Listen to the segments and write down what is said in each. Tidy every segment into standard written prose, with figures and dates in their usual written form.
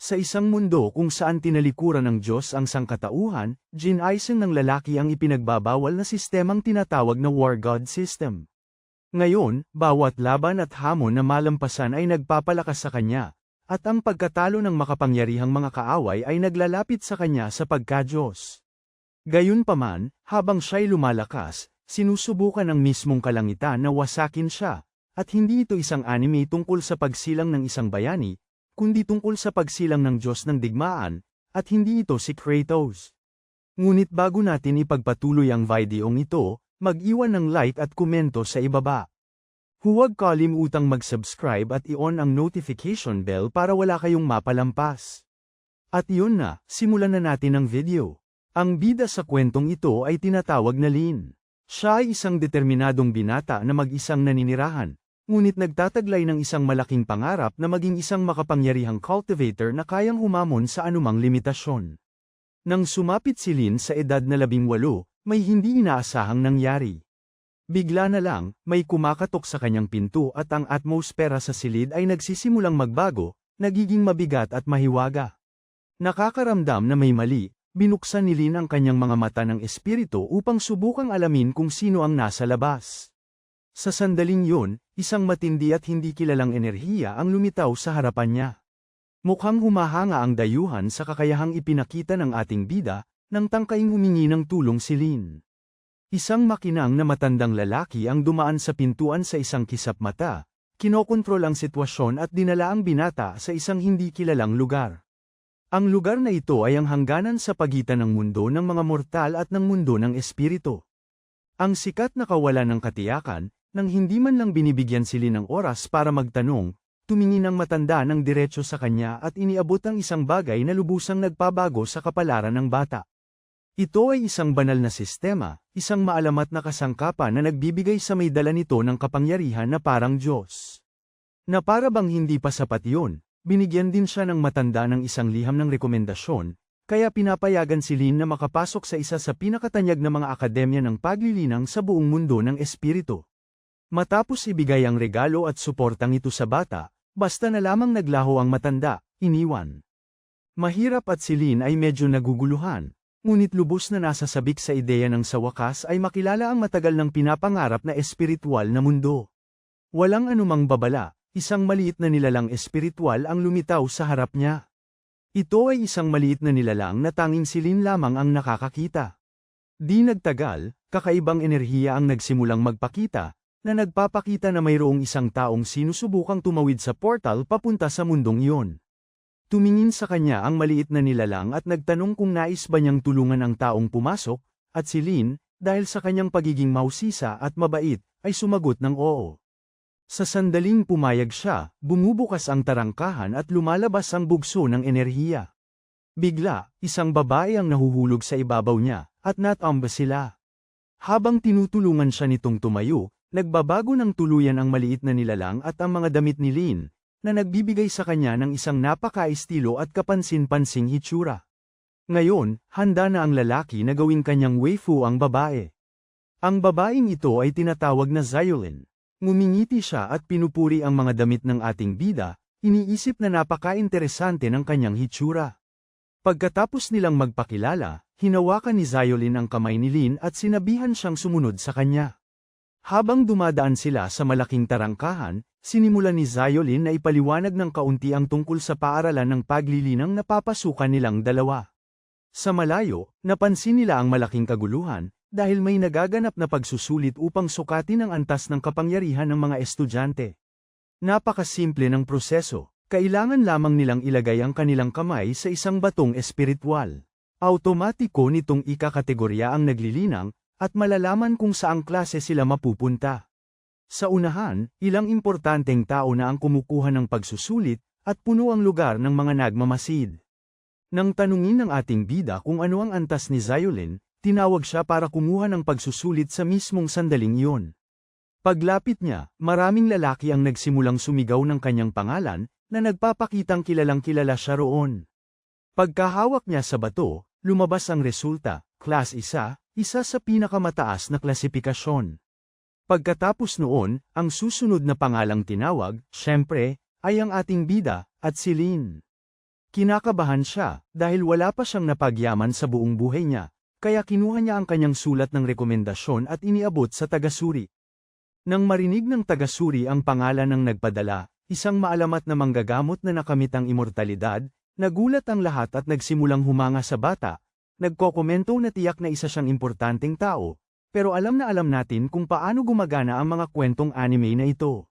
Sa isang mundo kung saan tinalikuran ng Diyos ang sangkatauhan, ginaisang ng lalaki ang ipinagbabawal na sistemang tinatawag na War God System. Ngayon, bawat laban at hamon na malampasan ay nagpapalakas sa kanya, at ang pagkatalo ng makapangyarihang mga kaaway ay naglalapit sa kanya sa pagka-Diyos. Gayunpaman, habang siya'y lumalakas, sinusubukan ng mismong kalangitan na wasakin siya, at hindi ito isang anime tungkol sa pagsilang ng isang bayani, kundi tungkol sa pagsilang ng Diyos ng digmaan, at hindi ito si Kratos. Ngunit bago natin ipagpatuloy ang videong ito, mag-iwan ng like at komento sa ibaba. Huwag kalimutang mag-subscribe at i-on ang notification bell para wala kayong mapalampas. At iyon na, simulan na natin ang video. Ang bida sa kwentong ito ay tinatawag na Lin. Siya ay isang determinadong binata na mag-isang naninirahan, ngunit nagtataglay ng isang malaking pangarap na maging isang makapangyarihang cultivator na kayang humamon sa anumang limitasyon. Nang sumapit si Lin sa edad na 18, may hindi inaasahang nangyari. Bigla na lang, may kumakatok sa kanyang pinto at ang atmosfera sa silid ay nagsisimulang magbago, nagiging mabigat at mahiwaga. Nakakaramdam na may mali, binuksan ni Lin ang kanyang mga mata ng espiritu upang subukang alamin kung sino ang nasa labas. Sa sandaling yun, isang matindi at hindi kilalang enerhiya ang lumitaw sa harapan niya. Mukhang humahanga ang dayuhan sa kakayahang ipinakita ng ating bida, nang tangkaing humingi ng tulong si Lin. Isang makinang na matandang lalaki ang dumaan sa pintuan sa isang kisap mata, kinokontrol ang sitwasyon at dinala ang binata sa isang hindi kilalang lugar. Ang lugar na ito ay ang hangganan sa pagitan ng mundo ng mga mortal at ng mundo ng espiritu. Ang sikat na kawalan ng katiyakan, nang hindi man lang binibigyan sila ng oras para magtanong, tumingin ang matanda ng diretso sa kanya at iniabot ang isang bagay na lubusang nagpabago sa kapalaran ng bata. Ito ay isang banal na sistema, isang maalamat na kasangkapan na nagbibigay sa may dala nito ng kapangyarihan na parang Diyos. Na para bang hindi pa sapat yun, binigyan din siya ng matanda ng isang liham ng rekomendasyon, kaya pinapayagan si Lin na makapasok sa isa sa pinakatanyag na mga akademya ng paglilinang sa buong mundo ng espiritu. Matapos ibigay ang regalo at suportang ito sa bata, basta na lamang naglaho ang matanda, iniwan. Mahirap at si Lin ay medyo naguguluhan, ngunit lubos na nasasabik sa ideya ng sa wakas ay makilala ang matagal ng pinapangarap na espiritual na mundo. Walang anumang babala, isang maliit na nilalang espiritual ang lumitaw sa harap niya. Ito ay isang maliit na nilalang na tanging si Lin lamang ang nakakakita. Di nagtagal, kakaibang enerhiya ang nagsimulang magpakita, na nagpapakita na mayroong isang taong sinusubukang tumawid sa portal papunta sa mundong iyon. Tumingin sa kanya ang maliit na nilalang at nagtanong kung nais ba niyang tulungan ang taong pumasok, at si Lin, dahil sa kanyang pagiging mausisa at mabait, ay sumagot ng oo. Sa sandaling pumayag siya, bumubukas ang tarangkahan at lumalabas ang bugso ng enerhiya. Bigla, isang babae ang nahuhulog sa ibabaw niya, at natamba sila. Habang tinutulungan siya nitong tumayo, nagbabago ng tuluyan ang maliit na nilalang at ang mga damit ni Lin, na nagbibigay sa kanya ng isang napaka-estilo at kapansin-pansing hitsura. Ngayon, handa na ang lalaki na gawing kanyang waifu ang babae. Ang babaeng ito ay tinatawag na Zyolin. Ngumingiti siya at pinupuri ang mga damit ng ating bida, iniisip na napaka-interesante ng kanyang hitsura. Pagkatapos nilang magpakilala, hinawakan ni Zyolin ang kamay ni Lin at sinabihan siyang sumunod sa kanya. Habang dumadaan sila sa malaking tarangkahan, sinimulan ni Zyolin na ipaliwanag ng kaunti ang tungkol sa paaralan ng paglilinang na papasukan nilang dalawa. Sa malayo, napansin nila ang malaking kaguluhan, dahil may nagaganap na pagsusulit upang sukatin ang antas ng kapangyarihan ng mga estudyante. Napakasimple ng proseso, kailangan lamang nilang ilagay ang kanilang kamay sa isang batong espiritual. Automatiko nitong ikakategorya ang naglilinang, at malalaman kung saang klase sila mapupunta. Sa unahan, ilang importanteng tao na ang kumukuha ng pagsusulit, at puno ang lugar ng mga nagmamasid. Nang tanungin ng ating bida kung ano ang antas ni Zyolin, tinawag siya para kumuha ng pagsusulit sa mismong sandaling iyon. Paglapit niya, maraming lalaki ang nagsimulang sumigaw ng kanyang pangalan, na nagpapakitang kilalang-kilala siya roon. Pagkahawak niya sa bato, lumabas ang resulta, Class 1, isa sa pinakamataas na klasifikasyon. Pagkatapos noon, ang susunod na pangalang tinawag, syempre, ay ang ating bida, at si Lin. Kinakabahan siya, dahil wala pa siyang napagyaman sa buong buhay niya, kaya kinuha niya ang kanyang sulat ng rekomendasyon at iniabot sa tagasuri. Nang marinig ng tagasuri ang pangalan ng nagpadala, isang maalamat na manggagamot na nakamit ang imortalidad, nagulat ang lahat at nagsimulang humanga sa bata. Nagkokomento na tiyak na isa siyang importanteng tao, pero alam na alam natin kung paano gumagana ang mga kwentong anime na ito.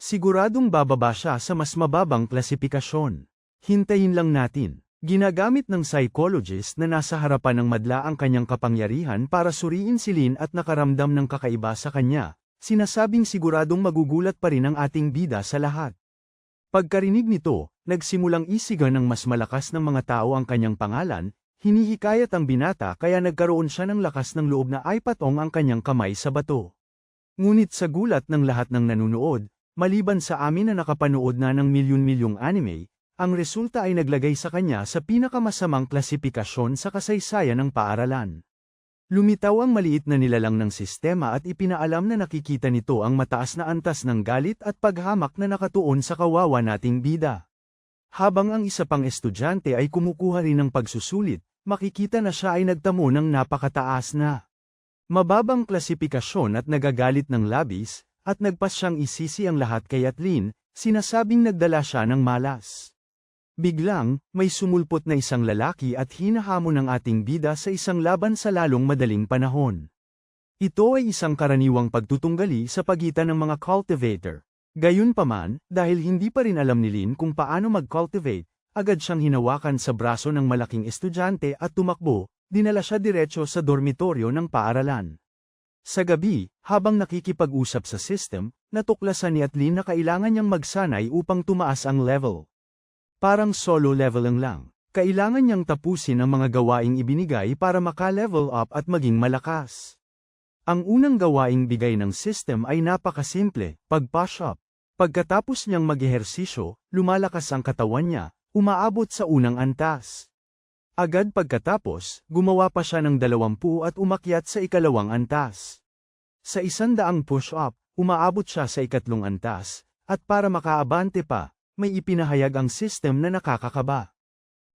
Siguradong bababa siya sa mas mababang klasifikasyon. Hintayin lang natin. Ginagamit ng psychologist na nasa harapan ng madla ang kanyang kapangyarihan para suriin si Lin at nakaramdam ng kakaiba sa kanya, sinasabing siguradong magugulat pa rin ang ating bida sa lahat. Pagkarinig nito, nagsimulang isigan ng mas malakas ng mga tao ang kanyang pangalan, hinihikayat ang binata kaya nagkaroon siya ng lakas ng loob na ipatong ang kanyang kamay sa bato. Ngunit sa gulat ng lahat ng nanunood, maliban sa amin na nakapanood na ng milyon-milyong anime, ang resulta ay naglagay sa kanya sa pinakamasamang klasifikasyon sa kasaysayan ng paaralan. Lumitaw ang maliit na nilalang ng sistema at ipinaalam na nakikita nito ang mataas na antas ng galit at paghamak na nakatuon sa kawawa nating bida. Habang ang isa pang estudyante ay kumukuha rin ng pagsusulit, makikita na siya ay nagtamo ng napakataas na mababang klasifikasyon at nagagalit ng labis, at nagpas siyang isisi ang lahat kay Atlin, sinasabing nagdala siya ng malas. Biglang, may sumulpot na isang lalaki at hinahamon ng ating bida sa isang laban sa lalong madaling panahon. Ito ay isang karaniwang pagtutunggali sa pagitan ng mga cultivator. Gayunpaman, dahil hindi pa rin alam ni Lin kung paano mag-cultivate, agad siyang hinawakan sa braso ng malaking estudyante at tumakbo, dinala siya diretso sa dormitoryo ng paaralan. Sa gabi, habang nakikipag-usap sa system, natuklasan ni Atlin na kailangan niyang magsanay upang tumaas ang level. Parang solo leveling lang. Kailangan niyang tapusin ang mga gawaing ibinigay para maka-level up at maging malakas. Ang unang gawaing bigay ng system ay napakasimple, pag-push up. Pagkatapos niyang mag-ehersisyo, lumalakas ang katawan niya, umaabot sa unang antas. Agad pagkatapos, gumawa pa siya ng 20 at umakyat sa ikalawang antas. Sa 100 push-up, umaabot siya sa ikatlong antas, at para makaabante pa, may ipinahayag ang system na nakakakaba.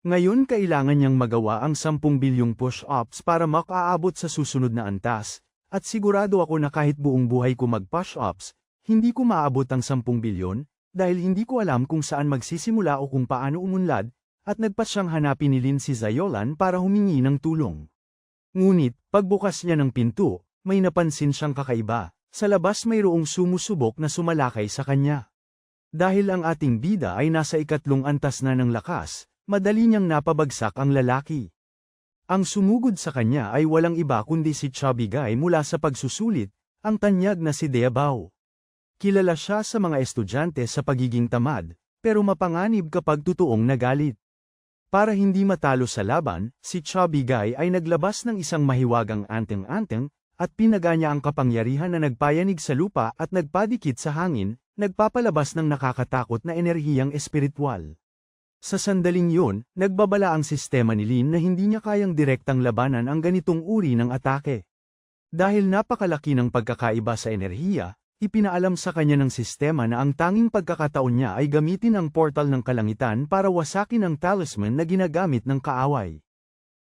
Ngayon kailangan niyang magawa ang 10 bilyong push-ups para makaabot sa susunod na antas, at sigurado ako na kahit buong buhay ko mag-push-ups, hindi ko maabot ang 10 bilyon, dahil hindi ko alam kung saan magsisimula o kung paano umunlad, at nagpas siyang hanapin ni Lin si Zayolan para humingi ng tulong. Ngunit, pagbukas niya ng pinto, may napansin siyang kakaiba. Sa labas mayroong sumusubok na sumalakay sa kanya. Dahil ang ating bida ay nasa ikatlong antas na ng lakas, madali niyang napabagsak ang lalaki. Ang sumugod sa kanya ay walang iba kundi si Chubby Guy mula sa pagsusulit, ang tanyag na si Deabao. Kilala siya sa mga estudyante sa pagiging tamad, pero mapanganib kapag totoong nagalit. Para hindi matalo sa laban, si Chubby Guy ay naglabas ng isang mahiwagang anteng-anteng, at pinaga niya ang kapangyarihan na nagpayanig sa lupa at nagpadikit sa hangin, nagpapalabas ng nakakatakot na enerhiyang espiritual. Sa sandaling yun, nagbabala ang sistema ni Lin na hindi niya kayang direktang labanan ang ganitong uri ng atake. Dahil napakalaki ng pagkakaiba sa enerhiya, ipinaalam sa kanya ng sistema na ang tanging pagkakataon niya ay gamitin ang portal ng kalangitan para wasakin ang talisman na ginagamit ng kaaway.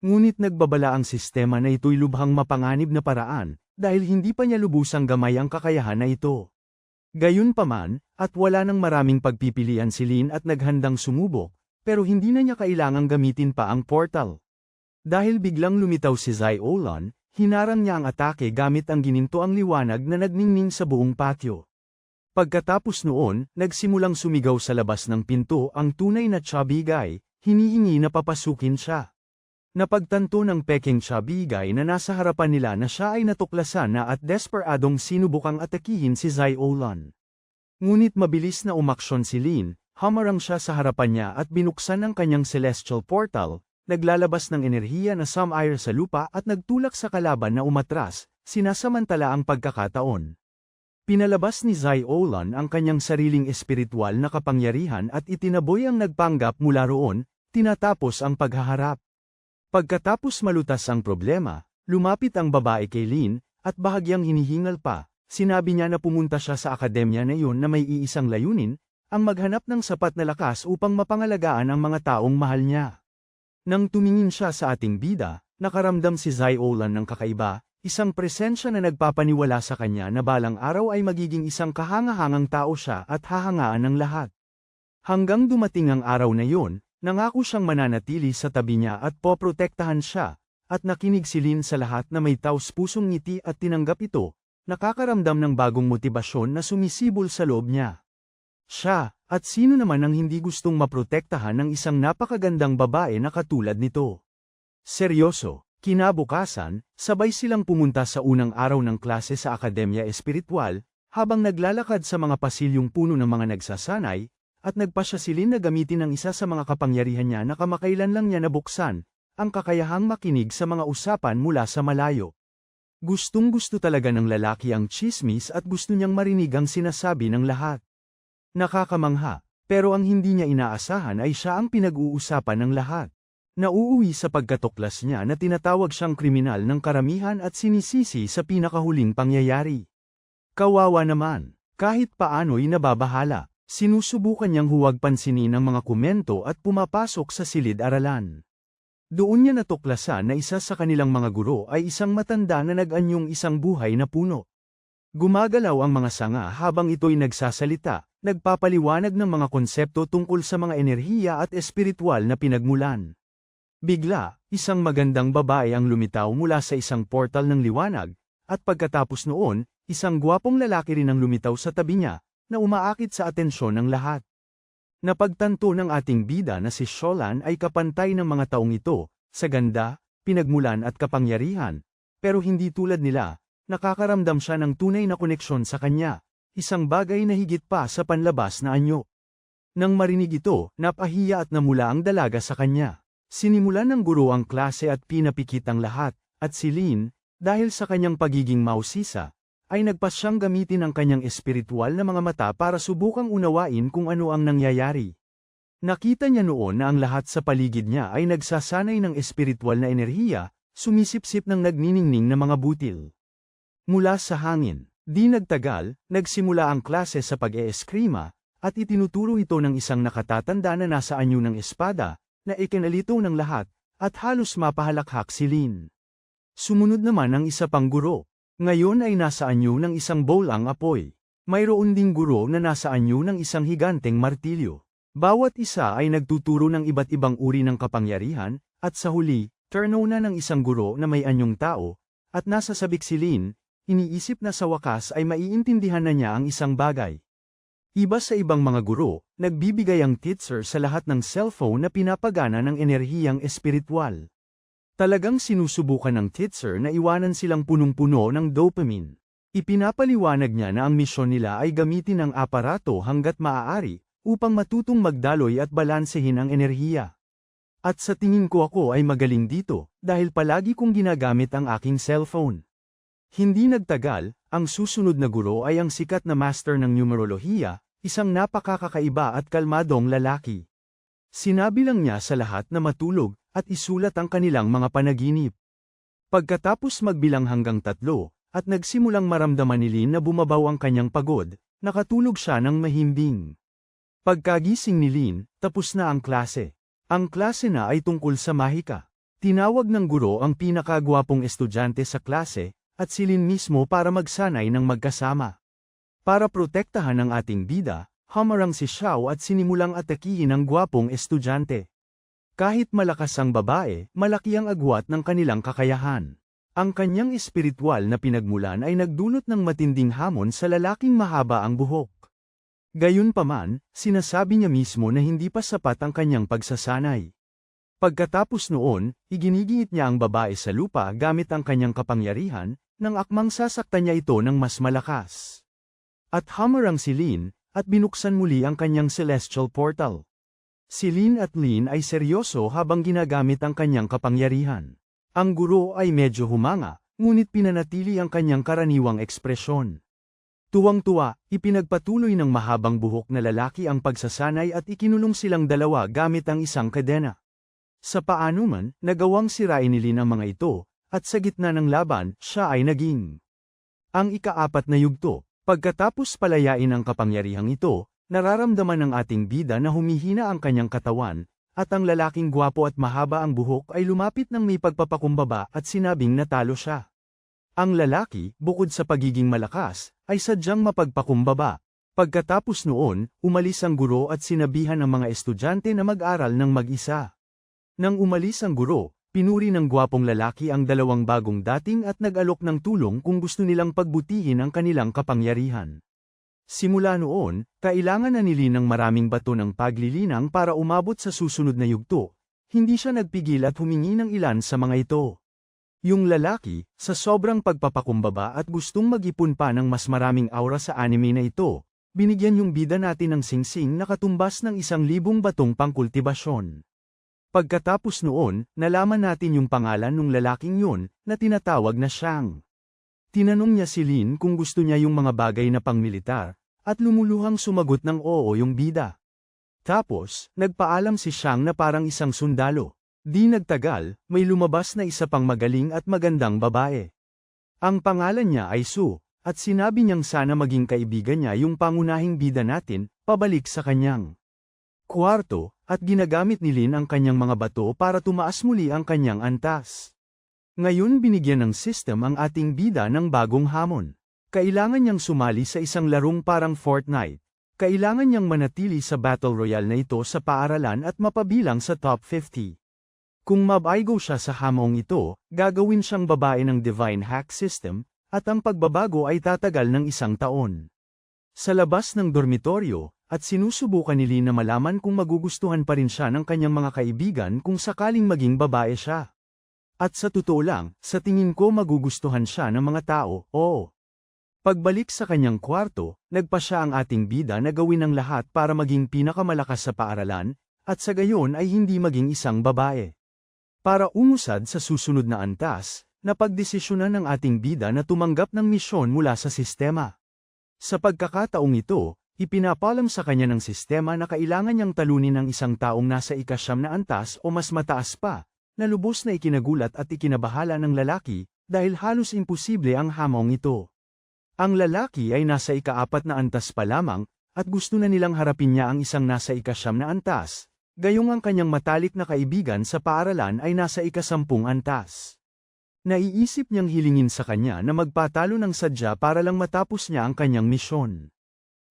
Ngunit nagbabala ang sistema na ito'y lubhang mapanganib na paraan, dahil hindi pa niya lubusang gamay ang kakayahan na ito. Gayunpaman, at wala nang maraming pagpipilian si Lin at naghandang sumubok, pero hindi na niya kailangang gamitin pa ang portal. Dahil biglang lumitaw si Zayolan, hinarang niya ang atake gamit ang ginintoang liwanag na nagningning sa buong patio. Pagkatapos noon, nagsimulang sumigaw sa labas ng pinto ang tunay na Chubby Guy, hinihingi na papasukin siya. Napagtanto ng peking Chubby Guy na nasa harapan nila na siya ay natuklasan na at desperadong sinubukang atakihin si Zayolan. Ngunit mabilis na umaksyon si Lin, hamarang siya sa harapan niya at binuksan ang kanyang celestial portal, naglalabas ng enerhiya na sumire sa lupa at nagtulak sa kalaban na umatras, sinasamantala ang pagkakataon. Pinalabas ni Zayolan ang kanyang sariling espiritual na kapangyarihan at itinaboy ang nagpanggap mula roon, tinatapos ang paghaharap. Pagkatapos malutas ang problema, lumapit ang babae kay Lin, at bahagyang hinihingal pa, sinabi niya na pumunta siya sa akademya na iyon na may iisang layunin, ang maghanap ng sapat na lakas upang mapangalagaan ang mga taong mahal niya. Nang tumingin siya sa ating bida, nakaramdam si Ziolan ng kakaiba, isang presensya na nagpapaniwala sa kanya na balang araw ay magiging isang kahangahangang tao siya at hahangaan ng lahat. Hanggang dumating ang araw na yun, nangako siyang mananatili sa tabi niya at poprotektahan siya, at nakinig si Lynn sa lahat na may taos-pusong ngiti at tinanggap ito, nakakaramdam ng bagong motibasyon na sumisibol sa loob niya. Siya, at sino naman ang hindi gustong maprotektahan ng isang napakagandang babae na katulad nito? Seryoso, kinabukasan, sabay silang pumunta sa unang araw ng klase sa Akademya Espiritual, habang naglalakad sa mga pasilyong puno ng mga nagsasanay, at nagpasya si Lynn na gamitin ang isa sa mga kapangyarihan niya na kamakailan lang niya nabuksan, ang kakayahang makinig sa mga usapan mula sa malayo. Gustong-gusto talaga ng lalaki ang tsismis at gusto niyang marinig ang sinasabi ng lahat. Nakakamangha, pero ang hindi niya inaasahan ay siya ang pinag-uusapan ng lahat. Nauuwi sa pagkatuklas niya na tinatawag siyang kriminal ng karamihan at sinisisi sa pinakahuling pangyayari. Kawawa naman, kahit paano'y nababahala, sinusubukan niyang huwag pansinin ang mga komento at pumapasok sa silid-aralan. Doon niya natuklasan na isa sa kanilang mga guro ay isang matanda na nag-anyong isang buhay na puno. Gumagalaw ang mga sanga habang ito'y nagsasalita, nagpapaliwanag ng mga konsepto tungkol sa mga enerhiya at espiritual na pinagmulan. Bigla, isang magandang babae ang lumitaw mula sa isang portal ng liwanag, at pagkatapos noon, isang gwapong lalaki rin ang lumitaw sa tabi niya, na umaakit sa atensyon ng lahat. Napagtanto ng ating bida na si Sholan ay kapantay ng mga taong ito, sa ganda, pinagmulan at kapangyarihan, pero hindi tulad nila, nakakaramdam siya ng tunay na koneksyon sa kanya, isang bagay na higit pa sa panlabas na anyo. Nang marinig ito, napahiya at namula ang dalaga sa kanya. Sinimulan ng guro ang klase at pinapikit ang lahat, at si Lynn, dahil sa kanyang pagiging mausisa, ay nagpasyang gamitin ang kanyang espiritual na mga mata para subukang unawain kung ano ang nangyayari. Nakita niya noon na ang lahat sa paligid niya ay nagsasanay ng espiritual na enerhiya, sumisipsip ng nagniningning na mga butil. Mula sa hangin, di nagtagal, nagsimula ang klase sa pag-eeskrima, at itinuturo ito ng isang nakatatanda na nasa anyo ng espada, na ikinalito ng lahat, at halos mapahalakhak si Lynn. Sumunod naman ang isa pang guro. Ngayon ay nasa anyo ng isang bowl ang apoy. Mayroon ding guro na nasa anyo ng isang higanteng martilyo. Bawat isa ay nagtuturo ng iba't ibang uri ng kapangyarihan, at sa huli, turno na ng isang guro na may anyong tao, at nasa sabik si Lynn, iniisip na sa wakas ay maiintindihan na niya ang isang bagay. Iba sa ibang mga guro, nagbibigay ang teacher sa lahat ng cellphone na pinapagana ng enerhiyang espiritual. Talagang sinusubukan ng teacher na iwanan silang punong-puno ng dopamine. Ipinapaliwanag niya na ang misyon nila ay gamitin ang aparato hanggat maaari, upang matutong magdaloy at balansehin ang enerhiya. At sa tingin ko ako ay magaling dito, dahil palagi kong ginagamit ang aking cellphone. Hindi nagtagal, ang susunod na guro ay ang sikat na master ng numerolohiya, isang napakakaiba at kalmadong lalaki. Sinabi lang niya sa lahat na matulog, at isulat ang kanilang mga panaginip. Pagkatapos magbilang hanggang 3, at nagsimulang maramdaman ni Lynn na bumabaw ang kanyang pagod, nakatulog siya ng mahimbing. Pagkagising ni Lynn, tapos na ang klase. Ang klase na ay tungkol sa mahika. Tinawag ng guro ang pinakagwapong estudyante sa klase, at si Lynn mismo para magsanay ng magkasama. Para protektahan ang ating bida, humarang si Xiao at sinimulang atakihin ang gwapong estudyante. Kahit malakas ang babae, malaki ang agwat ng kanilang kakayahan. Ang kanyang espiritual na pinagmulan ay nagdulot ng matinding hamon sa lalaking mahaba ang buhok. Gayunpaman, sinasabi niya mismo na hindi pa sapat ang kanyang pagsasanay. Pagkatapos noon, iginigiit niya ang babae sa lupa gamit ang kanyang kapangyarihan, nang akmang sasaktan niya ito ng mas malakas. At humarang si Lynn, at binuksan muli ang kanyang celestial portal. Si Lynn ay seryoso habang ginagamit ang kanyang kapangyarihan. Ang guro ay medyo humanga, ngunit pinanatili ang kanyang karaniwang ekspresyon. Tuwang-tuwa, ipinagpatuloy ng mahabang buhok na lalaki ang pagsasanay at ikinulong silang dalawa gamit ang isang kadena. Sa paano man, nagawang sirain ni Lynn ang mga ito, at sa gitna ng laban, siya ay naging ang ika-4 na yugto. Pagkatapos palayain ang kapangyarihang ito, Nararamdaman ng ating bida na humihina ang kanyang katawan, at ang lalaking gwapo at mahaba ang buhok ay lumapit ng may pagpapakumbaba at sinabing natalo siya. Ang lalaki, bukod sa pagiging malakas, ay sadyang mapagpakumbaba. Pagkatapos noon, umalis ang guro at sinabihan ang mga estudyante na mag-aral ng mag-isa. Nang umalis ang guro, pinuri ng gwapong lalaki ang dalawang bagong dating at nag-alok ng tulong kung gusto nilang pagbutihin ang kanilang kapangyarihan. Simula noon, kailangan na nili ng maraming bato ng paglilinang para umabot sa susunod na yugto. Hindi siya nagpigil at humingi ng ilan sa mga ito. Yung lalaki, sa sobrang pagpapakumbaba at gustong mag-ipon pa ng mas maraming aura sa anime na ito, binigyan yung bida natin ng singsing na katumbas ng 1,000 batong pangkultibasyon. Pagkatapos noon, nalaman natin yung pangalan ng lalaking yun, na tinatawag na Shang. Tinanong niya si Lin kung gusto niya yung mga bagay na pangmilitar, at lumuluhang sumagot ng oo yung bida. Tapos, nagpaalam si Shang na parang isang sundalo. Di nagtagal, may lumabas na isa pang magaling at magandang babae. Ang pangalan niya ay Su, at sinabi niyang sana maging kaibigan niya yung pangunahing bida natin, pabalik sa kanyang kwarto, at ginagamit ni Lin ang kanyang mga bato para tumaas muli ang kanyang antas. Ngayon binigyan ng system ang ating bida ng bagong hamon. Kailangan niyang sumali sa isang larong parang Fortnite. Kailangan niyang manatili sa Battle Royale na ito sa paaralan at mapabilang sa top 50. Kung mabaigo siya sa hamong ito, gagawin siyang babae ng Divine Hack System, at ang pagbabago ay tatagal ng 1 taon. Sa labas ng dormitoryo, at sinusubukan ni Lin na malaman kung magugustuhan pa rin siya ng kanyang mga kaibigan kung sakaling maging babae siya. At sa totoo lang, sa tingin ko magugustuhan siya ng mga tao, oo. Pagbalik sa kanyang kwarto, nagpa siya ang ating bida na gawin ang lahat para maging pinakamalakas sa paaralan, at sa gayon ay hindi maging isang babae. Para umusad sa susunod na antas, napagdesisyonan ng ating bida na tumanggap ng misyon mula sa sistema. Sa pagkakataong ito, ipinapalam sa kanya ng sistema na kailangan niyang talunin ang isang taong nasa 9 na antas o mas mataas pa, na lubos na ikinagulat at ikinabahala ng lalaki, dahil halos imposible ang hamong ito. Ang lalaki ay nasa 4 na antas pa lamang, at gusto na nilang harapin niya ang isang nasa 9 na antas, gayong ang kanyang matalik na kaibigan sa paaralan ay nasa 10 antas. Naiisip niyang hilingin sa kanya na magpatalo ng sadya para lang matapos niya ang kanyang misyon.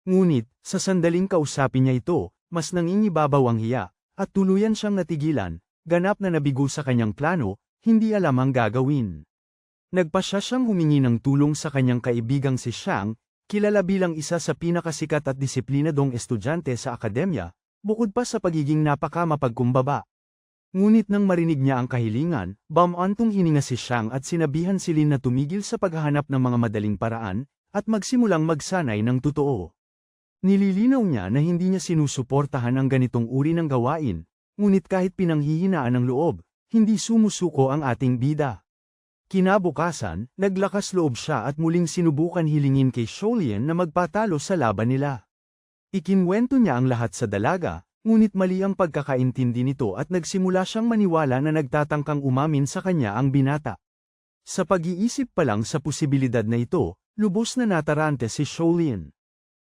Ngunit, sa sandaling kausapin niya ito, mas nangingibabaw ang hiya, at tuluyan siyang natigilan, ganap na nabigo sa kanyang plano, hindi alam ang gagawin. Nagpasya siyang humingi ng tulong sa kanyang kaibigang si Shang, kilala bilang isa sa pinakasikat at disiplinadong estudyante sa akademya, bukod pa sa pagiging napakamapagkumbaba. Ngunit nang marinig niya ang kahilingan, bumantong hininga si Shang at sinabihan si Lin na tumigil sa paghahanap ng mga madaling paraan, at magsimulang magsanay ng totoo. Nililinaw niya na hindi niya sinusuportahan ang ganitong uri ng gawain, ngunit kahit pinanghihinaan ng loob, hindi sumusuko ang ating bida. Kinabukasan, naglakas loob siya at muling sinubukan hilingin kay Sholian na magpatalo sa laban nila. Ikinwento niya ang lahat sa dalaga, ngunit mali ang pagkakaintindi nito at nagsimula siyang maniwala na nagtatangkang umamin sa kanya ang binata. Sa pag-iisip pa lang sa posibilidad na ito, lubos na natarante si Sholian.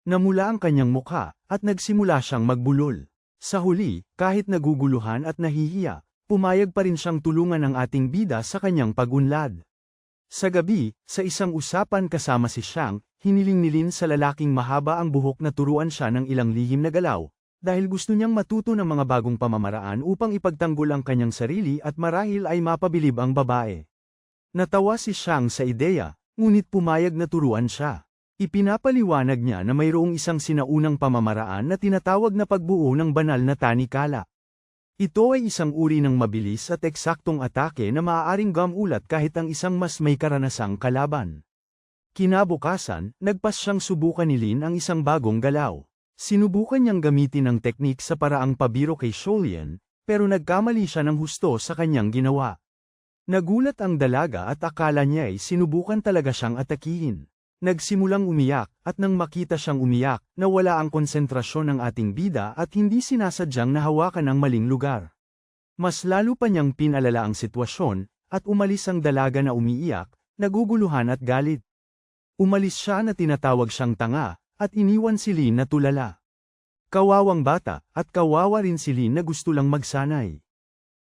Namula ang kanyang mukha, at nagsimula siyang magbulol. Sa huli, kahit naguguluhan at nahihiya, pumayag pa rin siyang tulungan ang ating bida sa kanyang pagunlad. Sa gabi, sa isang usapan kasama si Shang, hiniling ni Lin sa lalaking mahaba ang buhok na turuan siya ng ilang lihim na galaw, dahil gusto niyang matuto ng mga bagong pamamaraan upang ipagtanggol ang kanyang sarili at marahil ay mapabilib ang babae. Natawa si Shang sa ideya, ngunit pumayag na turuan siya. Ipinapaliwanag niya na mayroong isang sinaunang pamamaraan na tinatawag na pagbuo ng banal na tanikala. Ito ay isang uri ng mabilis at eksaktong atake na maaaring gamulat kahit ang isang mas may karanasang kalaban. Kinabukasan, nagpas siyang subukan ni Lin ang isang bagong galaw. Sinubukan niyang gamitin ang teknik sa paraang pabiro kay Sholian, pero nagkamali siya ng husto sa kanyang ginawa. Nagulat ang dalaga at akala niya ay sinubukan talaga siyang atakihin. Nagsimulang umiyak, at nang makita siyang umiyak, nawala ang konsentrasyon ng ating bida at hindi sinasadyang nahawakan ang maling lugar. Mas lalo pa niyang pinalala ang sitwasyon, at umalis ang dalaga na umiiyak, naguguluhan at galit. Umalis siya na tinatawag siyang tanga, at iniwan si Lin na tulala. Kawawang bata, at kawawa rin si Lin na gusto lang magsanay.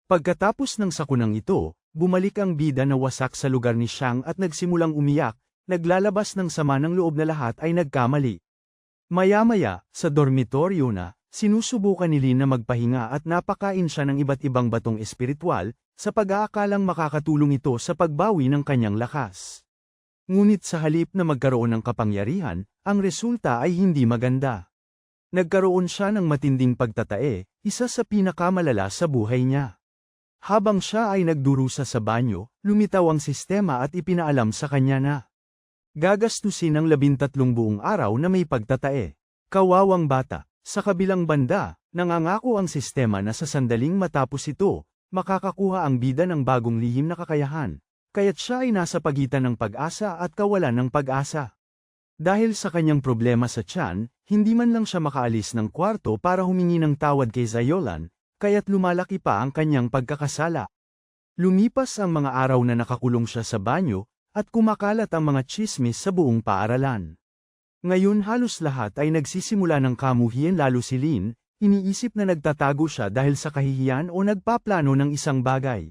Pagkatapos ng sakunang ito, bumalik ang bida na wasak sa lugar ni Xiang at nagsimulang umiyak, naglalabas ng sama ng loob na lahat ay nagkamali. Maya-maya, sa dormitoryo na, sinusubukan ni Lin na magpahinga at napakain siya ng iba't ibang batong espiritual, sa pag-aakalang makakatulong ito sa pagbawi ng kanyang lakas. Ngunit sa halip na magkaroon ng kapangyarihan, ang resulta ay hindi maganda. Nagkaroon siya ng matinding pagtatae, isa sa pinakamalala sa buhay niya. Habang siya ay nagdurusa sa banyo, lumitaw ang sistema at ipinaalam sa kanya na gagastusin ng 13 buong araw na may pagtatae. Kawawang bata. Sa kabilang banda, nangangako ang sistema na sa sandaling matapos ito, makakakuha ang bida ng bagong lihim na kakayahan, kaya't siya ay nasa pagitan ng pag-asa at kawalan ng pag-asa. Dahil sa kanyang problema sa tiyan, hindi man lang siya makaalis ng kwarto para humingi ng tawad kay Zayolan, kaya't lumalaki pa ang kanyang pagkakasala. Lumipas ang mga araw na nakakulong siya sa banyo, at kumakalat ang mga tsismis sa buong paaralan. Ngayon halos lahat ay nagsisimula ng kamuhian lalo si Lin, iniisip na nagtatago siya dahil sa kahihiyan o nagpaplano ng isang bagay.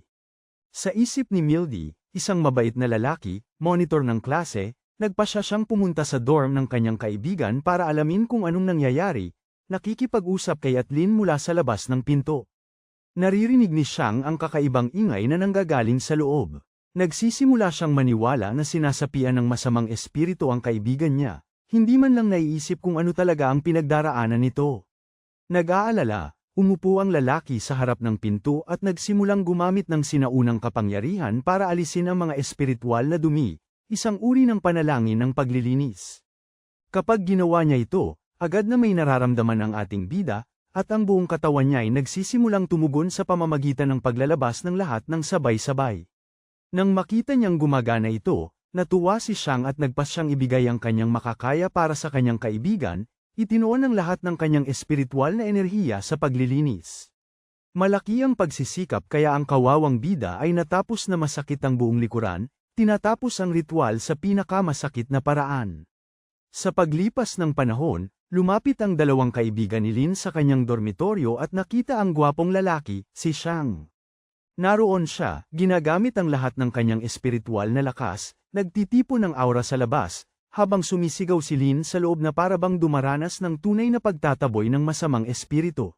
Sa isip ni Mildy, isang mabait na lalaki, monitor ng klase, nagpasya siyang pumunta sa dorm ng kanyang kaibigan para alamin kung anong nangyayari, nakikipag-usap kay Atlin mula sa labas ng pinto. Naririnig ni Xiang ang kakaibang ingay na nanggagaling sa loob. Nagsisimula siyang maniwala na sinasapian ng masamang espiritu ang kaibigan niya, hindi man lang naiisip kung ano talaga ang pinagdaraanan nito. Nag-aalala, umupo ang lalaki sa harap ng pinto at nagsimulang gumamit ng sinaunang kapangyarihan para alisin ang mga espiritual na dumi, isang uri ng panalangin ng paglilinis. Kapag ginawa niya ito, agad na may nararamdaman ang ating bida, at ang buong katawan niya ay nagsisimulang tumugon sa pamamagitan ng paglalabas ng lahat ng sabay-sabay. Nang makita niyang gumagana ito, natuwa si Xiang at nagpas siyang ibigay ang kanyang makakaya para sa kanyang kaibigan, itinuon ang lahat ng kanyang espiritual na enerhiya sa paglilinis. Malaki ang pagsisikap kaya ang kawawang bida ay natapos na masakit ang buong likuran, tinatapos ang ritual sa pinakamasakit na paraan. Sa paglipas ng panahon, lumapit ang dalawang kaibigan ni Lin sa kanyang dormitoryo at nakita ang gwapong lalaki, si Xiang. Naroon siya, ginagamit ang lahat ng kanyang espiritual na lakas, nagtitipon ng aura sa labas, habang sumisigaw si Lin sa loob na parabang dumaranas ng tunay na pagtataboy ng masamang espiritu.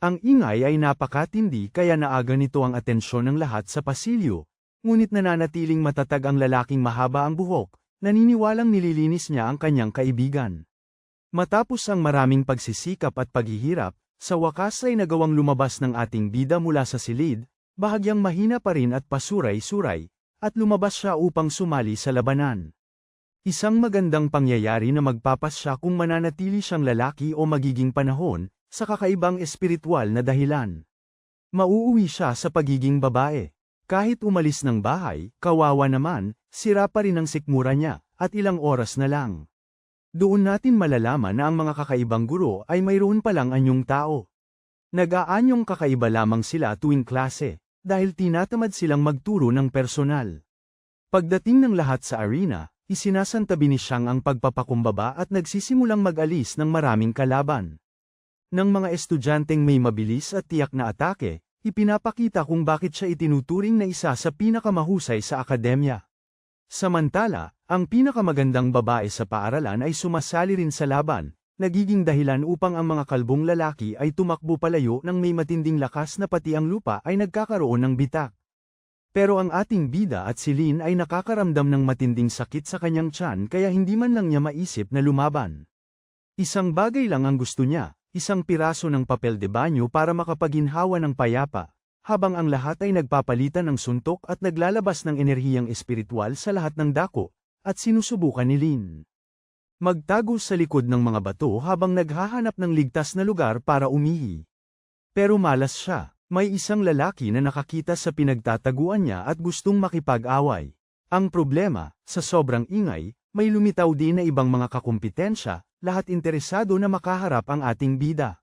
Ang ingay ay napakatindi kaya naaga nito ang atensyon ng lahat sa pasilyo, ngunit nananatiling matatag ang lalaking mahaba ang buhok, naniniwalang nililinis niya ang kanyang kaibigan. Matapos ang maraming pagsisikap at paghihirap, sa wakas ay nagawang lumabas ng ating bida mula sa silid, bahagyang mahina pa rin at pasuray-suray, at lumabas siya upang sumali sa labanan. Isang magandang pangyayari na magpapasya kung mananatili siyang lalaki o magiging panahon, sa kakaibang espiritual na dahilan. Mauuwi siya sa pagiging babae. Kahit umalis ng bahay, kawawa naman, sira pa rin ang sikmura niya, at ilang oras na lang. Doon natin malalaman na ang mga kakaibang guro ay mayroon palang anyong tao. Nag-aanyong kakaiba lamang sila tuwing klase, dahil tinatamad silang magturo ng personal. Pagdating ng lahat sa arena, isinasantabi ni Xiang ang pagpapakumbaba at nagsisimulang mag-alis ng maraming kalaban. Ng mga estudyanteng may mabilis at tiyak na atake, ipinapakita kung bakit siya itinuturing na isa sa pinakamahusay sa akademya. Samantala, ang pinakamagandang babae sa paaralan ay sumasali rin sa laban, nagiging dahilan upang ang mga kalbong lalaki ay tumakbo palayo ng may matinding lakas na pati ang lupa ay nagkakaroon ng bitak. Pero ang ating bida at si Lin ay nakakaramdam ng matinding sakit sa kanyang tiyan kaya hindi man lang niya maisip na lumaban. Isang bagay lang ang gusto niya, isang piraso ng papel de banyo para makapaginhawa ng payapa, habang ang lahat ay nagpapalitan ng suntok at naglalabas ng enerhiyang espiritual sa lahat ng dako, at sinusubukan ni Lin magtago sa likod ng mga bato habang naghahanap ng ligtas na lugar para umihi. Pero malas siya. May isang lalaki na nakakita sa pinagtataguan niya at gustong makipag-away. Ang problema, sa sobrang ingay, may lumitaw din na ibang mga kakumpetensya, lahat interesado na makaharap ang ating bida.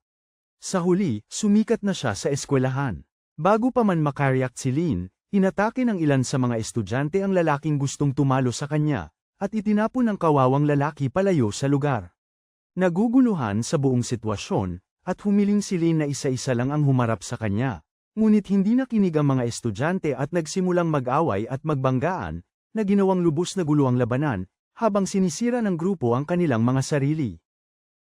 Sa huli, sumikat na siya sa eskwelahan. Bago pa man makareact si Lin, inatake ng ilan sa mga estudyante ang lalaking gustong tumalo sa kanya, at itinapon ang kawawang lalaki palayo sa lugar. Naguguluhan sa buong sitwasyon, at humiling si Lin na isa-isa lang ang humarap sa kanya. Ngunit hindi nakinig ang mga estudyante at nagsimulang mag-away at magbanggaan, na ginawang lubos na gulo ang labanan, habang sinisira ng grupo ang kanilang mga sarili.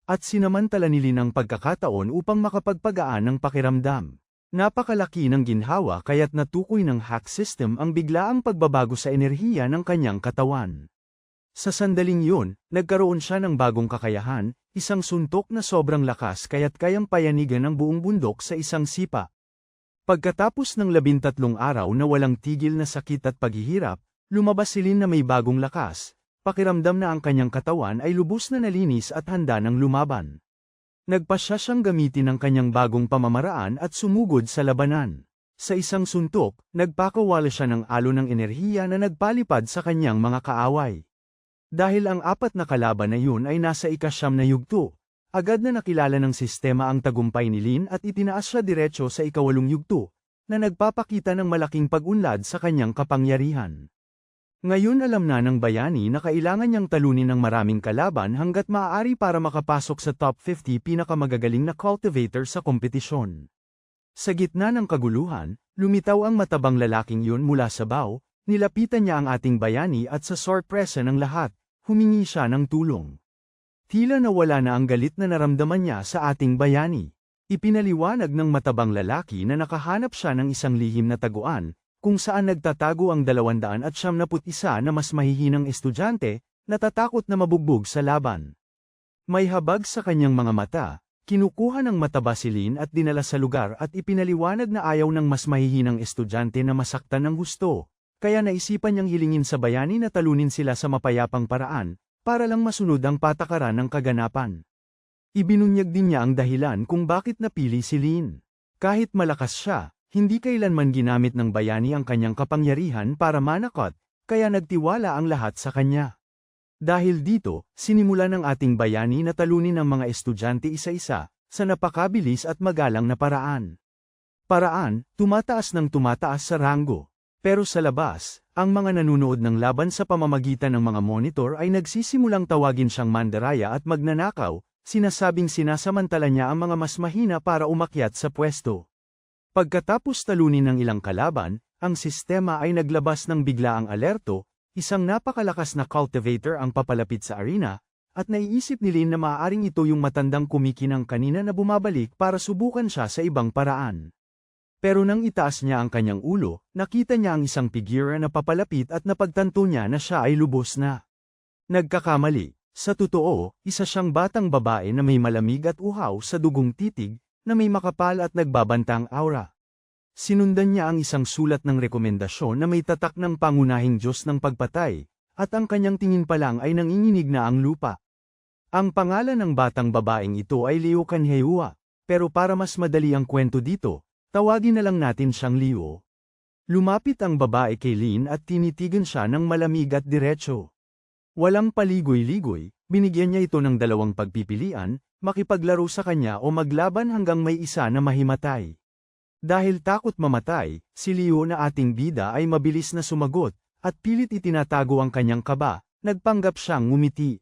At sinamantala ni Lin ang pagkakataon upang makapagpagaan ng pakiramdam. Napakalaki ng ginhawa kaya't natukoy ng hack system ang biglaang pagbabago sa enerhiya ng kanyang katawan. Sa sandaling yun, nagkaroon siya ng bagong kakayahan, isang suntok na sobrang lakas kaya't kayang payanigan ang buong bundok sa isang sipa. Pagkatapos ng 13 araw na walang tigil na sakit at paghihirap, lumabas si Lin na may bagong lakas, pakiramdam na ang kanyang katawan ay lubos na nalinis at handa ng lumaban. Nagpasya siyang gamitin ang kanyang bagong pamamaraan at sumugod sa labanan. Sa isang suntok, nagpakawala siya ng alon ng enerhiya na nagpalipad sa kanyang mga kaaway. Dahil ang 4 na kalaban na yun ay nasa ika-9 na yugto, agad na nakilala ng sistema ang tagumpay ni Lin at itinaas siya diretso sa ika-8 yugto, na nagpapakita ng malaking pag-unlad sa kanyang kapangyarihan. Ngayon alam na ng bayani na kailangan niyang talunin ng maraming kalaban hanggat maaari para makapasok sa top 50 pinakamagagaling na cultivator sa kompetisyon. Sa gitna ng kaguluhan, lumitaw ang matabang lalaking yun mula sa baw, nilapitan niya ang ating bayani at sa sorpresa ng lahat, humingi siya ng tulong. Tila nawala na ang galit na naramdaman niya sa ating bayani. Ipinaliwanag ng matabang lalaki na nakahanap siya ng isang lihim na taguan, kung saan nagtatago ang 271 na mas mahihinang estudyante, natatakot na mabugbog sa laban. May habag sa kanyang mga mata, kinukuha ng mataba si Lin at dinala sa lugar at ipinaliwanag na ayaw ng mas mahihinang estudyante na masaktan ng husto, kaya naisipan niyang hilingin sa bayani na talunin sila sa mapayapang paraan, para lang masunod ang patakaran ng kaganapan. Ibinunyag din niya ang dahilan kung bakit napili si Lin. Kahit malakas siya, hindi kailanman ginamit ng bayani ang kanyang kapangyarihan para manakot, kaya nagtiwala ang lahat sa kanya. Dahil dito, sinimula ng ating bayani na talunin ang mga estudyante isa-isa, sa napakabilis at magalang na paraan. Tumataas ng tumataas sa ranggo. Pero sa labas, ang mga nanunood ng laban sa pamamagitan ng mga monitor ay nagsisimulang tawagin siyang mandaraya at magnanakaw, sinasabing sinasamantala niya ang mga mas mahina para umakyat sa pwesto. Pagkatapos talunin ng ilang kalaban, ang sistema ay naglabas ng biglaang alerto, isang napakalakas na cultivator ang papalapit sa arena, at naiisip ni Lin na maaaring ito yung matandang kumikinang kanina na bumabalik para subukan siya sa ibang paraan. Pero nang itaas niya ang kanyang ulo, nakita niya ang isang figura na papalapit at napagtanto niya na siya ay lubos na. Nagkakamali. Sa totoo, isa siyang batang babae na may malamig at uhaw sa dugong titig, na may makapal at nagbabantang aura. Sinundan niya ang isang sulat ng rekomendasyon na may tatak ng pangunahing Diyos ng pagpatay, at ang kanyang tingin pa lang ay nanginginig na ang lupa. Ang pangalan ng batang babaeng ito ay Liu Kanhehua, pero para mas madali ang kwento dito, tawagin na lang natin siyang Liu. Lumapit ang babae kay Lin at tinitigan siya ng malamig at diretso. Walang paligoy-ligoy, binigyan niya ito ng 2 pagpipilian, makipaglaro sa kanya o maglaban hanggang may isa na mahimatay. Dahil takot mamatay, si Liu na ating bida ay mabilis na sumagot, at pilit itinatago ang kanyang kaba, nagpanggap siyang ngumiti.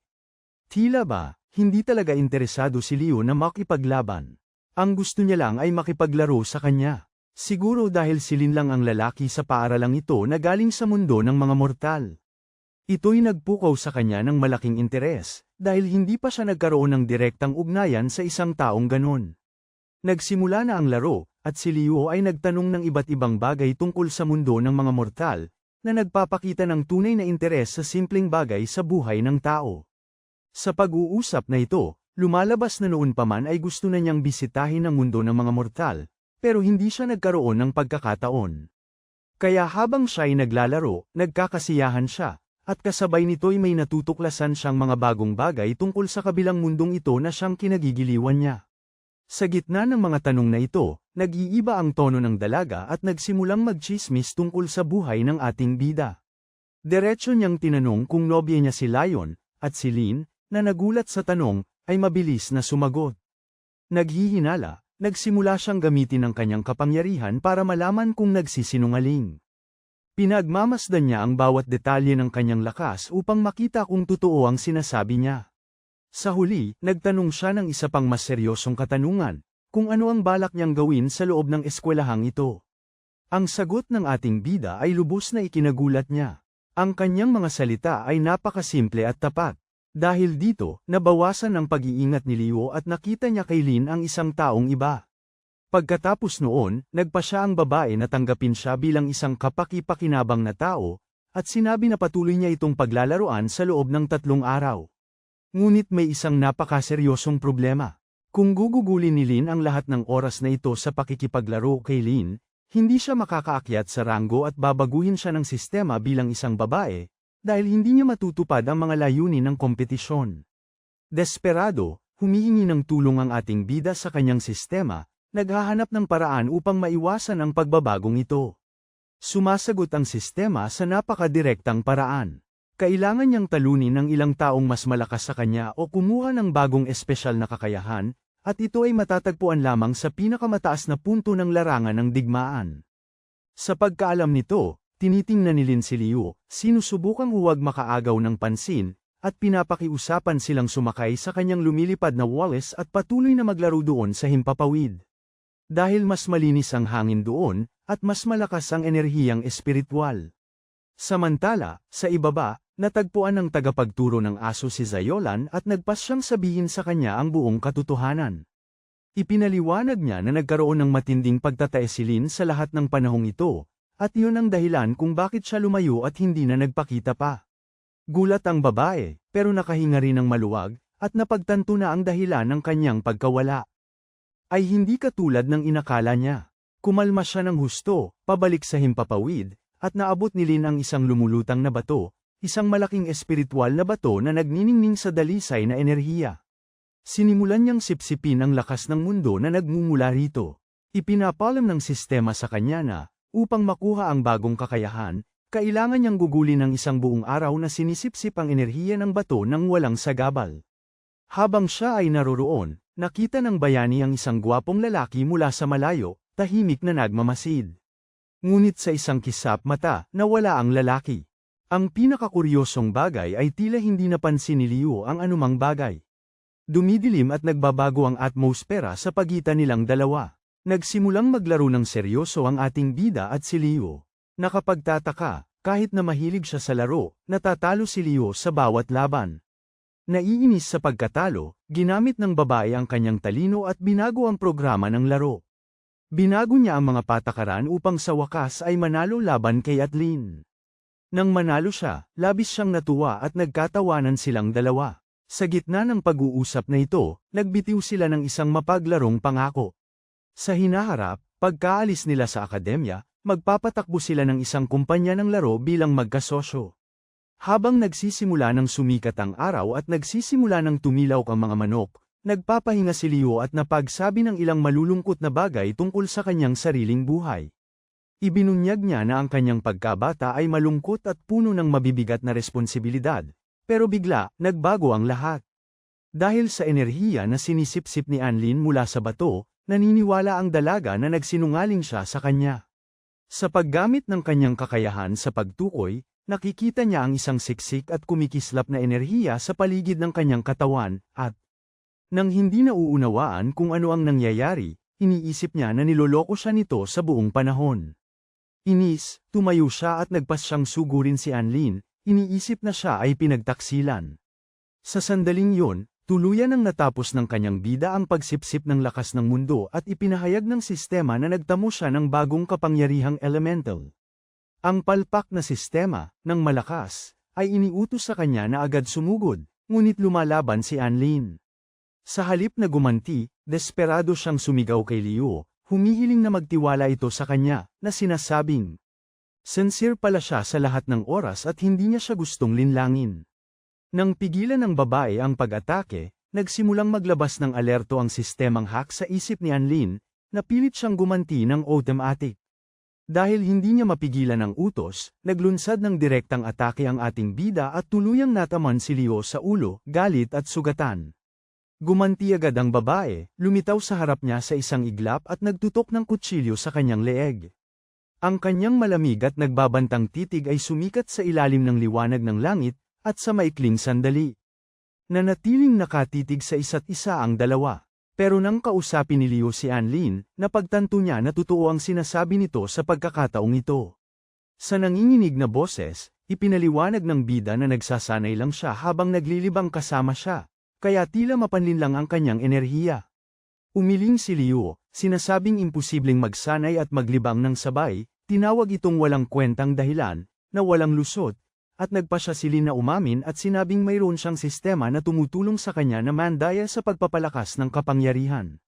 Tila ba, hindi talaga interesado si Liu na makipaglaban. Ang gusto niya lang ay makipaglaro sa kanya. Siguro dahil si Lin lang ang lalaki sa paaralang ito na galing sa mundo ng mga mortal. Ito'y nagpukaw sa kanya ng malaking interes, dahil hindi pa siya nagkaroon ng direktang ugnayan sa isang taong ganon. Nagsimula na ang laro, at si Liu ay nagtanong ng iba't ibang bagay tungkol sa mundo ng mga mortal, na nagpapakita ng tunay na interes sa simpleng bagay sa buhay ng tao. Sa pag-uusap na ito, lumalabas na noon pa man ay gusto na niyang bisitahin ang mundo ng mga mortal, pero hindi siya nagkaroon ng pagkakataon. Kaya habang siya ay naglalaro, nagkakasiyahan siya. At kasabay nito'y may natutuklasan siyang mga bagong bagay tungkol sa kabilang mundong ito na siyang kinagigiliwan niya. Sa gitna ng mga tanong na ito, nag-iiba ang tono ng dalaga at nagsimulang magchismis tungkol sa buhay ng ating bida. Diretso niyang tinanong kung nobya niya si Lion, at si Lin, na nagulat sa tanong, ay mabilis na sumagot. Naghihinala, nagsimula siyang gamitin ang kanyang kapangyarihan para malaman kung nagsisinungaling. Pinagmamasdan niya ang bawat detalye ng kanyang lakas upang makita kung totoo ang sinasabi niya. Sa huli, nagtanong siya ng isa pang mas seryosong katanungan, kung ano ang balak niyang gawin sa loob ng eskwelahang ito. Ang sagot ng ating bida ay lubos na ikinagulat niya. Ang kanyang mga salita ay napakasimple at tapat. Dahil dito, nabawasan ang pag-iingat ni Leo at nakita niya kay Lin ang isang taong iba. Pagkatapos noon, nagpa siya ang babae na tanggapin siya bilang isang kapaki-pakinabang na tao, at sinabi na patuloy niya itong paglalaruan sa loob ng 3 araw. Ngunit may isang napakaseryosong problema. Kung gugugulin ni Lin ang lahat ng oras na ito sa pakikipaglaro kay Lin, hindi siya makakaakyat sa ranggo at babaguhin siya ng sistema bilang isang babae, dahil hindi niya matutupad ang mga layunin ng kompetisyon. Desperado, humihingi ng tulong ang ating bida sa kanyang sistema, naghahanap ng paraan upang maiwasan ang pagbabagong ito. Sumasagot ang sistema sa napakadirektang paraan. Kailangan niyang talunin ng ilang taong mas malakas sa kanya o kumuha ng bagong espesyal na kakayahan, at ito ay matatagpuan lamang sa pinakamataas na punto ng larangan ng digmaan. Sa pagkaalam nito, tinitingnan ni Lin si Liu, sinusubukang huwag makaagaw ng pansin, at pinapakiusapan silang sumakay sa kanyang lumilipad na walis at patuloy na maglaro doon sa himpapawid. Dahil mas malinis ang hangin doon, at mas malakas ang enerhiyang espiritual. Samantala, sa ibaba, natagpuan ng tagapagturo ng aso si Zayolan at nagpas siyang sabihin sa kanya ang buong katotohanan. Ipinaliwanag niya na nagkaroon ng matinding pagtataas si Lin sa lahat ng panahong ito, at iyon ang dahilan kung bakit siya lumayo at hindi na nagpakita pa. Gulat ang babae, pero nakahinga rin ng maluwag, at napagtanto na ang dahilan ng kanyang pagkawala ay hindi katulad ng inakala niya. Kumalma siya ng husto, pabalik sa himpapawid, at naabot ni Lin ang isang lumulutang na bato, isang malaking espiritual na bato na nagniningning sa dalisay na enerhiya. Sinimulan niyang sipsipin ang lakas ng mundo na nagmumula rito. Ipinapalam ng sistema sa kanya na, upang makuha ang bagong kakayahan, kailangan niyang gugulin ng isang buong araw na sinisipsip ang enerhiya ng bato nang walang sagabal. Habang siya ay naroroon, nakita ng bayani ang isang gwapong lalaki mula sa malayo, tahimik na nagmamasid. Ngunit sa isang kisap mata, nawala ang lalaki. Ang pinakakuryosong bagay ay tila hindi napansin ni Liu ang anumang bagay. Dumidilim at nagbabago ang atmosfera sa pagitan nilang dalawa. Nagsimulang maglaro ng seryoso ang ating bida at si Liu. Nakapagtataka, kahit na mahilig siya sa laro, natatalo si Liu sa bawat laban. Naiinis sa pagkatalo, ginamit ng babae ang kanyang talino at binago ang programa ng laro. Binago niya ang mga patakaran upang sa wakas ay manalo laban kay Atlin. Nang manalo siya, labis siyang natuwa at nagkatawanan silang dalawa. Sa gitna ng pag-uusap na ito, nagbitiw sila ng isang mapaglarong pangako. Sa hinaharap, pagkaalis nila sa akademya, magpapatakbo sila ng isang kumpanya ng laro bilang magkasosyo. Habang nagsisimula ng sumikat ang araw at nagsisimula ng tumilaw ang mga manok, nagpapahinga si Leo at napagsabi ng ilang malulungkot na bagay tungkol sa kanyang sariling buhay. Ibinunyag niya na ang kanyang pagkabata ay malungkot at puno ng mabibigat na responsibilidad, pero bigla, nagbago ang lahat. Dahil sa enerhiya na sinisipsip ni Anlin mula sa bato, naniniwala ang dalaga na nagsinungaling siya sa kanya. Sa paggamit ng kanyang kakayahan sa pagtukoy, nakikita niya ang isang siksik at kumikislap na enerhiya sa paligid ng kanyang katawan, at nang hindi nauunawaan kung ano ang nangyayari, iniisip niya na niloloko siya nito sa buong panahon. Inis, tumayo siya at nagpas siyang sugurin si Anlin, iniisip na siya ay pinagtaksilan. Sa sandaling yun, tuluyan ang natapos ng kanyang bida ang pagsipsip ng lakas ng mundo at ipinahayag ng sistema na nagtamo siya ng bagong kapangyarihang elemental. Ang palpak na sistema, ng malakas, ay iniutos sa kanya na agad sumugod, ngunit lumalaban si Anlin. Sa halip na gumanti, desperado siyang sumigaw kay Leo, humihiling na magtiwala ito sa kanya, na sinasabing, sincere pala siya sa lahat ng oras at hindi niya siya gustong linlangin. Nang pigilan ng babae ang pag-atake, nagsimulang maglabas ng alerto ang sistemang hack sa isip ni Anlin, na pilit siyang gumanti ng automatic. Dahil hindi niya mapigilan ang utos, naglunsad ng direktang atake ang ating bida at tuluyang nataman si Leo sa ulo, galit at sugatan. Gumanti agad ang babae, lumitaw sa harap niya sa isang iglap at nagtutok ng kutsilyo sa kanyang leeg. Ang kanyang malamig at nagbabantang titig ay sumikat sa ilalim ng liwanag ng langit, at sa maikling sandali. Nanatiling nakatitig sa isa't isa ang dalawa. Pero nang kausapin ni Liu si Anlin, napagtanto niya na totoo ang sinasabi nito sa pagkakataong ito. Sa nanginginig na boses, ipinaliwanag ng bida na nagsasanay lang siya habang naglilibang kasama siya, kaya tila mapanlin lang ang kanyang enerhiya. Umiling si Liu, sinasabing imposibleng magsanay at maglibang ng sabay, tinawag itong walang kwentang dahilan, na walang lusot, at nagpa siya si Lin na umamin at sinabing mayroon siyang sistema na tumutulong sa kanya na mandaya sa pagpapalakas ng kapangyarihan.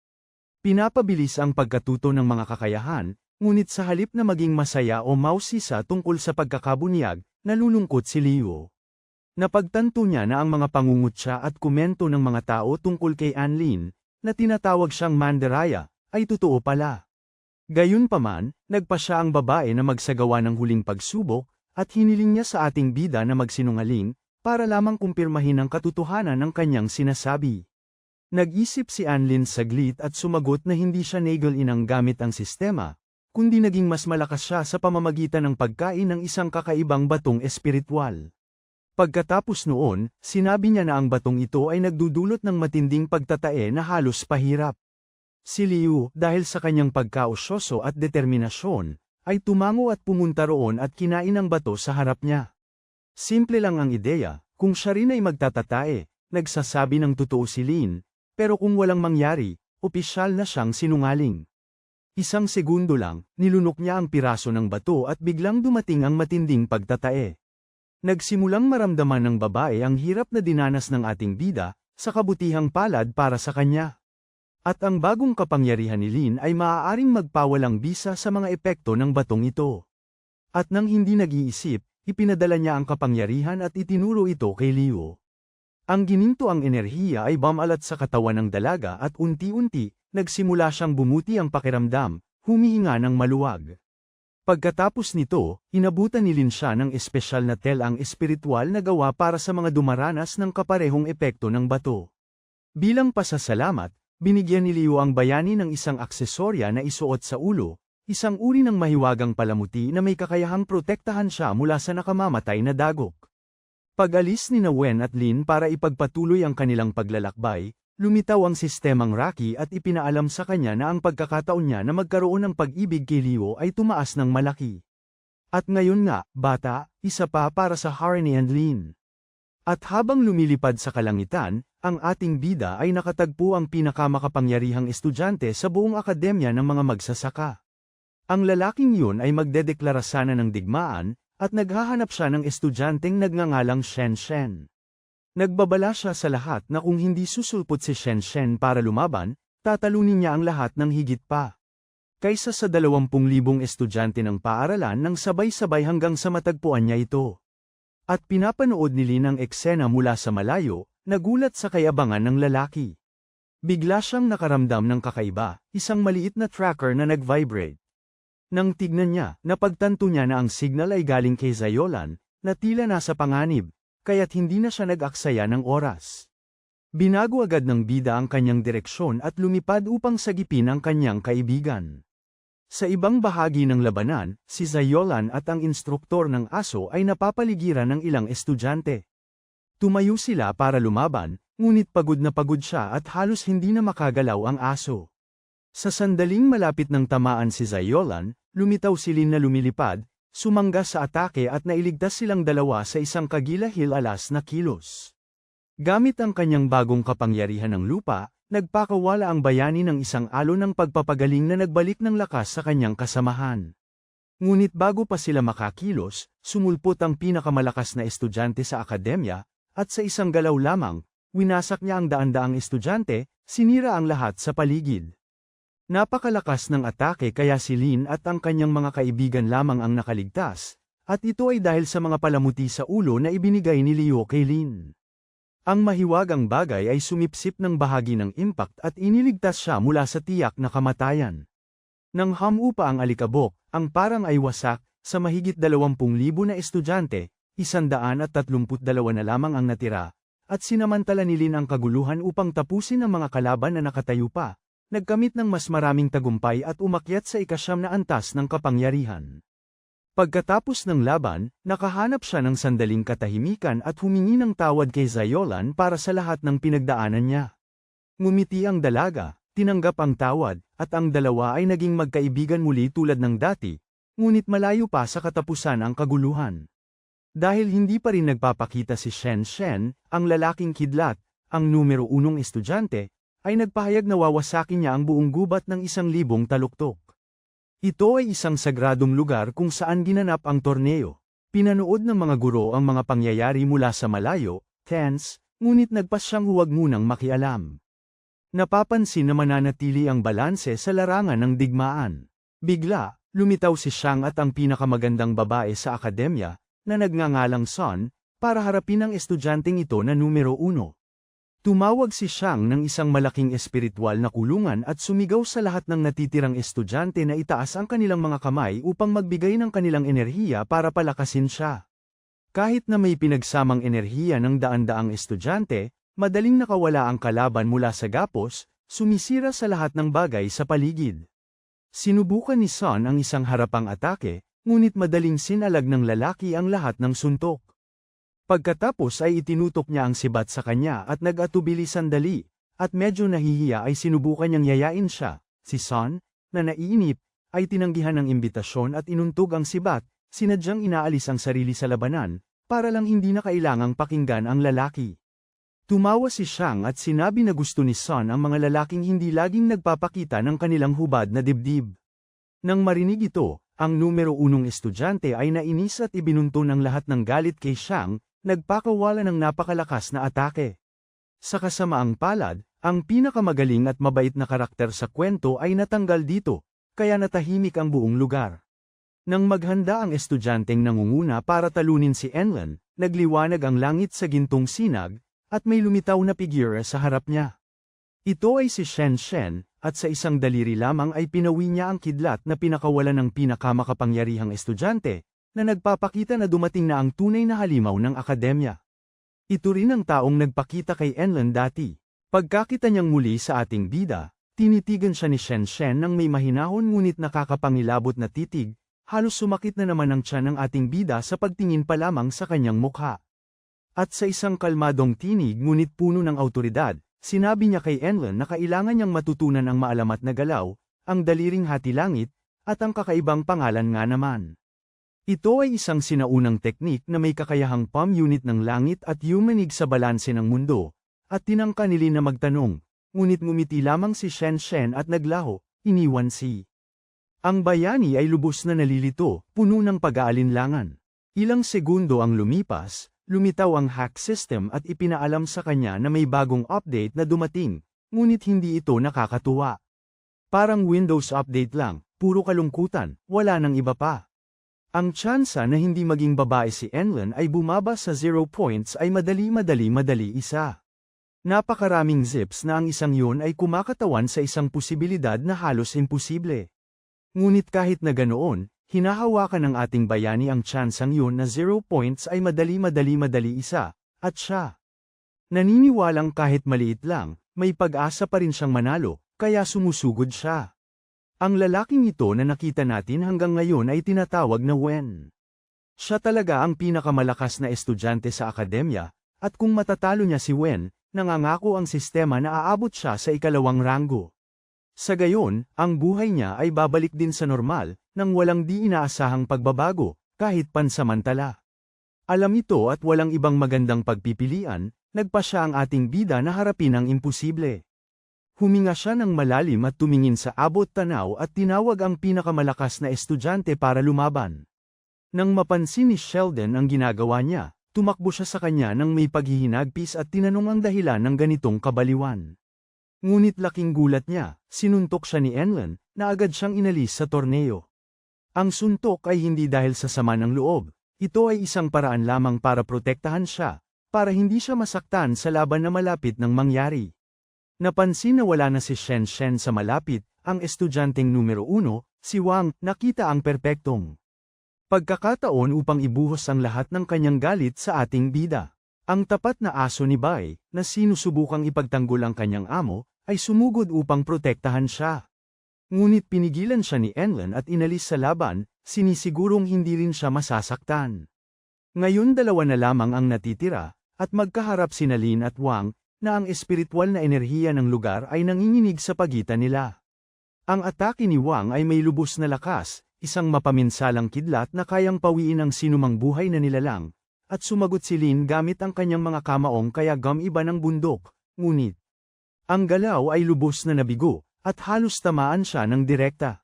Pinapabilis ang pagkatuto ng mga kakayahan, ngunit sa halip na maging masaya o mausisa tungkol sa pagkakabunyag, nalulungkot si Liu. Napagtanto niya na ang mga pangungutya at komento ng mga tao tungkol kay Anlin, na tinatawag siyang mandaraya, ay totoo pala. Gayunpaman, nagpa siya ang babae na magsagawa ng huling pagsubok, at hiniling niya sa ating bida na magsinungaling, para lamang kumpirmahin ang katotohanan ng kanyang sinasabi. Nag-isip si Anlin saglit at sumagot na hindi siya nagel-inang gamit ang sistema, kundi naging mas malakas siya sa pamamagitan ng pagkain ng isang kakaibang batong espiritual. Pagkatapos noon, sinabi niya na ang batong ito ay nagdudulot ng matinding pagtatae na halos pahirap. Si Liu, dahil sa kanyang pagkaosyoso at determinasyon, ay tumango at pumunta roon at kinain ang bato sa harap niya. Simple lang ang ideya, kung siya rin ay magtatatae, nagsasabi ng totoo si Lin, pero kung walang mangyari, opisyal na siyang sinungaling. Isang segundo lang, nilunok niya ang piraso ng bato at biglang dumating ang matinding pagtatae. Nagsimulang maramdaman ng babae ang hirap na dinanas ng ating bida, sa kabutihang palad para sa kanya. At ang bagong kapangyarihan ni Lin ay maaaring magpawalang bisa sa mga epekto ng batong ito. At nang hindi nag-iisip, ipinadala niya ang kapangyarihan at itinuro ito kay Liu. Ang gininto ang enerhiya ay bumalat sa katawan ng dalaga at unti-unti, nagsimula siyang bumuti ang pakiramdam, humihinga ng maluwag. Pagkatapos nito, inabutan ni Lin siya ng espesyal na telang espiritual na gawa para sa mga dumaranas ng kaparehong epekto ng bato. Bilang pasasalamat, binigyan ni Liu ang bayani ng isang aksesorya na isuot sa ulo, isang uri ng mahiwagang palamuti na may kakayahang protektahan siya mula sa nakamamatay na dagok. Pag-alis ni Wen at Lin para ipagpatuloy ang kanilang paglalakbay, lumitaw ang sistemang Rocky at ipinaalam sa kanya na ang pagkakataon niya na magkaroon ng pag-ibig kay Liu ay tumaas ng malaki. At ngayon nga, bata, isa pa para sa Harney and Lin. At habang lumilipad sa kalangitan, ang ating bida ay nakatagpo ang pinakamakapangyarihang estudyante sa buong akademya ng mga magsasaka. Ang lalaking yun ay magdedeklara sana ng digmaan, at naghahanap siya ng estudyanteng nagngangalang Shen Shen. Nagbabala siya sa lahat na kung hindi susulpot si Shen Shen para lumaban, tatalunin niya ang lahat ng higit pa. Kaysa sa 20,000 estudyante ng paaralan nang sabay-sabay hanggang sa matagpuan niya ito. At pinapanood ni Lin ang eksena mula sa malayo, nagulat sa kayabangan ng lalaki. Bigla siyang nakaramdam ng kakaiba, isang maliit na tracker na nag-vibrate. Nang tignan niya, napagtanto niya na ang signal ay galing kay Zayolan, na tila nasa panganib, kaya't hindi na siya nag-aksaya ng oras. Binago agad ng bida ang kanyang direksyon at lumipad upang sagipin ang kanyang kaibigan. Sa ibang bahagi ng labanan, si Zayolan at ang instruktor ng aso ay napapaligiran ng ilang estudyante. Tumayo sila para lumaban, ngunit pagod na pagod siya at halos hindi na makagalaw ang aso. Sa sandaling malapit ng tamaan si Zayolan, lumitaw si Lin na lumilipad, sumangga sa atake at nailigtas silang dalawa sa isang kagila-hilalas na kilos. Gamit ang kanyang bagong kapangyarihan ng lupa, nagpakawala ang bayani ng isang alon ng pagpapagaling na nagbalik ng lakas sa kanyang kasamahan. Ngunit bago pa sila makakilos, sumulpot ang pinakamalakas na estudyante sa akademya, at sa isang galaw lamang, winasak niya ang daan-daang estudyante, sinira ang lahat sa paligid. Napakalakas ng atake kaya si Lin at ang kanyang mga kaibigan lamang ang nakaligtas, at ito ay dahil sa mga palamuti sa ulo na ibinigay ni Liu kay Lin. Ang mahiwagang bagay ay sumipsip ng bahagi ng impact at iniligtas siya mula sa tiyak na kamatayan. Nang hamupa ang alikabok, ang parang ay wasak, sa mahigit 20,000 na estudyante, 132 na lamang ang natira, at sinamantala ni Lin ang kaguluhan upang tapusin ang mga kalaban na nakatayo pa. Nagkamit ng mas maraming tagumpay at umakyat sa ika-9 na antas ng kapangyarihan. Pagkatapos ng laban, nakahanap siya ng sandaling katahimikan at humingi ng tawad kay Zayolan para sa lahat ng pinagdaanan niya. Ngumiti ang dalaga, tinanggap ang tawad, at ang dalawa ay naging magkaibigan muli tulad ng dati, ngunit malayo pa sa katapusan ang kaguluhan. Dahil hindi pa rin nagpapakita si Shen Shen, ang lalaking kidlat, ang numero 1 estudyante, ay nagpahayag na wawasakin niya ang buong gubat ng 1,000 taluktok. Ito ay isang sagradong lugar kung saan ginanap ang torneo. Pinanood ng mga guro ang mga pangyayari mula sa malayo, tense, ngunit nagpas siyang huwag munang makialam. Napapansin na mananatili ang balanse sa larangan ng digmaan. Bigla, lumitaw si Xiang at ang pinakamagandang babae sa akademya, na nagngangalang Sun, para harapin ang estudyanteng ito na numero 1. Tumawag si Xiang ng isang malaking espiritual na kulungan at sumigaw sa lahat ng natitirang estudyante na itaas ang kanilang mga kamay upang magbigay ng kanilang enerhiya para palakasin siya. Kahit na may pinagsamang enerhiya ng daan-daang estudyante, madaling nakawala ang kalaban mula sa gapos, sumisira sa lahat ng bagay sa paligid. Sinubukan ni Sun ang isang harapang atake, ngunit madaling sinalag ng lalaki ang lahat ng suntok. Pagkatapos ay itinutok niya ang sibat sa kanya at nag-atubili sandali, at medyo nahihiya ay sinubukan niyang yayain siya. Si Sun, na naiinip, ay tinanggihan ng imbitasyon at inuntog ang sibat, sinadyang inaalis ang sarili sa labanan, para lang hindi na kailangang pakinggan ang lalaki. Tumawa si Xiang at sinabi na gusto ni Sun ang mga lalaking hindi laging nagpapakita ng kanilang hubad na dibdib. Nang marinig ito, ang numero 1 estudyante ay nainis at ibinunto ng lahat ng galit kay Xiang, nagpakawala ng napakalakas na atake. Sa kasamaang palad, ang pinakamagaling at mabait na karakter sa kwento ay natanggal dito, kaya natahimik ang buong lugar. Nang maghanda ang estudyanteng nangunguna para talunin si Enlil, nagliwanag ang langit sa gintong sinag, at may lumitaw na figura sa harap niya. Ito ay si Shen Shen, at sa isang daliri lamang ay pinawi niya ang kidlat na pinakawalan ng pinakamakapangyarihang estudyante, na nagpapakita na dumating na ang tunay na halimaw ng akademya. Ito rin ang taong nagpakita kay Enlil dati. Pagkakita niyang muli sa ating bida, tinitigan siya ni Shen Shen ng may mahinahon ngunit nakakapangilabot na titig, halos sumakit na naman ang tiyan ng ating bida sa pagtingin pa lamang sa kanyang mukha. At sa isang kalmadong tinig ngunit puno ng awtoridad, sinabi niya kay Enlil na kailangan niyang matutunan ang maalamat na galaw, ang daliring hatilangit, at ang kakaibang pangalan nga naman. Ito ay isang sinaunang teknik na may kakayahang pam-unit ng langit at yumanig sa balanse ng mundo, at tinangka nili na magtanong, ngunit ngumiti lamang si Shen Shen at naglaho, iniwan si. Ang bayani ay lubos na nalilito, puno ng pag-aalinlangan. Ilang segundo ang lumipas, lumitaw ang hack system at ipinaalam sa kanya na may bagong update na dumating, ngunit hindi ito nakakatuwa. Parang Windows update lang, puro kalungkutan, wala nang iba pa. Ang tsansa na hindi maging babae si Enlil ay bumaba sa 0 points ay madali isa. Napakaraming zips na ang isang yun ay kumakatawan sa isang posibilidad na halos imposible. Ngunit kahit na ganoon, hinahawakan ng ating bayani ang tsansang yun na 0 points ay madali isa, at siya. Naniniwalang kahit maliit lang, may pag-asa pa rin siyang manalo, kaya sumusugod siya. Ang lalaking ito na nakita natin hanggang ngayon ay tinatawag na Wen. Siya talaga ang pinakamalakas na estudyante sa akademya, at kung matatalo niya si Wen, nangangako ang sistema na aabot siya sa ikalawang ranggo. Sa gayon, ang buhay niya ay babalik din sa normal, nang walang di inaasahang pagbabago, kahit pansamantala. Alam ito at walang ibang magandang pagpipilian, nagpa siya ang ating bida na harapin ang imposible. Huminga siya ng malalim at tumingin sa abot tanaw at tinawag ang pinakamalakas na estudyante para lumaban. Nang mapansin ni Sheldon ang ginagawa niya, tumakbo siya sa kanya nang may paghihinagpis at tinanong ang dahilan ng ganitong kabaliwan. Ngunit laking gulat niya, sinuntok siya ni Enlil, na agad siyang inalis sa torneo. Ang suntok ay hindi dahil sa sama ng loob, ito ay isang paraan lamang para protektahan siya, para hindi siya masaktan sa laban na malapit ng mangyari. Napansin na wala na si Shen Shen sa malapit, ang estudyanteng numero 1, si Wang, nakita ang perpektong pagkakataon upang ibuhos ang lahat ng kanyang galit sa ating bida. Ang tapat na aso ni Bai, na sinusubukang ipagtanggol ang kanyang amo, ay sumugod upang protektahan siya. Ngunit pinigilan siya ni Enlil at inalis sa laban, sinisigurong hindi rin siya masasaktan. Ngayon dalawa na lamang ang natitira, at magkaharap sina Lin at Wang, na ang espiritual na enerhiya ng lugar ay nanginginig sa pagitan nila. Ang atake ni Wang ay may lubos na lakas, isang mapaminsalang kidlat na kayang pawiin ang sinumang buhay na nilalang, at sumagot si Lin gamit ang kanyang mga kamaong kaya gumiba ng bundok, ngunit ang galaw ay lubos na nabigo, at halos tamaan siya ng direkta.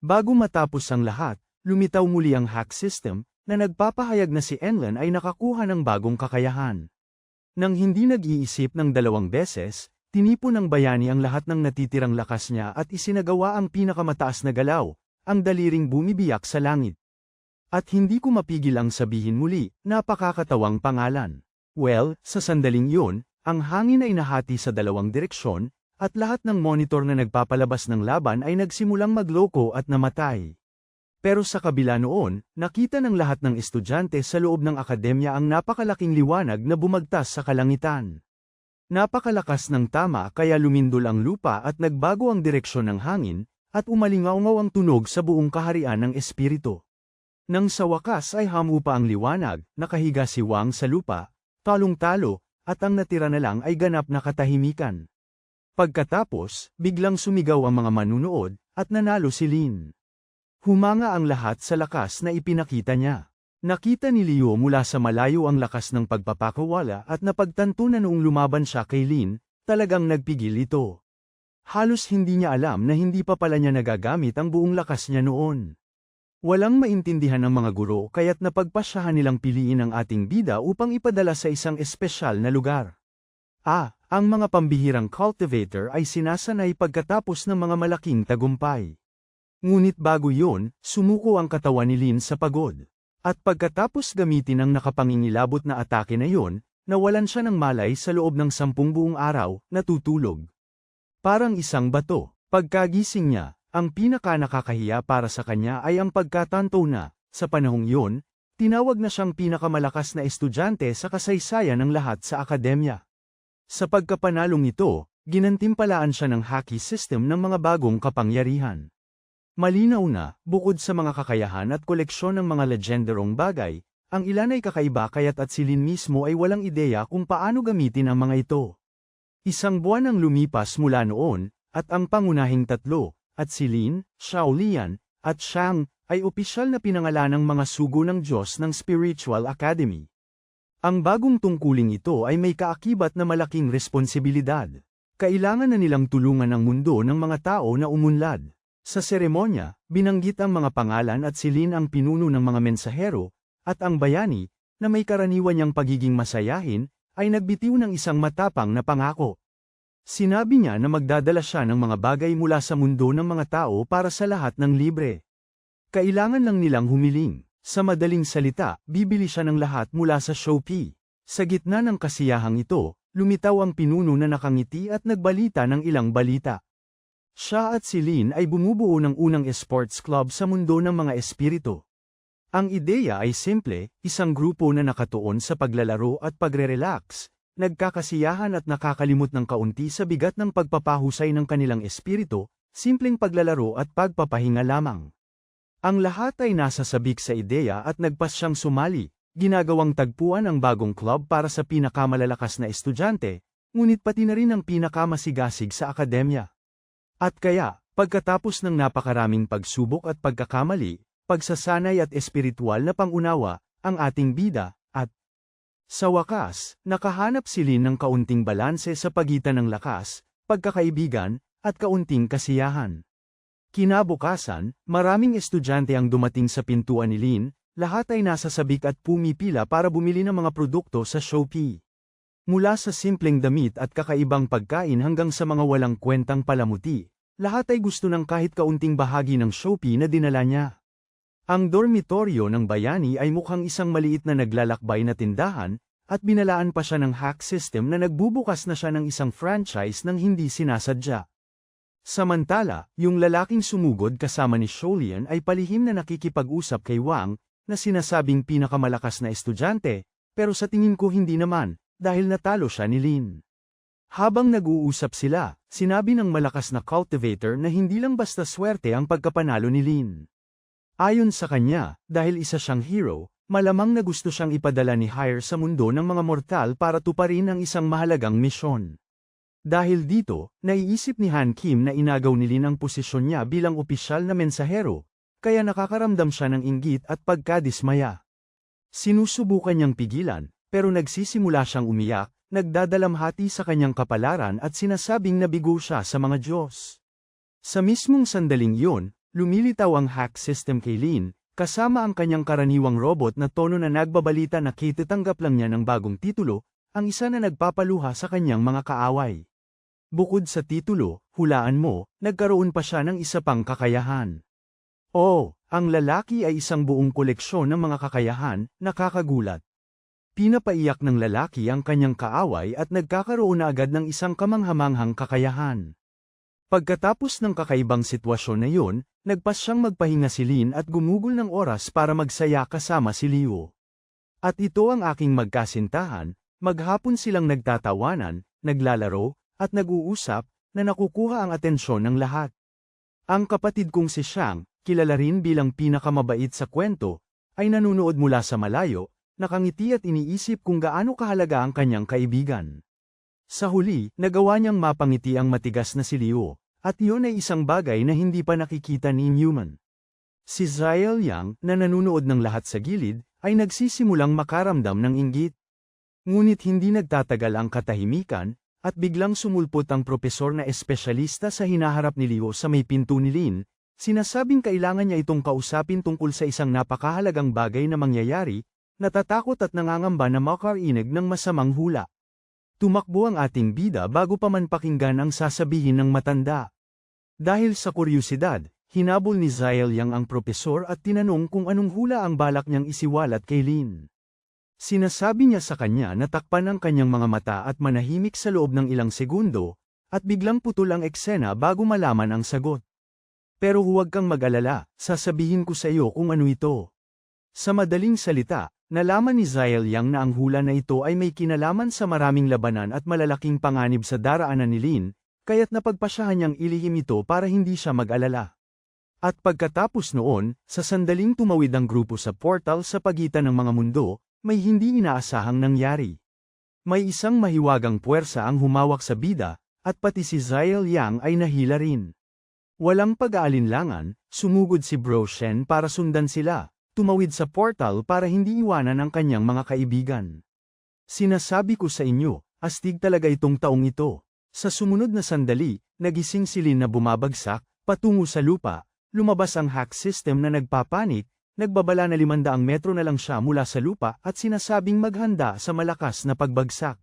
Bago matapos ang lahat, lumitaw muli ang hack system, na nagpapahayag na si Enlil ay nakakuha ng bagong kakayahan. Nang hindi nag-iisip ng 2 beses, tinipon ng bayani ang lahat ng natitirang lakas niya at isinagawa ang pinakamataas na galaw, ang daliring bumibiyak sa langit. At hindi ko mapigil ang sabihin muli, napakakatawang pangalan. Well, sa sandaling yun, ang hangin ay nahati sa 2 direksyon, at lahat ng monitor na nagpapalabas ng laban ay nagsimulang magloko at namatay. Pero sa kabila noon, nakita ng lahat ng estudyante sa loob ng akademya ang napakalaking liwanag na bumagtas sa kalangitan. Napakalakas ng tama kaya lumindol ang lupa at nagbago ang direksyon ng hangin, at umalingaw-ngaw ang tunog sa buong kaharian ng espiritu. Nang sa wakas ay hamupa ang liwanag, nakahiga si Wang sa lupa, talong-talo, at ang natira na lang ay ganap na katahimikan. Pagkatapos, biglang sumigaw ang mga manunood, at nanalo si Lin. Humanga ang lahat sa lakas na ipinakita niya. Nakita ni Leo mula sa malayo ang lakas ng pagpapakawala at napagtanto na noong lumaban siya kay Lin, talagang nagpigil ito. Halos hindi niya alam na hindi pa pala niya nagagamit ang buong lakas niya noon. Walang maintindihan ng mga guro kaya't napagpasyahan nilang piliin ang ating bida upang ipadala sa isang espesyal na lugar. Ang mga pambihirang cultivator ay sinasanay pagkatapos ng mga malaking tagumpay. Ngunit bago yun, sumuko ang katawan ni Lin sa pagod. At pagkatapos gamitin ang nakapangingilabot na atake na yon, nawalan siya ng malay sa loob ng 10 buong araw, natutulog. Parang isang bato. Pagkagising niya, ang pinaka-nakakahiya para sa kanya ay ang pagkatanto na, sa panahong yon, tinawag na siyang pinakamalakas na estudyante sa kasaysayan ng lahat sa akademya. Sa pagkapanalong ito, ginantimpalaan siya ng haki system ng mga bagong kapangyarihan. Malinaw na, bukod sa mga kakayahan at koleksyon ng mga legendarong bagay, ang ilan ay kakaiba kaya't at si Lin mismo ay walang ideya kung paano gamitin ang mga ito. Isang buwan ang lumipas mula noon, at ang pangunahing 3, at si Lin, Shaolian, at Shang, ay opisyal na pinangalanang mga sugo ng Diyos ng Spiritual Academy. Ang bagong tungkuling ito ay may kaakibat na malaking responsibilidad. Kailangan na nilang tulungan ang mundo ng mga tao na umunlad. Sa seremonya, binanggit ang mga pangalan at si Lin ang pinuno ng mga mensahero, at ang bayani, na may karaniwan niyang pagiging masayahin, ay nagbitiw ng isang matapang na pangako. Sinabi niya na magdadala siya ng mga bagay mula sa mundo ng mga tao para sa lahat ng libre. Kailangan lang nilang humiling. Sa madaling salita, bibili siya ng lahat mula sa Shopee. Sa gitna ng kasiyahang ito, lumitaw ang pinuno na nakangiti at nagbalita ng ilang balita. Siya at si Lin ay bumubuo ng unang esports club sa mundo ng mga espiritu. Ang ideya ay simple, isang grupo na nakatuon sa paglalaro at pagre-relax, nagkakasiyahan at nakakalimot ng kaunti sa bigat ng pagpapahusay ng kanilang espiritu, simpleng paglalaro at pagpapahinga lamang. Ang lahat ay nasa sabik sa ideya at nagpasyang sumali, ginagawang tagpuan ang bagong club para sa pinakamalalakas na estudyante, ngunit pati na rin ang pinakamasigasig sa akademya. At kaya, pagkatapos ng napakaraming pagsubok at pagkakamali, pagsasanay at espiritual na pangunawa, ang ating bida, at sa wakas, nakahanap si Lin ng kaunting balanse sa pagitan ng lakas, pagkakaibigan, at kaunting kasiyahan. Kinabukasan, maraming estudyante ang dumating sa pintuan ni Lin, lahat ay nasa sabik at pumipila para bumili ng mga produkto sa Shopee. Mula sa simpleng damit at kakaibang pagkain hanggang sa mga walang kwentang palamuti, lahat ay gusto ng kahit kaunting bahagi ng Shopee na dinala niya. Ang dormitoryo ng bayani ay mukhang isang maliit na naglalakbay na tindahan, at binalaan pa siya ng hack system na nagbubukas na siya ng isang franchise nang hindi sinasadya. Samantala, yung lalaking sumugod kasama ni Shaolian ay palihim na nakikipag-usap kay Wang, na sinasabing pinakamalakas na estudyante, pero sa tingin ko hindi naman, dahil natalo siya ni Lin. Habang nag-uusap sila, sinabi ng malakas na cultivator na hindi lang basta swerte ang pagkapanalo ni Lin. Ayon sa kanya, dahil isa siyang hero, Malamang na gusto siyang ipadala ni Hire sa mundo ng mga mortal para tuparin ang isang mahalagang misyon. Dahil dito, naiisip ni Han Kim na inagaw ni Lin ang posisyon niya bilang opisyal na mensahero, kaya nakakaramdam siya ng inggit at pagkadismaya. Sinusubukan niyang pigilan, pero nagsisimula siyang umiyak, nagdadalamhati sa kanyang kapalaran at sinasabing nabigo siya sa mga Diyos. Sa mismong sandaling yun, lumilitaw ang hack system kay Lin, kasama ang kanyang karaniwang robot na tono na nagbabalita na kititanggap lang niya ng bagong titulo, ang isa na nagpapaluha sa kanyang mga kaaway. Bukod sa titulo, hulaan mo, nagkaroon pa siya ng isa pang kakayahan. Ang lalaki ay isang buong koleksyon ng mga kakayahan, nakakagulat. Pinapaiyak ng lalaki ang kanyang kaaway at nagkakaroon na agad ng isang kamanghamanghang kakayahan. Pagkatapos ng kakaibang sitwasyon na yun, nagpas siyang magpahinga si Lin at gumugol ng oras para magsaya kasama si Liu. At ito ang aking magkasintahan, maghapon silang nagtatawanan, naglalaro, at nag-uusap, na nakukuha ang atensyon ng lahat. Ang kapatid kong si Xiang, kilala rin bilang pinakamabait sa kwento, ay nanunood mula sa malayo, nakangiti at iniisip kung gaano kahalaga ang kanyang kaibigan. Sa huli, nagawa niyang mapangiti ang matigas na si Liu, at yun ay isang bagay na hindi pa nakikita ni Newman. Si Ziel Yang, na nanunood ng lahat sa gilid, ay nagsisimulang makaramdam ng inggit. Ngunit hindi nagtatagal ang katahimikan, at biglang sumulpot ang propesor na espesyalista sa hinaharap ni Liu sa may pinto ni Lin, sinasabing kailangan niya itong kausapin tungkol sa isang napakahalagang bagay na mangyayari, natatakot at nangangamba na makarinig ng masamang hula. Tumakbo ang ating bida bago pa man pakinggan ang sasabihin ng matanda. Dahil sa kuryusidad, hinabol ni Ziel Yang ang propesor at tinanong kung anong hula ang balak niyang isiwalat kay Lin. Sinasabi niya sa kanya na takpan ang kanyang mga mata at manahimik sa loob ng ilang segundo, at biglang putol ang eksena bago malaman ang sagot. Pero huwag kang mag-alala, sasabihin ko sa iyo kung ano ito. Sa madaling salita, nalaman ni Ziel Yang na ang hula na ito ay may kinalaman sa maraming labanan at malalaking panganib sa daraanan ni Lin, kaya't napagpasyahan niyang ilihim ito para hindi siya mag-alala. At pagkatapos noon, sa sandaling tumawid ang grupo sa portal sa pagitan ng mga mundo, may hindi inaasahang nangyari. May isang mahiwagang puwersa ang humawak sa bida, at pati si Ziel Yang ay nahila rin. Walang pag-aalinlangan, sumugod si Bro Shen para sundan sila, tumawid sa portal para hindi iwanan ang kanyang mga kaibigan. Sinasabi ko sa inyo, astig talaga itong taong ito. Sa sumunod na sandali, nagising si Lin na bumabagsak, patungo sa lupa, lumabas ang hack system na nagpapanik, nagbabala na 500 metro na lang siya mula sa lupa at sinasabing maghanda sa malakas na pagbagsak.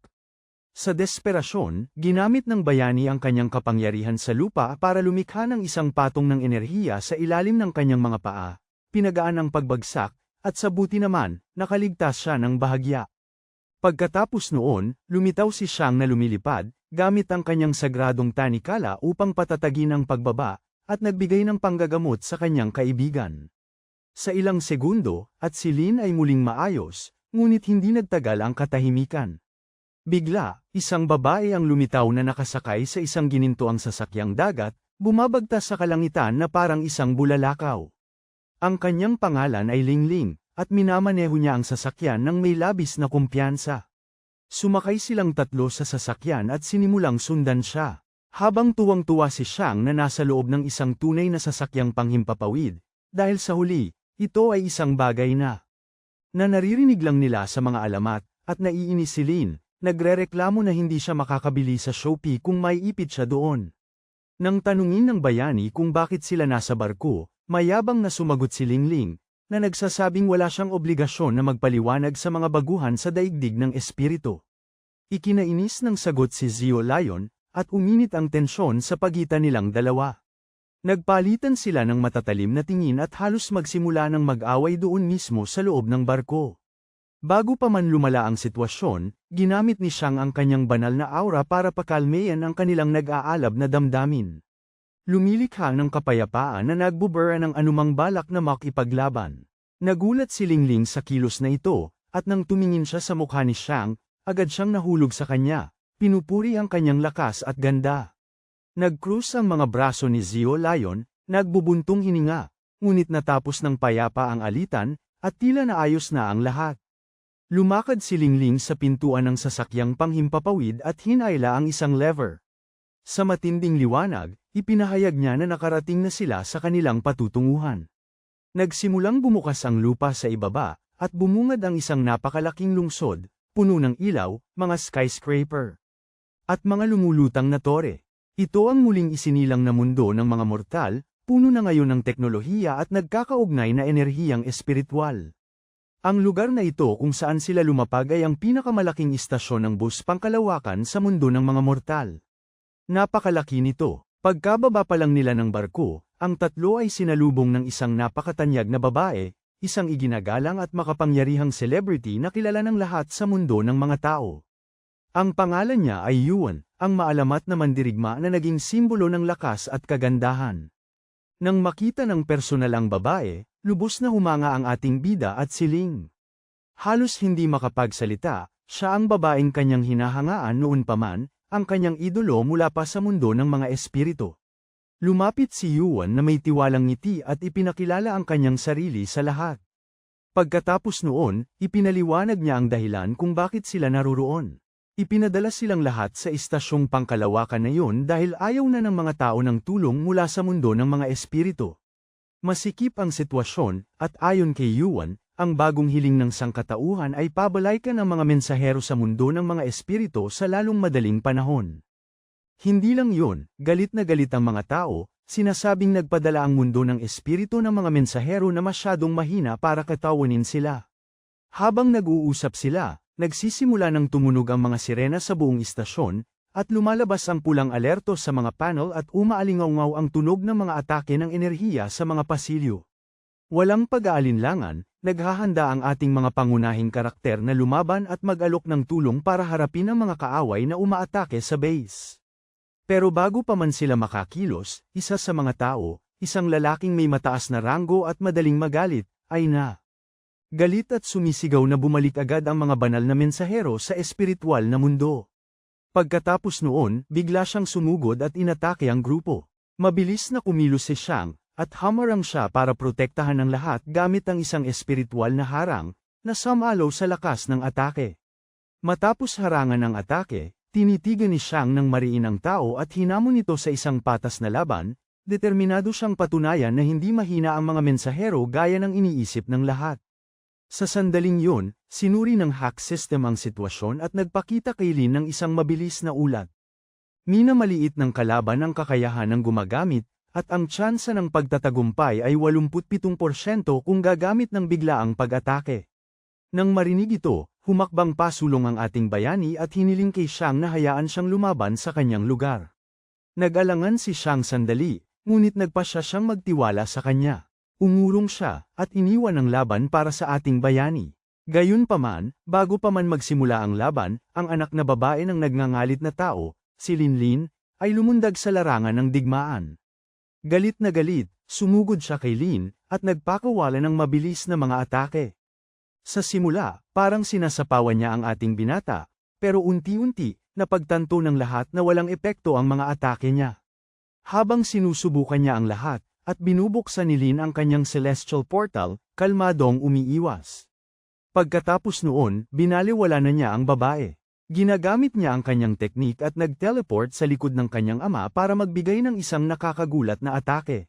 Sa desperasyon, ginamit ng bayani ang kanyang kapangyarihan sa lupa para lumikha ng isang patong ng enerhiya sa ilalim ng kanyang mga paa, pinagaan ang pagbagsak, at sa buti naman, nakaligtas siya ng bahagya. Pagkatapos noon, lumitaw si Xiang na lumilipad, gamit ang kanyang sagradong tanikala upang patatagin ang pagbaba, at nagbigay ng panggagamot sa kanyang kaibigan. Sa ilang segundo, at si Lin ay muling maayos, ngunit hindi nagtagal ang katahimikan. Bigla, isang babae ang lumitaw na nakasakay sa isang ginintoang sasakyang dagat, bumabagtas sa kalangitan na parang isang bulalakaw. Ang kanyang pangalan ay Lingling, at minamaneho niya ang sasakyan ng may labis na kumpiyansa. Sumakay silang tatlo sa sasakyan at sinimulang sundan siya, habang tuwang-tuwa si Xiang na nasa loob ng isang tunay na sasakyang panghimpapawid, dahil sa huli, ito ay isang bagay na naririnig lang nila sa mga alamat, at naiinis si Lin. Nagrereklamo na hindi siya makakabili sa Shopee kung may ipit siya doon. Nang tanungin ng bayani kung bakit sila nasa barko, mayabang na sumagot si Lingling, na nagsasabing wala siyang obligasyon na magpaliwanag sa mga baguhan sa daigdig ng espiritu. Ikinainis ng sagot si Zio Lion, at uminit ang tensyon sa pagitan nilang dalawa. Nagpalitan sila ng matatalim na tingin at halos magsimula ng mag-away doon mismo sa loob ng barko. Bago pa man lumala ang sitwasyon, ginamit ni Xiang ang kanyang banal na aura para pakalmeyan ang kanilang nag-aalab na damdamin. Lumilikha ng kapayapaan na nagbubura ng anumang balak na makipaglaban. Nagulat si Lingling sa kilos na ito, at nang tumingin siya sa mukha ni Xiang, agad siyang nahulog sa kanya, pinupuri ang kanyang lakas at ganda. Nag-cruise ang mga braso ni Zio Lion, nagbubuntong hininga, ngunit natapos ng payapa ang alitan, at tila naayos na ang lahat. Lumakad si Lingling sa pintuan ng sasakyang panghimpapawid at hinayla ang isang lever. Sa matinding liwanag, ipinahayag niya na nakarating na sila sa kanilang patutunguhan. Nagsimulang bumukas ang lupa sa ibaba, at bumungad ang isang napakalaking lungsod, puno ng ilaw, mga skyscraper, at mga lumulutang na tore. Ito ang muling isinilang na mundo ng mga mortal, puno na ngayon ng teknolohiya at nagkakaugnay na enerhiyang espiritual. Ang lugar na ito kung saan sila lumapag ay ang pinakamalaking istasyon ng bus pangkalawakan sa mundo ng mga mortal. Napakalaki nito. Pagkababa pa lang nila ng barko, ang tatlo ay sinalubong ng isang napakatanyag na babae, isang iginagalang at makapangyarihang celebrity na kilala ng lahat sa mundo ng mga tao. Ang pangalan niya ay Yuan, ang maalamat na mandirigma na naging simbolo ng lakas at kagandahan. Nang makita ng personal ang babae, lubos na humanga ang ating bida at siling. Halos hindi makapagsalita, siya ang babaeng kanyang hinahangaan noon pa man, ang kanyang idolo mula pa sa mundo ng mga espiritu. Lumapit si Yuan na may tiwalang ngiti at ipinakilala ang kanyang sarili sa lahat. Pagkatapos noon, ipinaliwanag niya ang dahilan kung bakit sila naruroon. Ipinadala silang lahat sa istasyong pangkalawakan na yun dahil ayaw na ng mga tao ng tulong mula sa mundo ng mga espiritu. Masikip ang sitwasyon, at ayon kay Yuan, ang bagong hiling ng sangkatauhan ay pabalaykan ang mga mensahero sa mundo ng mga espiritu sa lalong madaling panahon. Hindi lang yun, galit na galit ang mga tao, sinasabing nagpadala ang mundo ng espiritu ng mga mensahero na masyadong mahina para katawanin sila. Habang nag-uusap sila, nagsisimula ng tumunog ang mga sirena sa buong istasyon, at lumalabas ang pulang alerto sa mga panel at umaalingaw ang tunog ng mga atake ng enerhiya sa mga pasilyo. Walang pag-aalinlangan, naghahanda ang ating mga pangunahing karakter na lumaban at mag-alok ng tulong para harapin ang mga kaaway na umaatake sa base. Pero bago pa man sila makakilos, isa sa mga tao, isang lalaking may mataas na ranggo at madaling magalit, ay galit at sumisigaw na bumalik agad ang mga banal na mensahero sa espiritual na mundo. Pagkatapos noon, bigla siyang sumugod at inatake ang grupo. Mabilis na kumilos si Shang, at hamarang siya para protektahan ang lahat gamit ang isang espiritual na harang, na sumalo sa lakas ng atake. Matapos harangan ang atake, tinitigan ni Shang ng mariin ang tao at hinamon ito sa isang patas na laban, determinado siyang patunayan na hindi mahina ang mga mensahero gaya ng iniisip ng lahat. Sa sandaling yun, sinuri ng hack system ang sitwasyon at nagpakita kay Lin ng isang mabilis na ulat. Minamaliit ng kalaban ang kakayahan ng gumagamit, at ang tsansa ng pagtatagumpay ay 87% kung gagamit ng biglaang pag-atake. Nang marinig ito, humakbang pasulong ang ating bayani at hiniling kay Shang na hayaan siyang lumaban sa kanyang lugar. Nag-alangan si Shang sandali, ngunit nagpasya siyang magtiwala sa kanya. Umurong siya, at iniwan ang laban para sa ating bayani. Gayunpaman, bago pa man magsimula ang laban, ang anak na babae ng nagngangalit na tao, si Linlin, ay lumundag sa larangan ng digmaan. Galit na galit, sumugod siya kay Lin, at nagpakawala ng mabilis na mga atake. Sa simula, parang sinasapawan niya ang ating binata, pero unti-unti, napagtanto ng lahat na walang epekto ang mga atake niya. Habang sinusubukan niya ang lahat, at binubuksan ni Lin ang kanyang celestial portal, kalmadong umiiwas. Pagkatapos noon, binaliwala na niya ang babae. Ginagamit niya ang kanyang teknik at nag-teleport sa likod ng kanyang ama para magbigay ng isang nakakagulat na atake.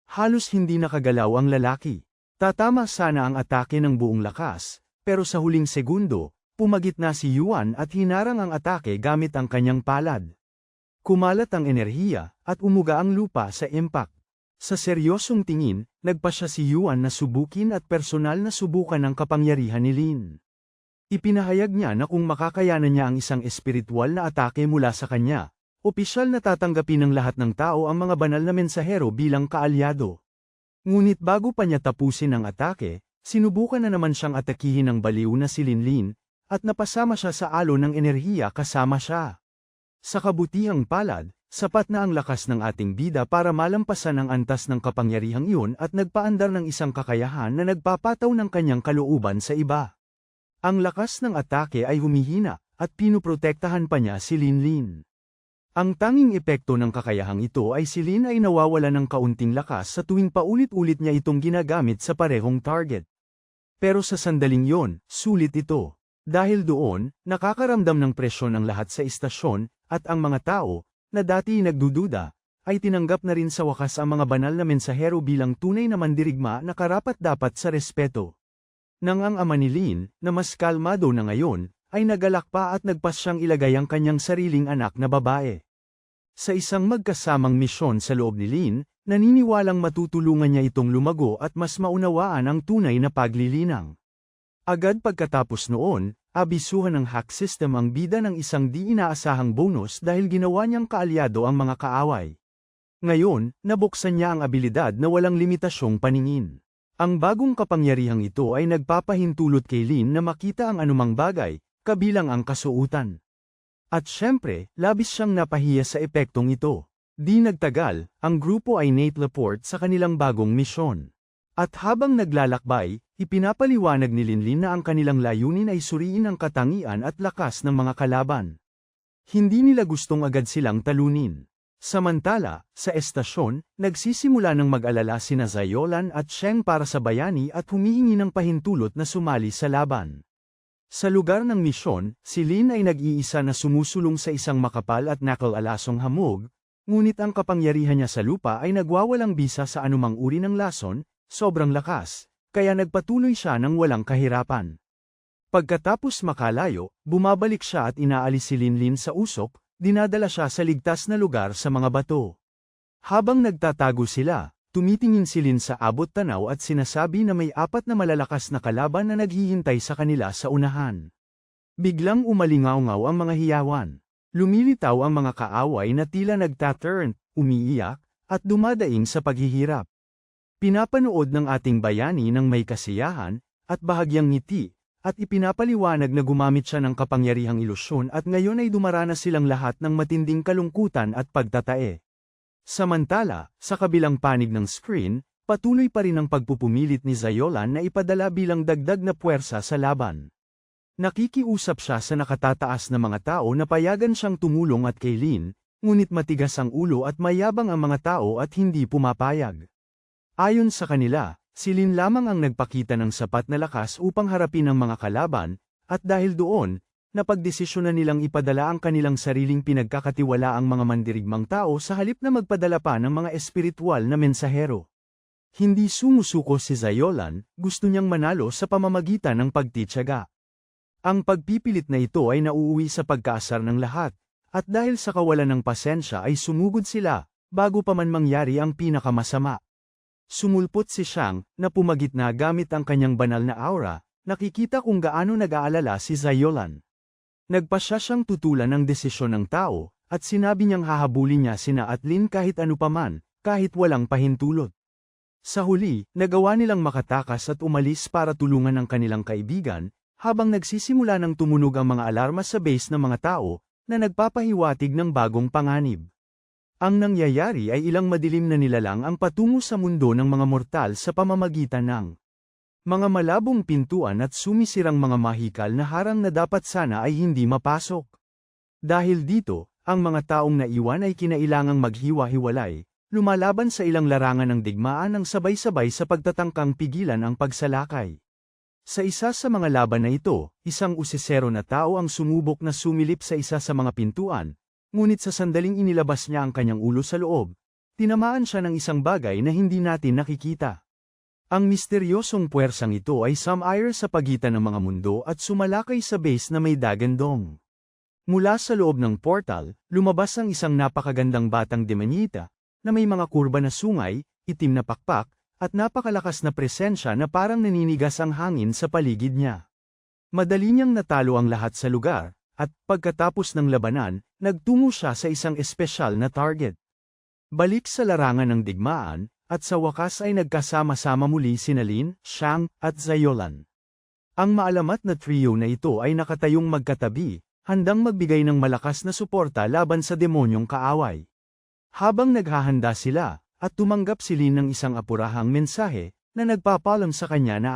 Halos hindi nakagalaw ang lalaki. Tatama sana ang atake ng buong lakas, pero sa huling segundo, pumagit na si Yuan at hinarang ang atake gamit ang kanyang palad. Kumalat ang enerhiya, at umuga ang lupa sa impact. Sa seryosong tingin, nagpa siya si Yuan na subukin at personal na subukan ang kapangyarihan ni Lin. Ipinahayag niya na kung makakayanan niya ang isang espiritual na atake mula sa kanya, opisyal na tatanggapin ng lahat ng tao ang mga banal na mensahero bilang kaalyado. Ngunit bago pa niya tapusin ang atake, sinubukan na naman siyang atakihin ng baliw na si Linlin, at napasama siya sa alon ng enerhiya kasama siya. Sa kabutihang palad, sapat na ang lakas ng ating bida para malampasan ang antas ng kapangyarihang iyon at nagpaandar ng isang kakayahan na nagpapataw ng kanyang kalooban sa iba. Ang lakas ng atake ay humihina, at pinuprotektahan pa niya si Linlin. Ang tanging epekto ng kakayahang ito ay si Lin ay nawawala ng kaunting lakas sa tuwing paulit-ulit niya itong ginagamit sa parehong target. Pero sa sandaling yon, sulit ito. Dahil doon, nakakaramdam ng presyon ang lahat sa istasyon, at ang mga tao, na dati nagdududa, ay tinanggap na rin sa wakas ang mga banal na mensahero bilang tunay na mandirigma na karapat-dapat sa respeto. Nang ang ama ni Lin, na mas kalmado na ngayon, ay nagalak pa at nagpas siyang ilagay ang kanyang sariling anak na babae. Sa isang magkasamang misyon sa loob ni Lin, naniniwalang matutulungan niya itong lumago at mas maunawaan ang tunay na paglilinang. Agad pagkatapos noon, abisuhan ng hack system ang bida ng isang di inaasahang bonus dahil ginawa niyang kaalyado ang mga kaaway. Ngayon, nabuksan niya ang abilidad na walang limitasyong paningin. Ang bagong kapangyarihang ito ay nagpapahintulot kay Lin na makita ang anumang bagay, kabilang ang kasuotan. At syempre, labis siyang napahiya sa epektong ito. Di nagtagal, ang grupo ay nateleport sa kanilang bagong misyon. At habang naglalakbay, ipinapaliwanag ni Linlin na ang kanilang layunin ay suriin ang katangian at lakas ng mga kalaban. Hindi nila gustong agad silang talunin. Samantala, sa estasyon, nagsisimula ng mag-alala sina Zayolan at Sheng para sa bayani at humihingi ng pahintulot na sumali sa laban. Sa lugar ng misyon, si Lin ay nag-iisa na sumusulong sa isang makapal at nakal-alasong hamog, ngunit ang kapangyarihan niya sa lupa ay nagwawalang bisa sa anumang uri ng lason, sobrang lakas, kaya nagpatuloy siya ng walang kahirapan. Pagkatapos makalayo, bumabalik siya at inaalis si Linlin sa usok, dinadala siya sa ligtas na lugar sa mga bato. Habang nagtatago sila, tumitingin si Lin sa abot tanaw at sinasabi na may 4 na malalakas na kalaban na naghihintay sa kanila sa unahan. Biglang umalingaw-ngaw ang mga hiyawan. Lumilitaw ang mga kaaway na tila nagtaturn, umiiyak, at dumadaing sa paghihirap. Pinapanood ng ating bayani ng may kasiyahan, at bahagyang ngiti, at ipinapaliwanag na gumamit siya ng kapangyarihang ilusyon at ngayon ay dumaranas silang lahat ng matinding kalungkutan at pagtatae. Samantala, sa kabilang panig ng screen, patuloy pa rin ang pagpupumilit ni Zayolan na ipadala bilang dagdag na puwersa sa laban. Nakikiusap siya sa nakatataas na mga tao na payagan siyang tumulong at kay Lin, ngunit matigas ang ulo at mayabang ang mga tao at hindi pumapayag. Ayon sa kanila, si Lin lamang ang nagpakita ng sapat na lakas upang harapin ang mga kalaban, at dahil doon, napagdesisyonan nilang ipadala ang kanilang sariling pinagkakatiwalaang mga mandirigmang tao sa halip na magpadala pa ng mga espiritual na mensahero. Hindi sumusuko si Zayolan, gusto niyang manalo sa pamamagitan ng pagtitiyaga. Ang pagpipilit na ito ay nauuwi sa pagkaasar ng lahat, at dahil sa kawalan ng pasensya ay sumugod sila, bago pa man mangyari ang pinakamasama. Sumulpot si Shang, na pumagitna gamit ang kanyang banal na aura, nakikita kung gaano nag-aalala si Zayolan. Nagpasya siyang tutulan ng desisyon ng tao, at sinabi niyang hahabulin niya sina Atlin kahit ano paman, kahit walang pahintulot. Sa huli, nagawa nilang makatakas at umalis para tulungan ang kanilang kaibigan, habang nagsisimula ng tumunog ang mga alarma sa base ng mga tao, na nagpapahiwatig ng bagong panganib. Ang nangyayari ay ilang madilim na nilalang ang patungo sa mundo ng mga mortal sa pamamagitan ng mga malabong pintuan at sumisirang mga mahikal na harang na dapat sana ay hindi mapasok. Dahil dito, ang mga taong naiwan ay kinailangang maghiwa-hiwalay, lumalaban sa ilang larangan ng digmaan ng sabay-sabay sa pagtatangkang pigilan ang pagsalakay. Sa isa sa mga laban na ito, isang usisero na tao ang sumubok na sumilip sa isa sa mga pintuan, ngunit sa sandaling inilabas niya ang kanyang ulo sa loob, tinamaan siya ng isang bagay na hindi natin nakikita. Ang misteryosong puwersang ito ay sumire sa pagitan ng mga mundo at sumalakay sa base na may dagandong. Mula sa loob ng portal, lumabas ang isang napakagandang batang demonita, na may mga kurba na sungay, itim na pakpak, at napakalakas na presensya na parang naninigas ang hangin sa paligid niya. Madali niyang natalo ang lahat sa lugar, at pagkatapos ng labanan, nagtungo siya sa isang espesyal na target. Balik sa larangan ng digmaan, at sa wakas ay nagkasama-sama muli sina Lin, Shang, at Zayolan. Ang maalamat na trio na ito ay nakatayong magkatabi, handang magbigay ng malakas na suporta laban sa demonyong kaaway. Habang naghahanda sila, at tumanggap si Lin ng isang apurahang mensahe, na nagpapalam sa kanya na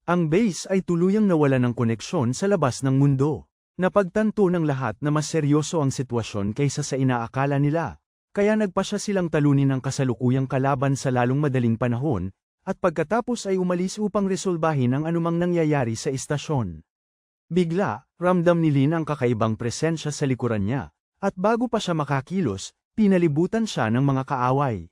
ang base ay tuluyang nawala ng koneksyon sa labas ng mundo. Napagtanto ng lahat na mas seryoso ang sitwasyon kaysa sa inaakala nila, kaya nagpasya silang talunin ang kasalukuyang kalaban sa lalong madaling panahon, at pagkatapos ay umalis upang resolbahin ang anumang nangyayari sa istasyon. Bigla, ramdam ni Lin ang kakaibang presensya sa likuran niya, at bago pa siya makakilos, pinalibutan siya ng mga kaaway.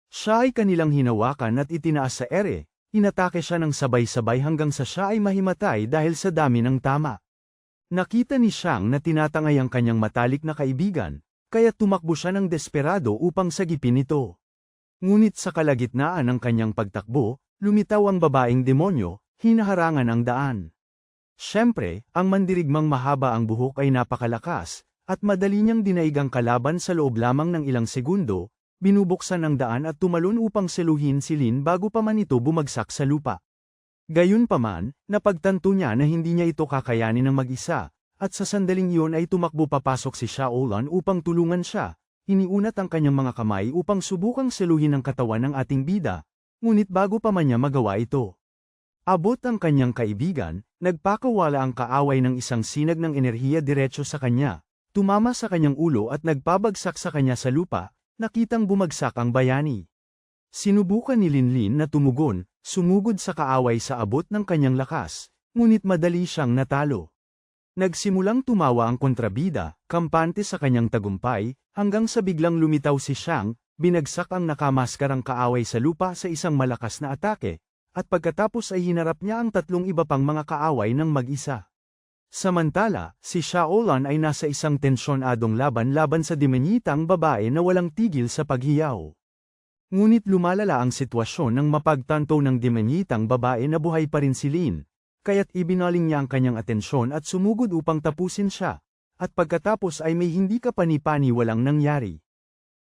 Siya ay kanilang hinawakan at itinaas sa ere, inatake siya ng sabay-sabay hanggang sa siya ay mahimatay dahil sa dami ng tama. Nakita ni Xiang na tinatangay ang kanyang matalik na kaibigan, kaya tumakbo siya ng desperado upang sagipin ito. Ngunit sa kalagitnaan ng kanyang pagtakbo, lumitaw ang babaeng demonyo, hinaharangan ang daan. Siyempre, ang mandirigmang mahaba ang buhok ay napakalakas, at madali niyang dinaig ang kalaban sa loob lamang ng ilang segundo, binubuksan ang daan at tumalon upang seluhin si Lin bago pa man ito bumagsak sa lupa. Gayunpaman, napagtanto niya na hindi niya ito kakayanin ng mag-isa, at sa sandaling iyon ay tumakbo papasok si Shaolan upang tulungan siya, iniunat ang kanyang mga kamay upang subukang seluhin ang katawan ng ating bida, ngunit bago pa man niya magawa ito. Abot ang kanyang kaibigan, nagpakawala ang kaaway ng isang sinag ng enerhiya diretso sa kanya, tumama sa kanyang ulo at nagpabagsak sa kanya sa lupa, nakitang bumagsak ang bayani. Sinubukan ni Linlin na tumugon, sumugod sa kaaway sa abot ng kanyang lakas, ngunit madali siyang natalo. Nagsimulang tumawa ang kontrabida, kampante sa kanyang tagumpay, hanggang sa biglang lumitaw si Xiang, binagsak ang nakamaskarang kaaway sa lupa sa isang malakas na atake, at pagkatapos ay hinarap niya ang tatlong iba pang mga kaaway ng mag-isa. Samantala, si Shaolan ay nasa isang tensyonadong laban sa demonitang babae na walang tigil sa paghiyaw. Ngunit lumalala ang sitwasyon nang mapagtanto ng demonitang babae na buhay pa rin si Lin, kaya't ibinaling niya ang kanyang atensyon at sumugod upang tapusin siya, at pagkatapos ay may hindi kapani-pani walang nangyari.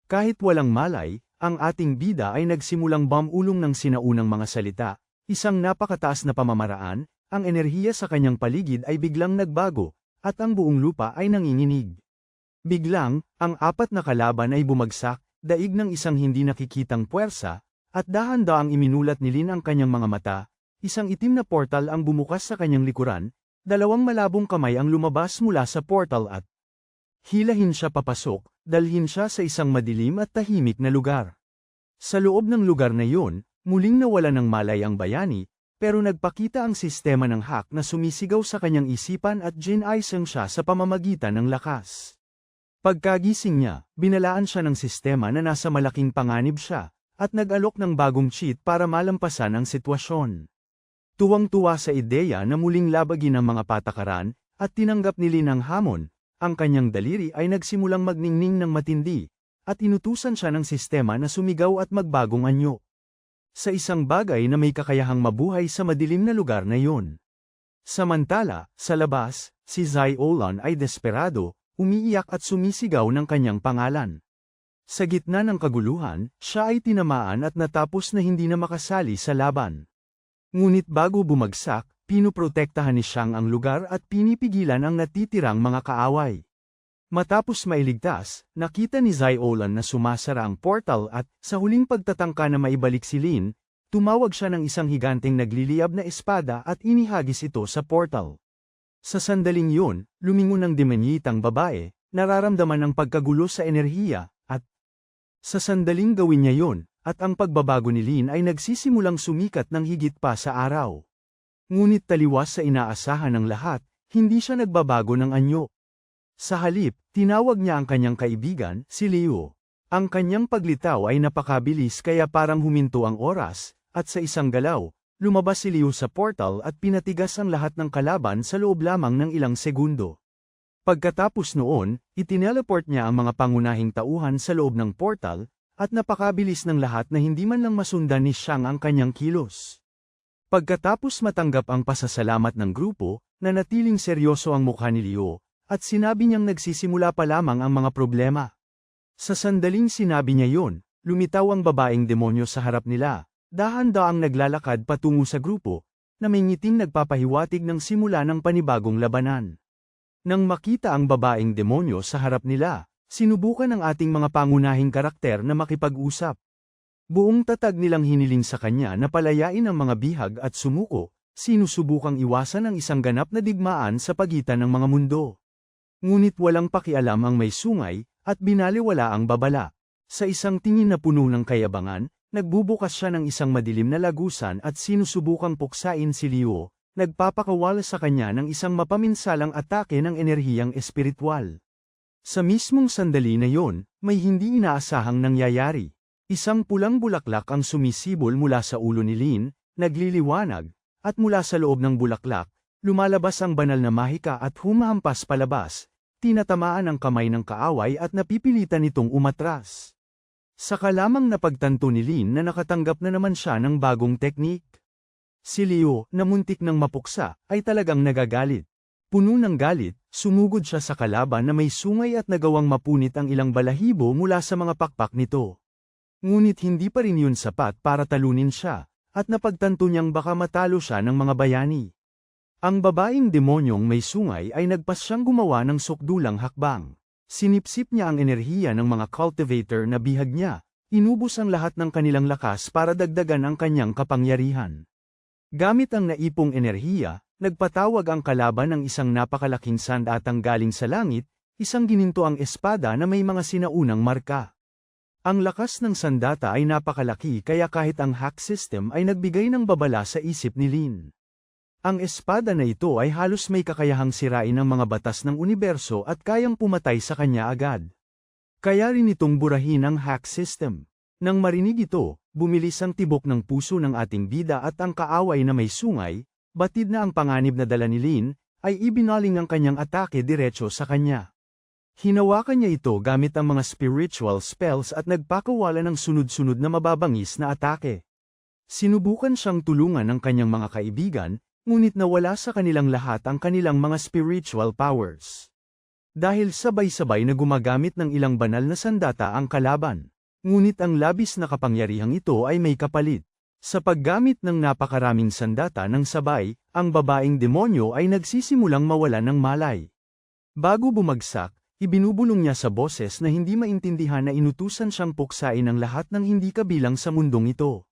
Kahit walang malay, ang ating bida ay nagsimulang bamulong ng sinaunang mga salita, isang napakataas na pamamaraan, ang enerhiya sa kanyang paligid ay biglang nagbago, at ang buong lupa ay nanginginig. Biglang, ang apat na kalaban ay bumagsak, daig ng isang hindi nakikitang puwersa, at dahan-daang iminulat ni Lin ang kanyang mga mata, isang itim na portal ang bumukas sa kanyang likuran, dalawang malabong kamay ang lumabas mula sa portal at hilahin siya papasok, dalhin siya sa isang madilim at tahimik na lugar. Sa loob ng lugar na iyon, muling nawala ng malay ang bayani, pero nagpakita ang sistema ng hack na sumisigaw sa kanyang isipan at ginaisang siya sa pamamagitan ng lakas. Pagkagising niya, binalaan siya ng sistema na nasa malaking panganib siya, at nag-alok ng bagong cheat para malampasan ang sitwasyon. Tuwang-tuwa sa ideya na muling labagin ang mga patakaran, at tinanggap ni Lin ang hamon, ang kanyang daliri ay nagsimulang magningning ng matindi, at inutusan siya ng sistema na sumigaw at magbagong anyo. Sa isang bagay na may kakayahang mabuhay sa madilim na lugar na iyon. Samantala, sa labas, si Zai Olan ay desperado, umiiyak at sumisigaw ng kanyang pangalan. Sa gitna ng kaguluhan, siya ay tinamaan at natapos na hindi na makasali sa laban. Ngunit bago bumagsak, pinuprotektahan ni Xiang ang lugar at pinipigilan ang natitirang mga kaaway. Matapos mailigtas, nakita ni Zai Olan na sumasara ang portal at, sa huling pagtatangka na maibalik si Lin, tumawag siya ng isang higanteng nagliliyab na espada at inihagis ito sa portal. Sa sandaling yun, lumingon ang demonitang babae, nararamdaman ang pagkagulo sa enerhiya, at sa sandaling gawin niya yun, at ang pagbabago ni Lin ay nagsisimulang sumikat ng higit pa sa araw. Ngunit taliwas sa inaasahan ng lahat, hindi siya nagbabago ng anyo. Sa halip, tinawag niya ang kanyang kaibigan, si Liu. Ang kanyang paglitaw ay napakabilis kaya parang huminto ang oras, at sa isang galaw, lumabas si Liu sa portal at pinatigas ang lahat ng kalaban sa loob lamang ng ilang segundo. Pagkatapos noon, itineleport niya ang mga pangunahing tauhan sa loob ng portal, at napakabilis ng lahat na hindi man lang masundan ni Xiang ang kanyang kilos. Pagkatapos matanggap ang pasasalamat ng grupo, nanatiling seryoso ang mukha ni Liu, at sinabi niyang nagsisimula pa lamang ang mga problema. Sa sandaling sinabi niya yun, lumitaw ang babaeng demonyo sa harap nila, dahan-daang naglalakad patungo sa grupo, na may ngiting nagpapahiwatig ng simula ng panibagong labanan. Nang makita ang babaeng demonyo sa harap nila, sinubukan ng ating mga pangunahing karakter na makipag-usap. Buong tatag nilang hiniling sa kanya na palayain ang mga bihag at sumuko, sinusubukang iwasan ang isang ganap na digmaan sa pagitan ng mga mundo. Ngunit walang pakialam ang may sungay, at binaliwala ang babala. Sa isang tingin na puno ng kayabangan, nagbubukas siya ng isang madilim na lagusan at sinusubukang puksain si Liu, nagpapakawala sa kanya ng isang mapaminsalang atake ng enerhiyang espiritual. Sa mismong sandali na yon, may hindi inaasahang nangyayari. Isang pulang bulaklak ang sumisibol mula sa ulo ni Lin, nagliliwanag, at mula sa loob ng bulaklak, lumalabas ang banal na mahika at humahampas palabas, tinatamaan ang kamay ng kaaway at napipilitan itong umatras. Saka lamang napagtanto ni Lin na nakatanggap na naman siya ng bagong teknik. Si Liu, na muntik ng mapuksa, ay talagang nagagalit. Puno ng galit, sumugod siya sa kalaban na may sungay at nagawang mapunit ang ilang balahibo mula sa mga pakpak nito. Ngunit hindi pa rin yun sapat para talunin siya, at napagtanto niyang baka matalo siya ng mga bayani. Ang babaeng demonyong may sungay ay nagpas siyang gumawa ng sukdulang hakbang. Sinipsip niya ang enerhiya ng mga cultivator na bihag niya, inubos ang lahat ng kanilang lakas para dagdagan ang kanyang kapangyarihan. Gamit ang naipong enerhiya, nagpatawag ang kalaban ng isang napakalaking sandatang galing sa langit, isang ginintoang espada na may mga sinaunang marka. Ang lakas ng sandata ay napakalaki kaya kahit ang hack system ay nagbigay ng babala sa isip ni Lin. Ang espada na ito ay halos may kakayahang sirain ang mga batas ng universo at kayang pumatay sa kanya agad. Kaya rin itong burahin ang hack system. Nang marinig ito, bumilis ang tibok ng puso ng ating bida at ang kaaway na may sungay, batid na ang panganib na dala ni Lin, ay ibinaling ang kanyang atake diretso sa kanya. Hinawakan niya ito gamit ang mga spiritual spells at nagpakawala ng sunod-sunod na mababangis na atake. Sinubukan siyang tulungan ng kanyang mga kaibigan, ngunit nawala sa kanilang lahat ang kanilang mga spiritual powers. Dahil sabay-sabay na gumagamit ng ilang banal na sandata ang kalaban. Ngunit ang labis na kapangyarihang ito ay may kapalit. Sa paggamit ng napakaraming sandata ng sabay, ang babaeng demonyo ay nagsisimulang mawalan ng malay. Bago bumagsak, ibinubulong niya sa boses na hindi maintindihan na inutusan siyang puksain ang lahat ng hindi kabilang sa mundong ito.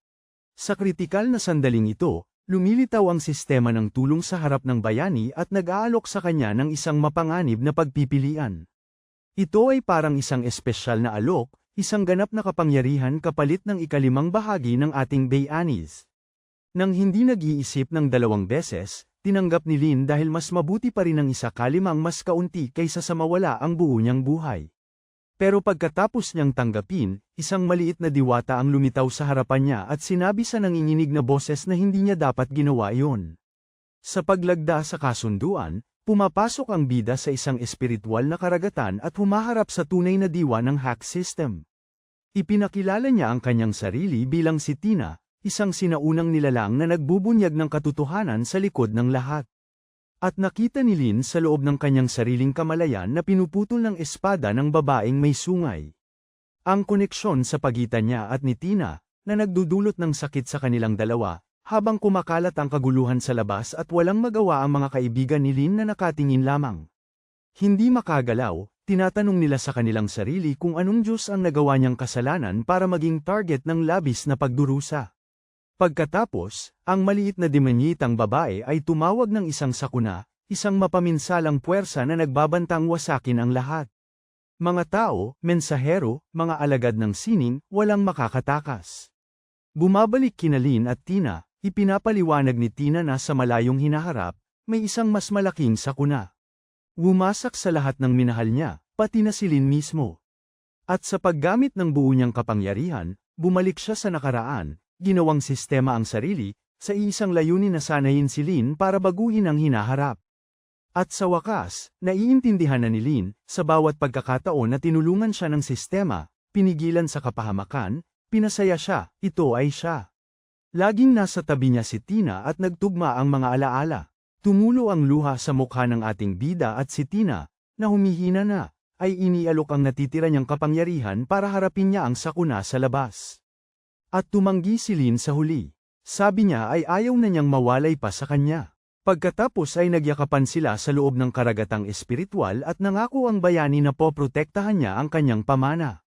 Sa kritikal na sandaling ito, lumilitaw ang sistema ng tulong sa harap ng bayani at nag-aalok sa kanya ng isang mapanganib na pagpipilian. Ito ay parang isang espesyal na alok, isang ganap na kapangyarihan kapalit ng ikalimang bahagi ng ating bayanis. Nang hindi nag-iisip ng dalawang beses, tinanggap ni Lin dahil mas mabuti pa rin ang isa kalimang mas kaunti kaysa sa mawala ang buo niyang buhay. Pero pagkatapos niyang tanggapin, isang maliit na diwata ang lumitaw sa harapan niya at sinabi sa nanginginig na boses na hindi niya dapat ginawa iyon. Sa paglagda sa kasunduan, pumapasok ang bida sa isang espiritual na karagatan at humaharap sa tunay na diwa ng hack system. Ipinakilala niya ang kanyang sarili bilang si Tina, isang sinaunang nilalang na nagbubunyag ng katotohanan sa likod ng lahat. At nakita ni Lin sa loob ng kanyang sariling kamalayan na pinuputol ng espada ng babaeng may sungay. Ang koneksyon sa pagitan niya at ni Tina, na nagdudulot ng sakit sa kanilang dalawa, habang kumakalat ang kaguluhan sa labas at walang magawa ang mga kaibigan ni Lin na nakatingin lamang. Hindi makagalaw, tinatanong nila sa kanilang sarili kung anong Diyos ang nagawa niyang kasalanan para maging target ng labis na pagdurusa. Pagkatapos, ang maliit na demonyitang babae ay tumawag ng isang sakuna, isang mapaminsalang puwersa na nagbabantang wasakin ang lahat. Mga tao, mensahero, mga alagad ng sining, walang makakatakas. Bumabalik kina Lin at Tina, ipinapaliwanag ni Tina na sa malayong hinaharap, may isang mas malaking sakuna. Wumasak sa lahat ng minahal niya, pati na si Lin mismo. At sa paggamit ng buo niyang kapangyarihan, bumalik siya sa nakaraan, ginawang sistema ang sarili, sa isang layunin na sanayin si Lin para baguhin ang hinaharap. At sa wakas, naiintindihan na ni Lin, sa bawat pagkakataon na tinulungan siya ng sistema, pinigilan sa kapahamakan, pinasaya siya, ito ay siya. Laging nasa tabi niya si Tina at nagtugma ang mga alaala. Tumulo ang luha sa mukha ng ating bida at si Tina, na humihina na, ay inialok ang natitira niyang kapangyarihan para harapin niya ang sakuna sa labas. At tumanggi si Lin sa huli. Sabi niya ay ayaw na niyang mawalay pa sa kanya. Pagkatapos ay nagyakapan sila sa loob ng karagatang espiritual at nangako ang bayani na poprotektahan niya ang kanyang pamana.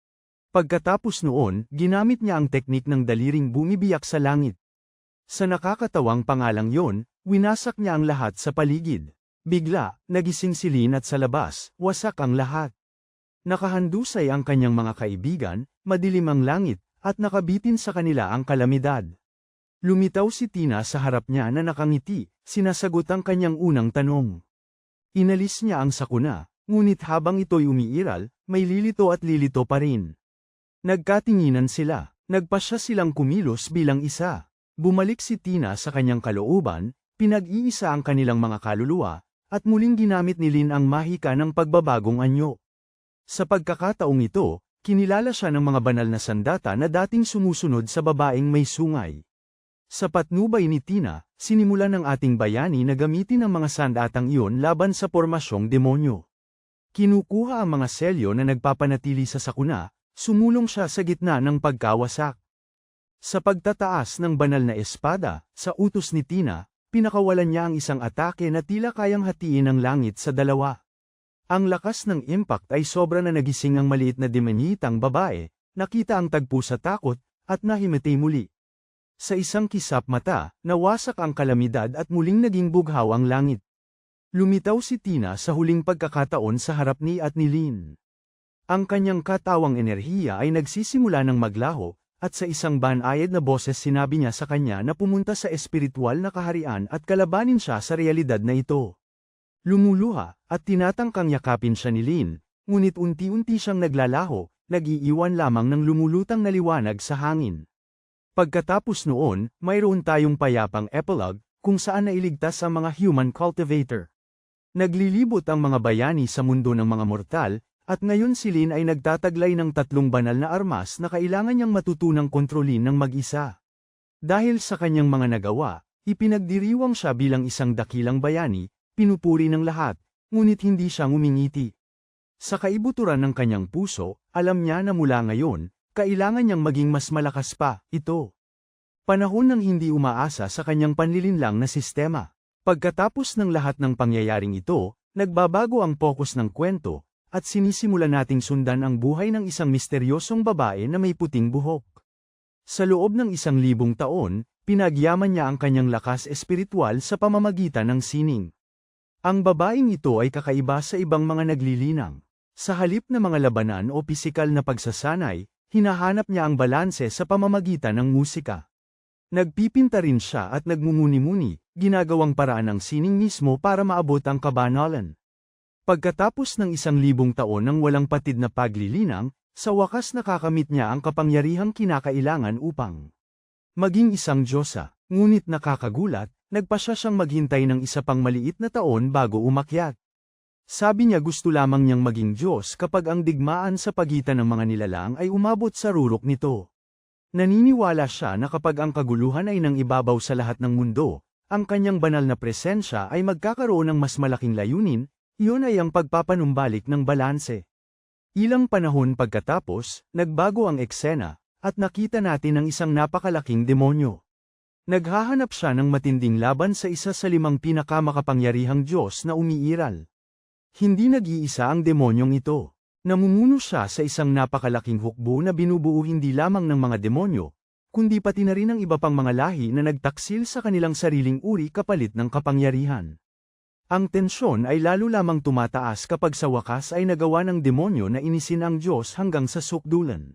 Pagkatapos noon, ginamit niya ang teknik ng daliring bumibiyak sa langit. Sa nakakatawang pangalang yon, winasak niya ang lahat sa paligid. Bigla, nagising si Lin at sa labas, wasak ang lahat. Nakahandusay ang kanyang mga kaibigan, madilim ang langit, at nakabitin sa kanila ang kalamidad. Lumitaw si Tina sa harap niya na nakangiti, sinasagot ang kanyang unang tanong. Inalis niya ang sakuna, ngunit habang ito'y umiiral, may lilito at lilito pa rin. Nagkatinginan sila, nagpasya silang kumilos bilang isa. Bumalik si Tina sa kanyang kalooban, pinag-iisa ang kanilang mga kaluluwa, at muling ginamit ni Lin ang mahika ng pagbabagong anyo. Sa pagkakataong ito, kinilala siya ng mga banal na sandata na dating sumusunod sa babaeng may sungay. Sa patnubay ni Tina, sinimulan ng ating bayani na gamitin ang mga sandatang iyon laban sa pormasyong demonyo. Kinukuha ang mga selyo na nagpapanatili sa sakuna, sumulong siya sa gitna ng pagkawasak. Sa pagtataas ng banal na espada, sa utos ni Tina, pinakawalan niya ang isang atake na tila kayang hatiin ang langit sa dalawa. Ang lakas ng impact ay sobra na nagising ang maliit na demonitang babae, nakita ang tagpo sa takot, at nahimatay muli. Sa isang kisap mata, nawasak ang kalamidad at muling naging bughaw ang langit. Lumitaw si Tina sa huling pagkakataon sa harap ni at ni Lin. Ang kanyang katawang enerhiya ay nagsisimula ng maglaho, at sa isang banayad na boses sinabi niya sa kanya na pumunta sa espiritual na kaharian at kalabanin siya sa realidad na ito. Lumuluha, at tinatangkang yakapin siya ni Lin, ngunit unti-unti siyang naglalaho, nag-iiwan lamang ng lumulutang na liwanag sa hangin. Pagkatapos noon, mayroon tayong payapang epilogue, kung saan nailigtas ang mga human cultivator. Naglilibot ang mga bayani sa mundo ng mga mortal, at ngayon si Lin ay nagtataglay ng 3 banal na armas na kailangan niyang matutunang kontrolin ng mag-isa. Dahil sa kanyang mga nagawa, ipinagdiriwang siya bilang isang dakilang bayani, pinupuri ng lahat, ngunit hindi siya ngumingiti. Sa kaibuturan ng kanyang puso, alam niya na mula ngayon, kailangan niyang maging mas malakas pa, ito. Panahon ng hindi umaasa sa kanyang panlilinlang na sistema. Pagkatapos ng lahat ng pangyayaring ito, nagbabago ang pokus ng kwento, at sinisimula nating sundan ang buhay ng isang misteryosong babae na may puting buhok. Sa loob ng 1,000 taon, pinagyaman niya ang kanyang lakas espiritual sa pamamagitan ng sining. Ang babaeng ito ay kakaiba sa ibang mga naglilinang. Sa halip na mga labanan o pisikal na pagsasanay, hinahanap niya ang balanse sa pamamagitan ng musika. Nagpipinta rin siya at nagmumuni-muni, ginagawang paraan ng sining mismo para maabot ang kabanalan. Pagkatapos ng 1,000 taon ng walang patid na paglilinang, sa wakas nakakamit niya ang kapangyarihang kinakailangan upang maging isang diyosa. Ngunit nakakagulat, nagpasya siyang maghintay ng isa pang maliit na taon bago umakyat. Sabi niya gusto lamang niyang maging Diyos kapag ang digmaan sa pagitan ng mga nilalang ay umabot sa rurok nito. Naniniwala siya na kapag ang kaguluhan ay nang ibabaw sa lahat ng mundo, ang kanyang banal na presensya ay magkakaroon ng mas malaking layunin. Iyon ay ang pagpapanumbalik ng balanse. Ilang panahon pagkatapos, nagbago ang eksena, at nakita natin ang isang napakalaking demonyo. Naghahanap siya ng matinding laban sa isa sa 5 pinakamakapangyarihang Diyos na umiiral. Hindi nag-iisa ang demonyong ito. Namumuno siya sa isang napakalaking hukbo na binubuo hindi lamang ng mga demonyo, kundi pati na rin ng iba pang mga lahi na nagtaksil sa kanilang sariling uri kapalit ng kapangyarihan. Ang tensyon ay lalo lamang tumataas kapag sa wakas ay nagawa ng demonyo na inisin ang Diyos hanggang sa sukdulan.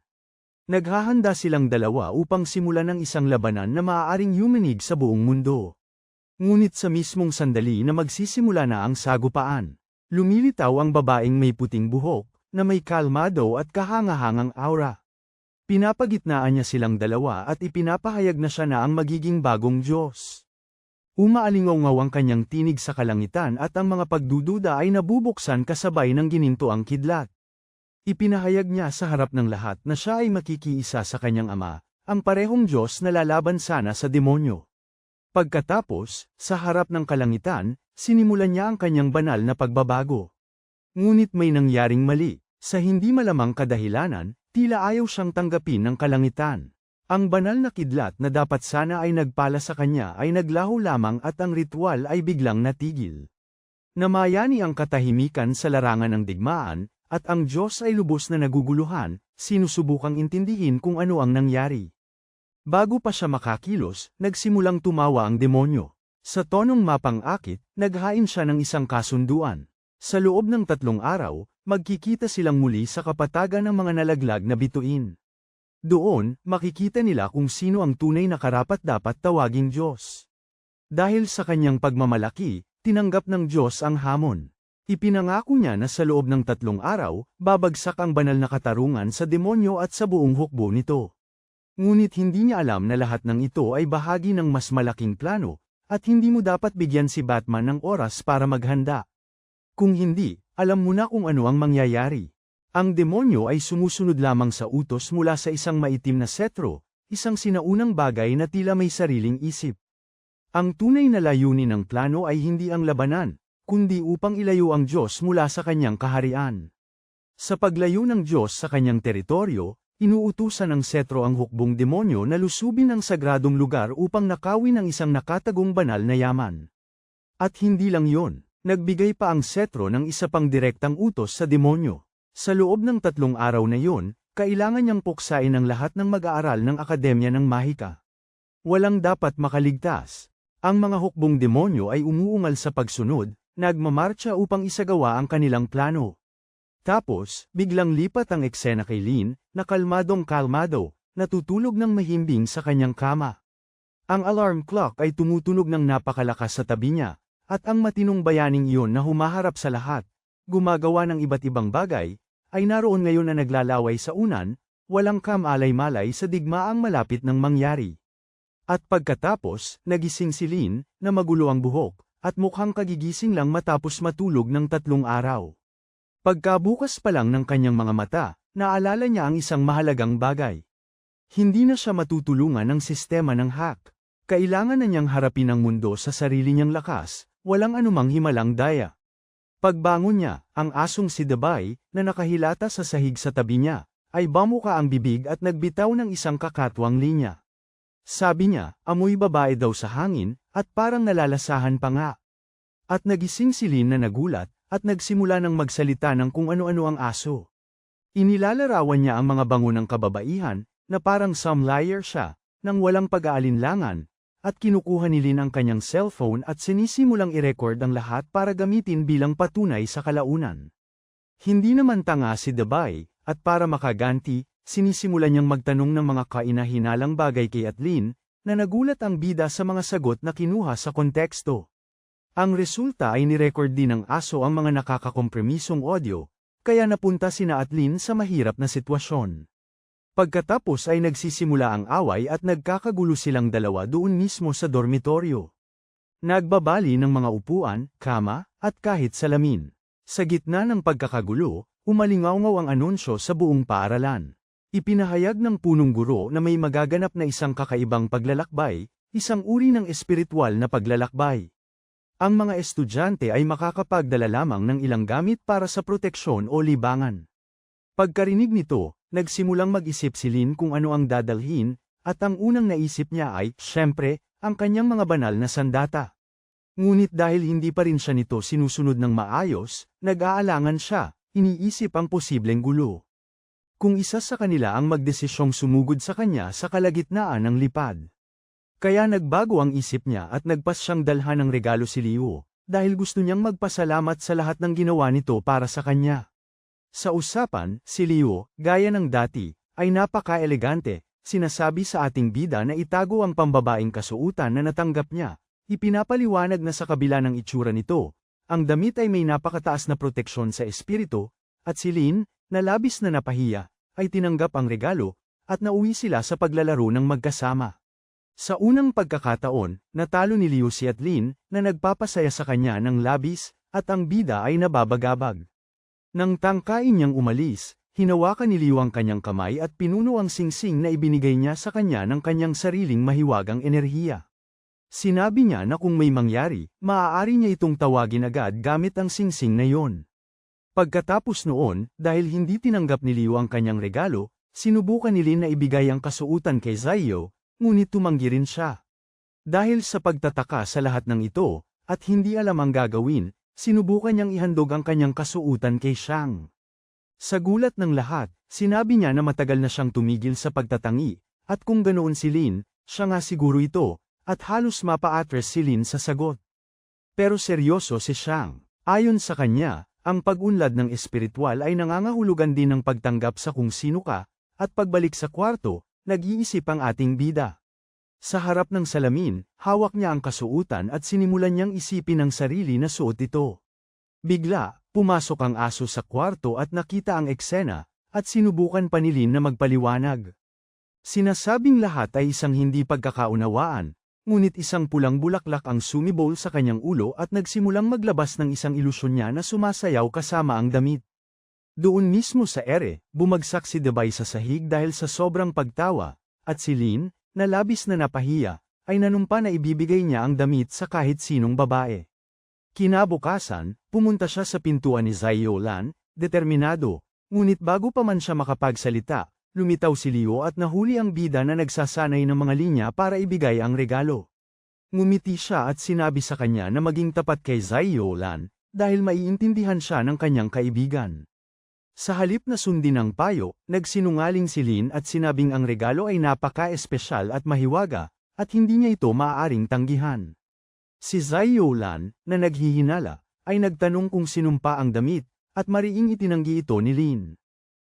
Naghahanda silang dalawa upang simulan ng isang labanan na maaaring yumanig sa buong mundo. Ngunit sa mismong sandali na magsisimula na ang sagupaan, lumilitaw ang babaeng may puting buhok, na may kalmado at kahangahangang aura. Pinapagitnaan niya silang dalawa at ipinapahayag na siya na ang magiging bagong Diyos. Umaalingaw ang kanyang tinig sa kalangitan at ang mga pagdududa ay nabubuksan kasabay ng ginintoang kidlat. Ipinahayag niya sa harap ng lahat na siya ay makikiisa sa kanyang ama, ang parehong Diyos na lalaban sana sa demonyo. Pagkatapos, sa harap ng kalangitan, sinimulan niya ang kanyang banal na pagbabago. Ngunit may nangyaring mali, sa hindi malamang kadahilanan, tila ayaw siyang tanggapin ng kalangitan. Ang banal na kidlat na dapat sana ay nagpala sa kanya ay naglaho lamang at ang ritual ay biglang natigil. Namayani ang katahimikan sa larangan ng digmaan, at ang Diyos ay lubos na naguguluhan, sinusubukang intindihin kung ano ang nangyari. Bago pa siya makakilos, nagsimulang tumawa ang demonyo. Sa tonong mapang-akit, naghain siya ng isang kasunduan. Sa loob ng 3 araw, magkikita silang muli sa kapatagan ng mga nalaglag na bituin. Doon, makikita nila kung sino ang tunay na karapat-dapat tawaging Diyos. Dahil sa kanyang pagmamalaki, tinanggap ng Diyos ang hamon. Ipinangako niya na sa loob ng 3 araw, babagsak ang banal na katarungan sa demonyo at sa buong hukbo nito. Ngunit hindi niya alam na lahat ng ito ay bahagi ng mas malaking plano, at hindi mo dapat bigyan si Batman ng oras para maghanda. Kung hindi, alam mo na kung ano ang mangyayari. Ang demonyo ay sumusunod lamang sa utos mula sa isang maitim na setro, isang sinaunang bagay na tila may sariling isip. Ang tunay na layunin ng plano ay hindi ang labanan, kundi upang ilayo ang Diyos mula sa kanyang kaharian. Sa paglayo ng Diyos sa kanyang teritoryo, inuutusan ng setro ang hukbong demonyo na lusubin ang sagradong lugar upang nakawin ang isang nakatagong banal na yaman. At hindi lang yon, nagbigay pa ang setro ng isa pang direktang utos sa demonyo. Sa loob ng 3 araw na yon, kailangan niyang puksain ang lahat ng mag-aaral ng Akademya ng Mahika. Walang dapat makaligtas. Ang mga hukbong demonyo ay umuungal sa pagsunod, nagmamarcha upang isagawa ang kanilang plano. Tapos, biglang lipat ang eksena kay Lin, na kalmadong-kalmado, natutulog ng mahimbing sa kanyang kama. Ang alarm clock ay tumutunog ng napakalakas sa tabi niya, at ang matinong bayaning iyon na humaharap sa lahat, gumagawa ng iba't ibang bagay, ay naroon ngayon na naglalaway sa unan, walang kamalay-malay sa digmaang malapit ng mangyari. At pagkatapos, nagising si Lin, na magulo ang buhok, at mukhang kagigising lang matapos matulog ng 3 araw. Pagkabukas pa lang ng kanyang mga mata, naalala niya ang isang mahalagang bagay. Hindi na siya matutulungan ng sistema ng hack. Kailangan na niyang harapin ang mundo sa sarili niyang lakas, walang anumang himalang daya. Pagbangon niya, ang asong si Dabay, na nakahilata sa sahig sa tabi niya, ay bamuka ang bibig at nagbitaw ng isang kakatwang linya. Sabi niya, amoy babae daw sa hangin, at parang nalalasahan pa nga. At nagising si Lin na nagulat, at nagsimula ng magsalita ng kung ano-ano ang aso. Inilalarawan niya ang mga bango ng kababaihan, na parang some liar siya, nang walang pag-aalinlangan, at kinukuha ni Lin ang kanyang cellphone at sinisimulang i-record ang lahat para gamitin bilang patunay sa kalaunan. Hindi naman tanga si Dabay, at para makaganti, sinisimulan niyang magtanong ng mga kainahinalang bagay kay Atlin, na nagulat ang bida sa mga sagot na kinuha sa konteksto. Ang resulta ay nirecord din ng aso ang mga nakakakompromisong audio, kaya napunta sina Atlin sa mahirap na sitwasyon. Pagkatapos ay nagsisimula ang away at nagkakagulo silang dalawa doon mismo sa dormitoryo. Nagbabali ng mga upuan, kama, at kahit salamin. Sa gitna ng pagkakagulo, umalingaw-ngaw ang anunsyo sa buong paaralan. Ipinahayag ng punong guro na may magaganap na isang kakaibang paglalakbay, isang uri ng espiritual na paglalakbay. Ang mga estudyante ay makakapagdala lamang ng ilang gamit para sa proteksyon o libangan. Pagkarinig nito, nagsimulang mag-isip si Lin kung ano ang dadalhin, at ang unang naisip niya ay, syempre, ang kanyang mga banal na sandata. Ngunit dahil hindi pa rin siya nito sinusunod ng maayos, nag-aalangan siya, iniisip ang posibleng gulo. Kung isa sa kanila ang magdesisyong sumugod sa kanya sa kalagitnaan ng lipad. Kaya nagbago ang isip niya at nagpas siyang dalhan ng regalo si Liu, dahil gusto niyang magpasalamat sa lahat ng ginawa nito para sa kanya. Sa usapan, si Liu, gaya ng dati, ay napaka-elegante, sinasabi sa ating bida na itago ang pambabaing kasuutan na natanggap niya, ipinapaliwanag na sa kabila ng itsura nito, ang damit ay may napakataas na proteksyon sa espiritu, at si Lin, na labis na napahiya, ay tinanggap ang regalo, at nauwi sila sa paglalaro ng magkasama. Sa unang pagkakataon, natalo ni Liu si Atlin, na nagpapasaya sa kanya ng labis, at ang bida ay nababagabag. Nang tangkain niyang umalis, hinawakan ni Liu ang kanyang kamay at pinuno ang singsing na ibinigay niya sa kanya ng kanyang sariling mahiwagang enerhiya. Sinabi niya na kung may mangyari, maaari niya itong tawagin agad gamit ang singsing na yon. Pagkatapos noon, dahil hindi tinanggap ni Liu ang kanyang regalo, sinubukan ni Lin na ibigay ang kasuutan kay Zayo, ngunit tumanggi rin siya. Dahil sa pagtataka sa lahat ng ito, at hindi alam ang gagawin, sinubukan niyang ihandog ang kanyang kasuutan kay Shang. Sa gulat ng lahat, sinabi niya na matagal na siyang tumigil sa pagtatangi, at kung ganoon si Lin, siya nga siguro ito, at halos mapa-atres si Lin sa sagot. Pero seryoso si Shang. Ayon sa kanya, ang pag-unlad ng espiritual ay nangangahulugan din ng pagtanggap sa kung sino ka, at pagbalik sa kwarto, nag-iisip ang ating bida. Sa harap ng salamin, hawak niya ang kasuotan at sinimulan niyang isipin ang sarili na suot ito. Bigla, pumasok ang aso sa kwarto at nakita ang eksena, at sinubukan pa ni Lynn na magpaliwanag. Sinasabing lahat ay isang hindi pagkakaunawaan, ngunit isang pulang bulaklak ang sumibol sa kanyang ulo at nagsimulang maglabas ng isang ilusyon niya na sumasayaw kasama ang damit. Doon mismo sa ere, bumagsak si Debay sa sahig dahil sa sobrang pagtawa, at si Lynn, na labis na napahiya, ay nanumpa na ibibigay niya ang damit sa kahit sinong babae. Kinabukasan, pumunta siya sa pintuan ni Ziolan, determinado, ngunit bago pa man siya makapagsalita, lumitaw si Leo at nahuli ang bida na nagsasanay ng mga linya para ibigay ang regalo. Ngumiti siya at sinabi sa kanya na maging tapat kay Ziolan, dahil maiintindihan siya ng kanyang kaibigan. Sa halip na sundin ang payo, nagsinungaling si Lynn at sinabing ang regalo ay napaka-espesyal at mahiwaga, at hindi niya ito maaaring tanggihan. Si Ziolan, na naghihinala, ay nagtanong kung sinumpa ang damit, at mariing itinanggi ito ni Lynn.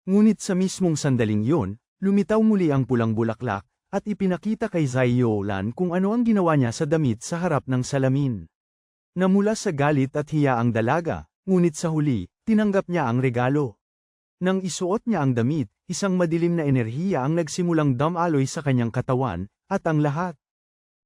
Ngunit sa mismong sandaling yun, lumitaw muli ang pulang bulaklak, at ipinakita kay Ziolan kung ano ang ginawa niya sa damit sa harap ng salamin. Namula sa galit at hiya ang dalaga, ngunit sa huli, tinanggap niya ang regalo. Nang isuot niya ang damit, isang madilim na enerhiya ang nagsimulang dumaloy sa kanyang katawan, at ang lahat.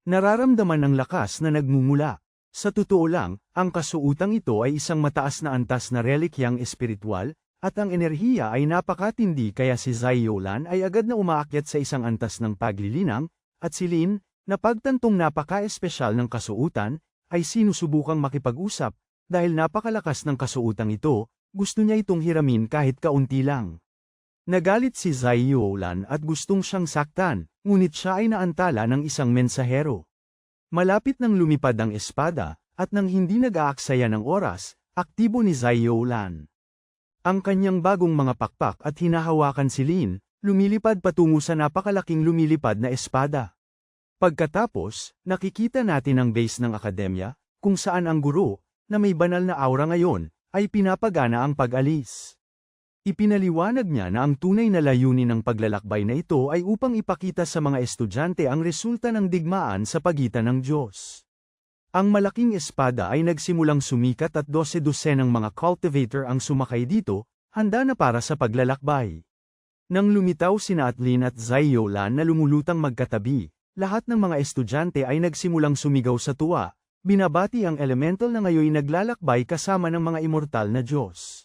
Nararamdaman ang lakas na nagmumula. Sa totoo lang, ang kasuotang ito ay isang mataas na antas na relikyang espiritual, at ang enerhiya ay napakatindi kaya si Ziolan ay agad na umaakyat sa isang antas ng paglilinang, at si Lynn, na pagtantong napaka-espesyal ng kasuotan, ay sinusubukang makipag-usap, dahil napakalakas ng kasuotang ito, gusto niya itong hiramin kahit kaunti lang. Nagalit si Ziolan at gustong siyang saktan, ngunit siya ay naantala ng isang mensahero. Malapit nang lumipad ang espada, at nang hindi nag-aaksaya ng oras, aktibo ni Ziolan. Ang kanyang bagong mga pakpak at hinahawakan si Lynn, lumilipad patungo sa napakalaking lumilipad na espada. Pagkatapos, nakikita natin ang base ng akademya, kung saan ang guro, na may banal na aura ngayon, ay pinapagana ang pag-alis. Ipinaliwanag niya na ang tunay na layunin ng paglalakbay na ito ay upang ipakita sa mga estudyante ang resulta ng digmaan sa pagitan ng Diyos. Ang malaking espada ay nagsimulang sumikat at 12 dosenang mga cultivator ang sumakay dito, handa na para sa paglalakbay. Nang lumitaw sina Atlin at Ziolan na lumulutang magkatabi, lahat ng mga estudyante ay nagsimulang sumigaw sa tuwa, binabati ang elemental na ngayoy naglalakbay kasama ng mga immortal na Diyos.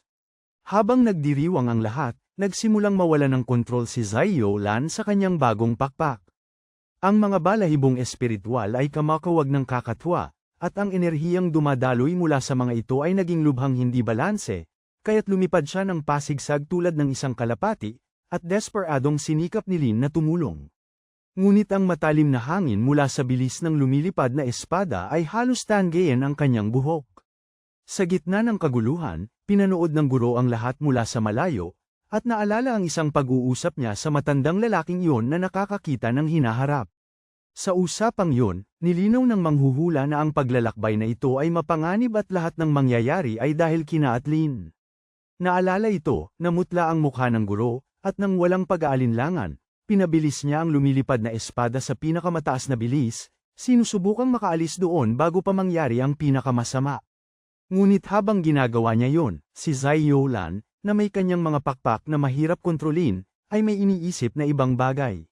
Habang nagdiriwang ang lahat, nagsimulang mawala ng kontrol si Ziolan sa kanyang bagong pakpak. Ang mga balahibong espiritual ay kamakawag ng kakatwa, at ang enerhiyang dumadaloy mula sa mga ito ay naging lubhang hindi balanse, kaya't lumipad siya ng pasigsag tulad ng isang kalapati, at desperadong sinikap ni Lynn na tumulong. Ngunit ang matalim na hangin mula sa bilis ng lumilipad na espada ay halos tanggayin ang kanyang buhok. Sa gitna ng kaguluhan, pinanood ng guro ang lahat mula sa malayo, at naalala ang isang pag-uusap niya sa matandang lalaking iyon na nakakakita ng hinaharap. Sa usapang yun, nilinaw ng manghuhula na ang paglalakbay na ito ay mapanganib at lahat ng mangyayari ay dahil kina Atlin. Naalala ito, namutla ang mukha ng guro, at nang walang pag-aalinlangan, pinabilis niya ang lumilipad na espada sa pinakamataas na bilis, sinusubukang makaalis doon bago pa mangyari ang pinakamasama. Ngunit habang ginagawa niya yon, si Ziolan, na may kanyang mga pakpak na mahirap kontrolin, ay may iniisip na ibang bagay.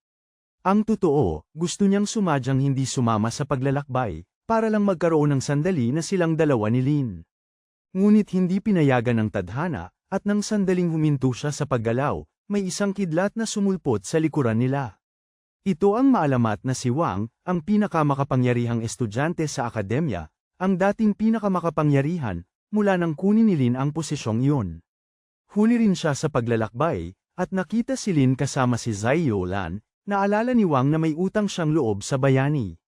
Ang totoo, gusto niyang sumadyang hindi sumama sa paglalakbay, para lang magkaroon ng sandali na silang dalawa ni Lynn. Ngunit hindi pinayagan ng tadhana, at nang sandaling huminto siya sa paggalaw, may isang kidlat na sumulpot sa likuran nila. Ito ang maalamat na si Wang, ang pinakamakapangyarihang estudyante sa akademya, ang dating pinakamakapangyarihan, mula nang kunin ni Lynn ang posisyong iyon. Huli rin siya sa paglalakbay, at nakita si Lynn kasama si Ziolan, naalala ni Wang na may utang siyang loob sa bayani.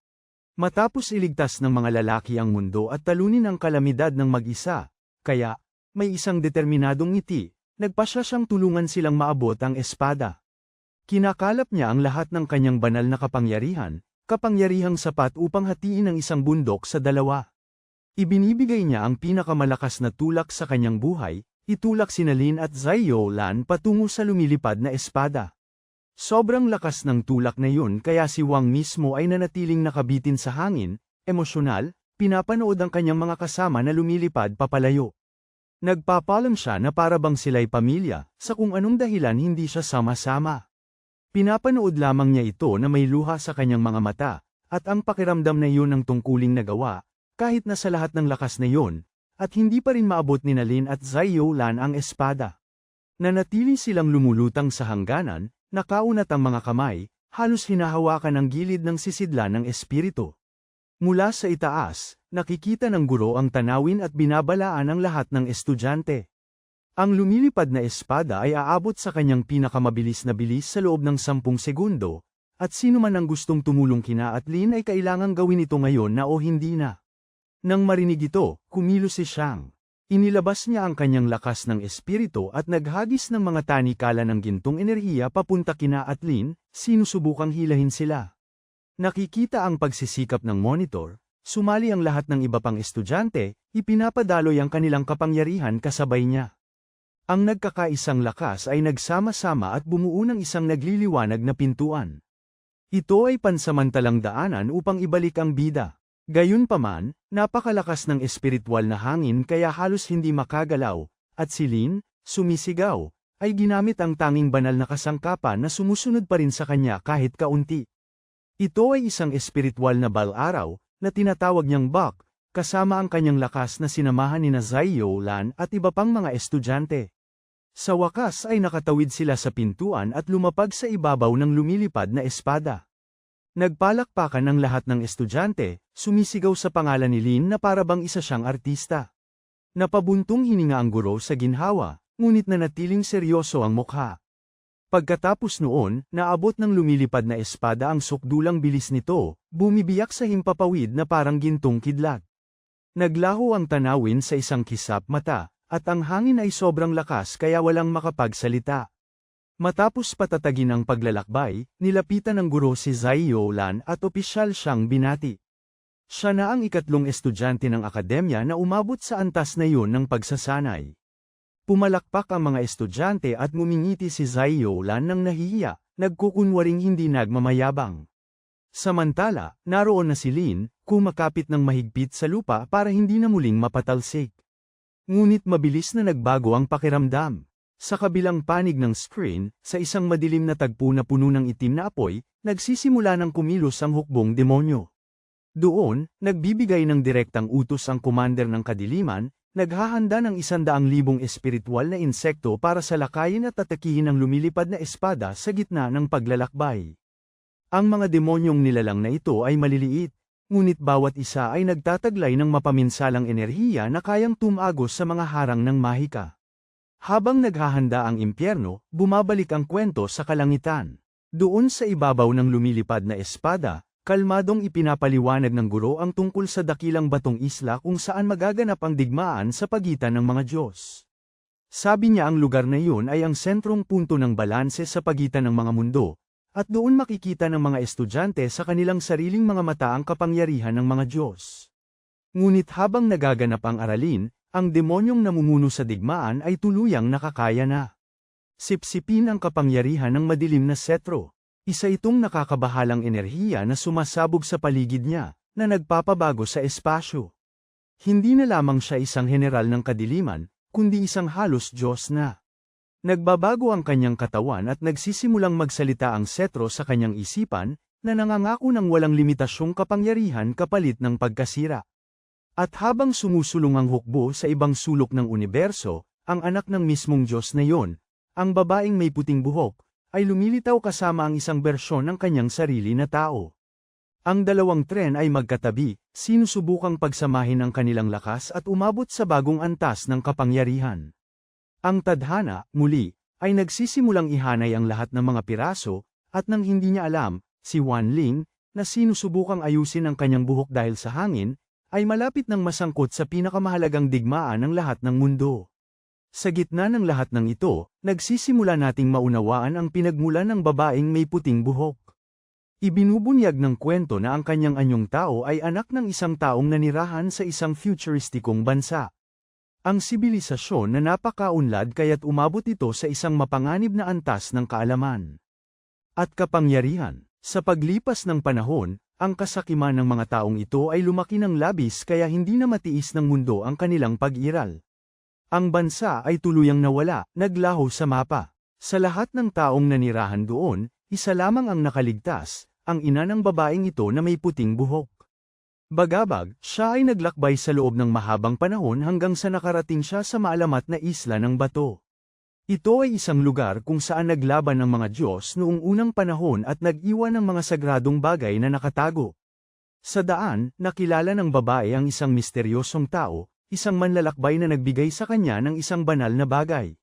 Matapos iligtas ng mga lalaki ang mundo at talunin ang kalamidad ng mag-isa, kaya, may isang determinadong ngiti, nagpasya siyang tulungan silang maabot ang espada. Kinakalap niya ang lahat ng kanyang banal na kapangyarihan, kapangyarihang sapat upang hatiin ang isang bundok sa dalawa. Ibinibigay niya ang pinakamalakas na tulak sa kanyang buhay, itulak sina Lynn at Ziolan patungo sa lumilipad na espada. Sobrang lakas ng tulak na yun kaya si Wang mismo ay nanatiling nakabitin sa hangin, emosyonal, pinapanood ang kanyang mga kasama na lumilipad papalayo. Nagpapalam siya na para bang sila'y pamilya, sa kung anong dahilan hindi siya sama-sama. Pinapanood lamang niya ito na may luha sa kanyang mga mata, at ang pakiramdam na yun ang tungkuling nagawa, kahit na sa lahat ng lakas na yun, at hindi pa rin maabot ni Lin at Zai Youlan ang espada. Nanatili silang lumulutang sa hangganan, nakaunat ang mga kamay, halos hinahawakan ang gilid ng sisidlan ng espiritu. Mula sa itaas, nakikita ng guro ang tanawin at binabalaan ang lahat ng estudyante. Ang lumilipad na espada ay aabot sa kanyang pinakamabilis na bilis sa loob ng 10 segundo, at sino man ang gustong tumulong kina Lin ay kailangang gawin ito ngayon na o hindi na. Nang marinig ito, kumilos si Xiang. Inilabas niya ang kanyang lakas ng espiritu at naghagis ng mga tanikala ng gintong enerhiya papunta kina Lin, sinusubukang hilahin sila. Nakikita ang pagsisikap ng monitor, sumali ang lahat ng iba pang estudyante, ipinapadaloy ang kanilang kapangyarihan kasabay niya. Ang nagkakaisang lakas ay nagsama-sama at bumuo ng isang nagliliwanag na pintuan. Ito ay pansamantalang daanan upang ibalik ang bida. Gayunpaman, napakalakas ng espiritual na hangin kaya halos hindi makagalaw, at si Lin, sumisigaw, ay ginamit ang tanging banal na kasangkapan na sumusunod pa rin sa kanya kahit kaunti. Ito ay isang espiritual na bal-araw, na tinatawag niyang Bak, kasama ang kanyang lakas na sinamahan ni Zai Youlan at iba pang mga estudyante. Sa wakas ay nakatawid sila sa pintuan at lumapag sa ibabaw ng lumilipad na espada. Nagpalakpakan ang lahat ng estudyante, sumisigaw sa pangalan ni Lin na para bang isa siyang artista. Napabuntong hininga ang guro sa ginhawa, ngunit nanatiling seryoso ang mukha. Pagkatapos noon, naabot ng lumilipad na espada ang sukdulang bilis nito, bumibiyak sa himpapawid na parang gintong kidlat. Naglaho ang tanawin sa isang kisap mata, at ang hangin ay sobrang lakas kaya walang makapagsalita. Matapos patatagin ang paglalakbay, nilapitan ng guro si Zai Youlan at opisyal siyang binati. Siya na ang ikatlong estudyante ng akademya na umabot sa antas na yun ng pagsasanay. Pumalakpak ang mga estudyante at ngumingiti si Zai Youlan nang nahihiya, nagkukunwaring hindi nagmamayabang. Samantala, naroon na si Lin, kumakapit ng mahigpit sa lupa para hindi na muling mapatalsik. Ngunit mabilis na nagbago ang pakiramdam. Sa kabilang panig ng screen, sa isang madilim na tagpo na puno ng itim na apoy, nagsisimula ng kumilos ang hukbong demonyo. Doon, nagbibigay ng direktang utos ang commander ng kadiliman, naghahanda ng 100,000 espiritual na insekto para salakayin at tatakihin ang lumilipad na espada sa gitna ng paglalakbay. Ang mga demonyong nilalang na ito ay maliliit, ngunit bawat isa ay nagtataglay ng mapaminsalang enerhiya na kayang tumagos sa mga harang ng mahika. Habang naghahanda ang impyerno, bumabalik ang kwento sa kalangitan. Doon sa ibabaw ng lumilipad na espada, kalmadong ipinapaliwanag ng guro ang tungkol sa dakilang batong isla kung saan magaganap ang digmaan sa pagitan ng mga Diyos. Sabi niya ang lugar na iyon ay ang sentrong punto ng balanse sa pagitan ng mga mundo, at doon makikita ng mga estudyante sa kanilang sariling mga mata ang kapangyarihan ng mga Diyos. Ngunit habang nagaganap ang aralin, ang demonyong namumuno sa digmaan ay tuluyang nakakaya na. Sipsipin ang kapangyarihan ng madilim na setro. Isa itong nakakabahalang enerhiya na sumasabog sa paligid niya, na nagpapabago sa espasyo. Hindi na lamang siya isang general ng kadiliman, kundi isang halos Diyos na. Nagbabago ang kanyang katawan at nagsisimulang magsalita ang setro sa kanyang isipan, na nangangako ng walang limitasyong kapangyarihan kapalit ng pagkasira. At habang sumusulong ang hukbo sa ibang sulok ng universo, ang anak ng mismong Diyos na yon, ang babaeng may puting buhok, ay lumilitaw kasama ang isang bersyon ng kanyang sarili na tao. Ang dalawang tren ay magkatabi, sinusubukang pagsamahin ang kanilang lakas at umabot sa bagong antas ng kapangyarihan. Ang tadhana, muli, ay nagsisimulang ihanay ang lahat ng mga piraso, at nang hindi niya alam, si Wan Ling, na sinusubukang ayusin ang kanyang buhok dahil sa hangin, ay malapit ng masangkot sa pinakamahalagang digmaan ng lahat ng mundo. Sa gitna ng lahat ng ito, nagsisimula nating maunawaan ang pinagmulan ng babaeng may puting buhok. Ibinubunyag ng kwento na ang kanyang anyong tao ay anak ng isang taong nanirahan sa isang futuristikong bansa. Ang sibilisasyon na napakaunlad kaya't umabot ito sa isang mapanganib na antas ng kaalaman. at kapangyarihan. Sa paglipas ng panahon, ang kasakiman ng mga taong ito ay lumaki ng labis kaya hindi na matiis ng mundo ang kanilang pag-iral. Ang bansa ay tuluyang nawala, naglaho sa mapa. Sa lahat ng taong nanirahan doon, isa lamang ang nakaligtas, ang ina ng babaeng ito na may puting buhok. Bagabag, siya ay naglakbay sa loob ng mahabang panahon hanggang sa nakarating siya sa maalamat na isla ng bato. Ito ay isang lugar kung saan naglaban ang mga Diyos noong unang panahon at nag-iwan ng mga sagradong bagay na nakatago. Sa daan, nakilala ng babae ang isang misteryosong tao, isang manlalakbay na nagbigay sa kanya ng isang banal na bagay.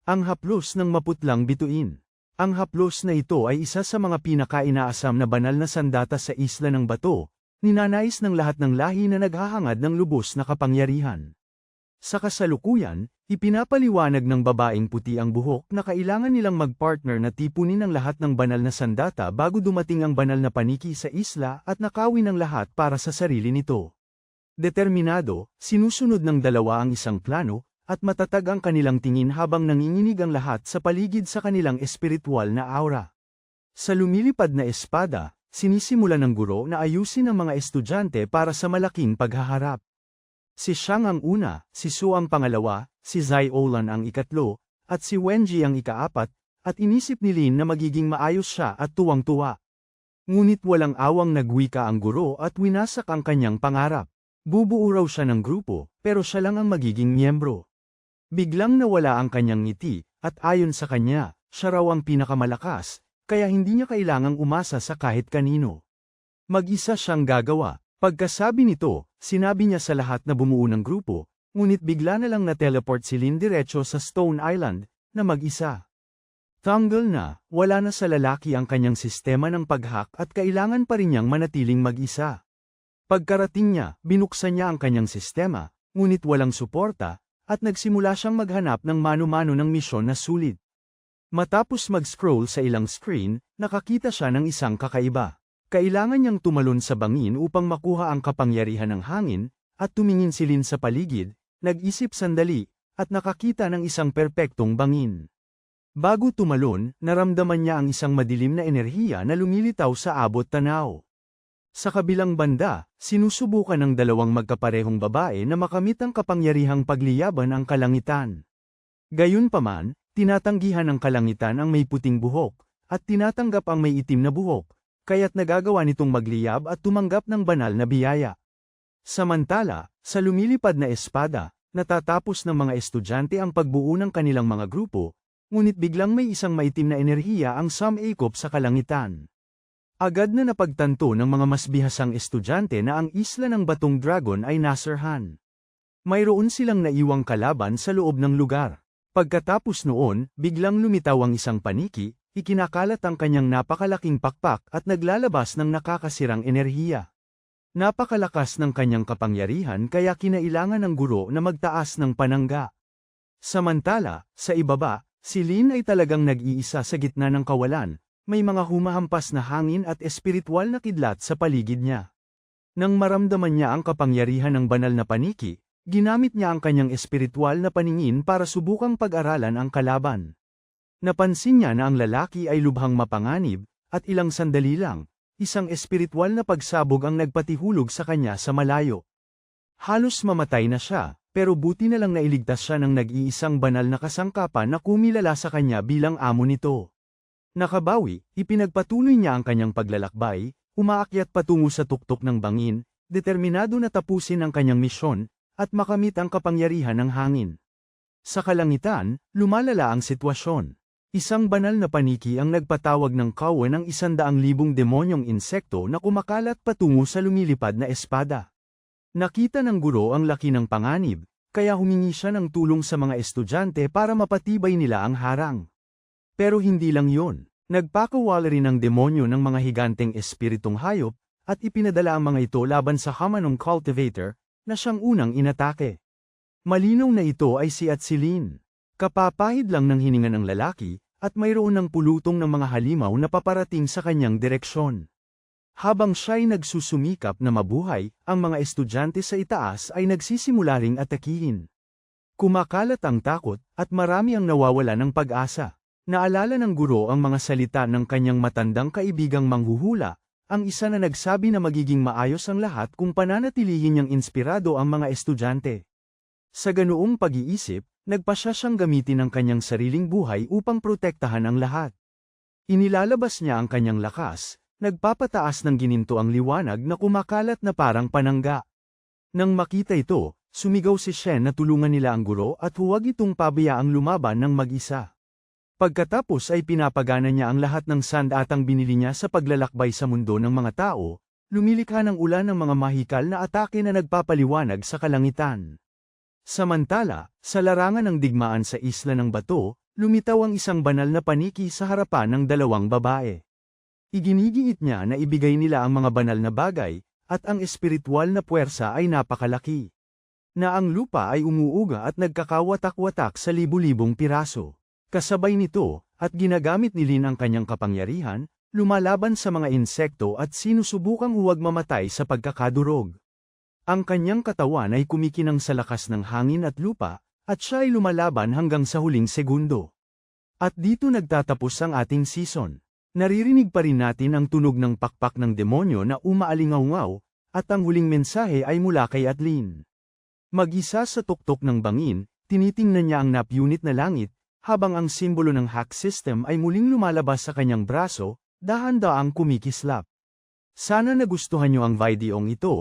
Ang haplos ng maputlang bituin. Ang haplos na ito ay isa sa mga pinaka-inaasam na banal na sandata sa isla ng bato, ninanais ng lahat ng lahi na naghahangad ng lubos na kapangyarihan. Sa kasalukuyan, ipinapaliwanag ng babaeng puti ang buhok na kailangan nilang mag-partner na tipunin ang lahat ng banal na sandata bago dumating ang banal na paniki sa isla at nakawin ang lahat para sa sarili nito. Determinado, sinusunod ng dalawa ang isang plano, at matatag ang kanilang tingin habang nanginginig ang lahat sa paligid sa kanilang espiritual na aura. Sa lumilipad na espada, sinisimula ng guro na ayusin ang mga estudyante para sa malaking paghaharap. Si Xiang ang una, si Su ang pangalawa, si Zai Olan ang ikatlo, at si Wenji ang ikaapat, at inisip ni Lin na magiging maayos siya at tuwang-tuwa. Ngunit walang awang nagwika ang guro at winasak ang kanyang pangarap. Bubuo raw siya ng grupo, pero siya lang ang magiging miyembro. Biglang nawala ang kanyang ngiti, at ayon sa kanya, siya raw ang pinakamalakas, kaya hindi niya kailangang umasa sa kahit kanino. Mag-isa siyang gagawa. Pagkasabi nito, sinabi niya sa lahat na bumuo ng grupo, ngunit bigla na lang na-teleport si Lin diretso sa Stone Island, na mag-isa. Tanggal na, wala na sa lalaki ang kanyang sistema ng pag-hack at kailangan pa rin niyang manatiling mag-isa. Pagkarating niya, binuksan niya ang kanyang sistema, ngunit walang suporta, at nagsimula siyang maghanap ng mano-mano ng misyon na sulit. Matapos mag-scroll sa ilang screen, nakakita siya ng isang kakaiba. Kailangan niyang tumalon sa bangin upang makuha ang kapangyarihan ng hangin, at tumingin si Lin sa paligid, nag-isip sandali, at nakakita ng isang perpektong bangin. Bago tumalon, naramdaman niya ang isang madilim na enerhiya na lumilitaw sa abot tanaw. Sa kabilang banda, sinusubukan ng dalawang magkaparehong babae na makamit ang kapangyarihang pagliyaban ang kalangitan. Gayunpaman, tinatanggihan ng kalangitan ang may puting buhok, at tinatanggap ang may itim na buhok, kaya't nagagawa nitong magliyab at tumanggap ng banal na biyaya. Samantala, sa lumilipad na espada, natatapos ng mga estudyante ang pagbuo ng kanilang mga grupo, ngunit biglang may isang maitim na enerhiya ang sumakop sa kalangitan. Agad na napagtanto ng mga mas bihasang estudyante na ang isla ng Batong Dragon ay nasirhan. Mayroon silang naiwang kalaban sa loob ng lugar. Pagkatapos noon, biglang lumitaw ang isang paniki, ikinakalat ang kanyang napakalaking pakpak at naglalabas ng nakakasirang enerhiya. Napakalakas ng kanyang kapangyarihan kaya kinailangan ng guro na magtaas ng panangga. Samantala, sa ibaba, si Lin ay talagang nag-iisa sa gitna ng kawalan. May mga humahampas na hangin at espiritual na kidlat sa paligid niya. Nang maramdaman niya ang kapangyarihan ng banal na paniki, ginamit niya ang kanyang espiritual na paningin para subukang pag-aralan ang kalaban. Napansin niya na ang lalaki ay lubhang mapanganib, at ilang sandali lang, isang espiritual na pagsabog ang nagpatihulog sa kanya sa malayo. Halos mamatay na siya, pero buti na lang nailigtas siya ng nag-iisang banal na kasangkapan na kumilala sa kanya bilang amo nito. Nakabawi, ipinagpatuloy niya ang kanyang paglalakbay, umaakyat patungo sa tuktok ng bangin, determinado na tapusin ang kanyang misyon, at makamit ang kapangyarihan ng hangin. Sa kalangitan, lumalala ang sitwasyon. Isang banal na paniki ang nagpatawag ng kawa ng 100,000 demonyong insekto na kumakalat patungo sa lumilipad na espada. Nakita ng guro ang laki ng panganib, kaya humingi siya ng tulong sa mga estudyante para mapatibay nila ang harang. Pero hindi lang yon. Nagpakawala rin ng demonyo ng mga higanteng espiritong hayop, at ipinadala ang mga ito laban sa Hamanong Cultivator, na siyang unang inatake. Malinaw na ito ay si Lin. Kapapahid lang ng hininga ng lalaki, at mayroon ng pulutong ng mga halimaw na paparating sa kanyang direksyon. Habang siya'y nagsusumikap na mabuhay, ang mga estudyante sa itaas ay nagsisimula ring atakihin. Kumakalat ang takot, at marami ang nawawala ng pag-asa. Naalala ng guro ang mga salita ng kanyang matandang kaibigang manghuhula, ang isa na nagsabi na magiging maayos ang lahat kung pananatilihin niyang inspirado ang mga estudyante. Sa ganoong pag-iisip, nagpasya siyang gamitin ang kanyang sariling buhay upang protektahan ang lahat. Inilalabas niya ang kanyang lakas, nagpapataas ng gininto ang liwanag na kumakalat na parang panangga. Nang makita ito, sumigaw si Shen na tulungan nila ang guro at huwag itong pabayaang lumaban ng mag-isa. Pagkatapos ay pinapagana niya ang lahat ng sandatang binili niya sa paglalakbay sa mundo ng mga tao, lumilikha ng ulan ng mga mahikal na atake na nagpapaliwanag sa kalangitan. Samantala, sa larangan ng digmaan sa Isla ng Bato, lumitaw ang isang banal na paniki sa harapan ng dalawang babae. Iginigiit niya na ibigay nila ang mga banal na bagay, at ang espiritual na puwersa ay napakalaki. Na ang lupa ay umuuga at nagkakawatak-watak sa libu-libong piraso. Kasabay nito, at ginagamit ni Lin ang kanyang kapangyarihan, lumalaban sa mga insekto at sinusubukang huwag mamatay sa pagkakadurog. Ang kanyang katawan ay kumikinang sa lakas ng hangin at lupa, at siya ay lumalaban hanggang sa huling segundo. At dito nagtatapos ang ating season. Naririnig pa rin natin ang tunog ng pakpak ng demonyo na umaalingaw-ngaw, at ang huling mensahe ay mula kay Atlin. Mag-isa sa tuktok ng bangin, tinitingnan niya ang nap-unit na langit, habang ang simbolo ng hack system ay muling lumalabas sa kanyang braso, dahan-daang kumikislap. Sana nagustuhan niyo ang videong ito,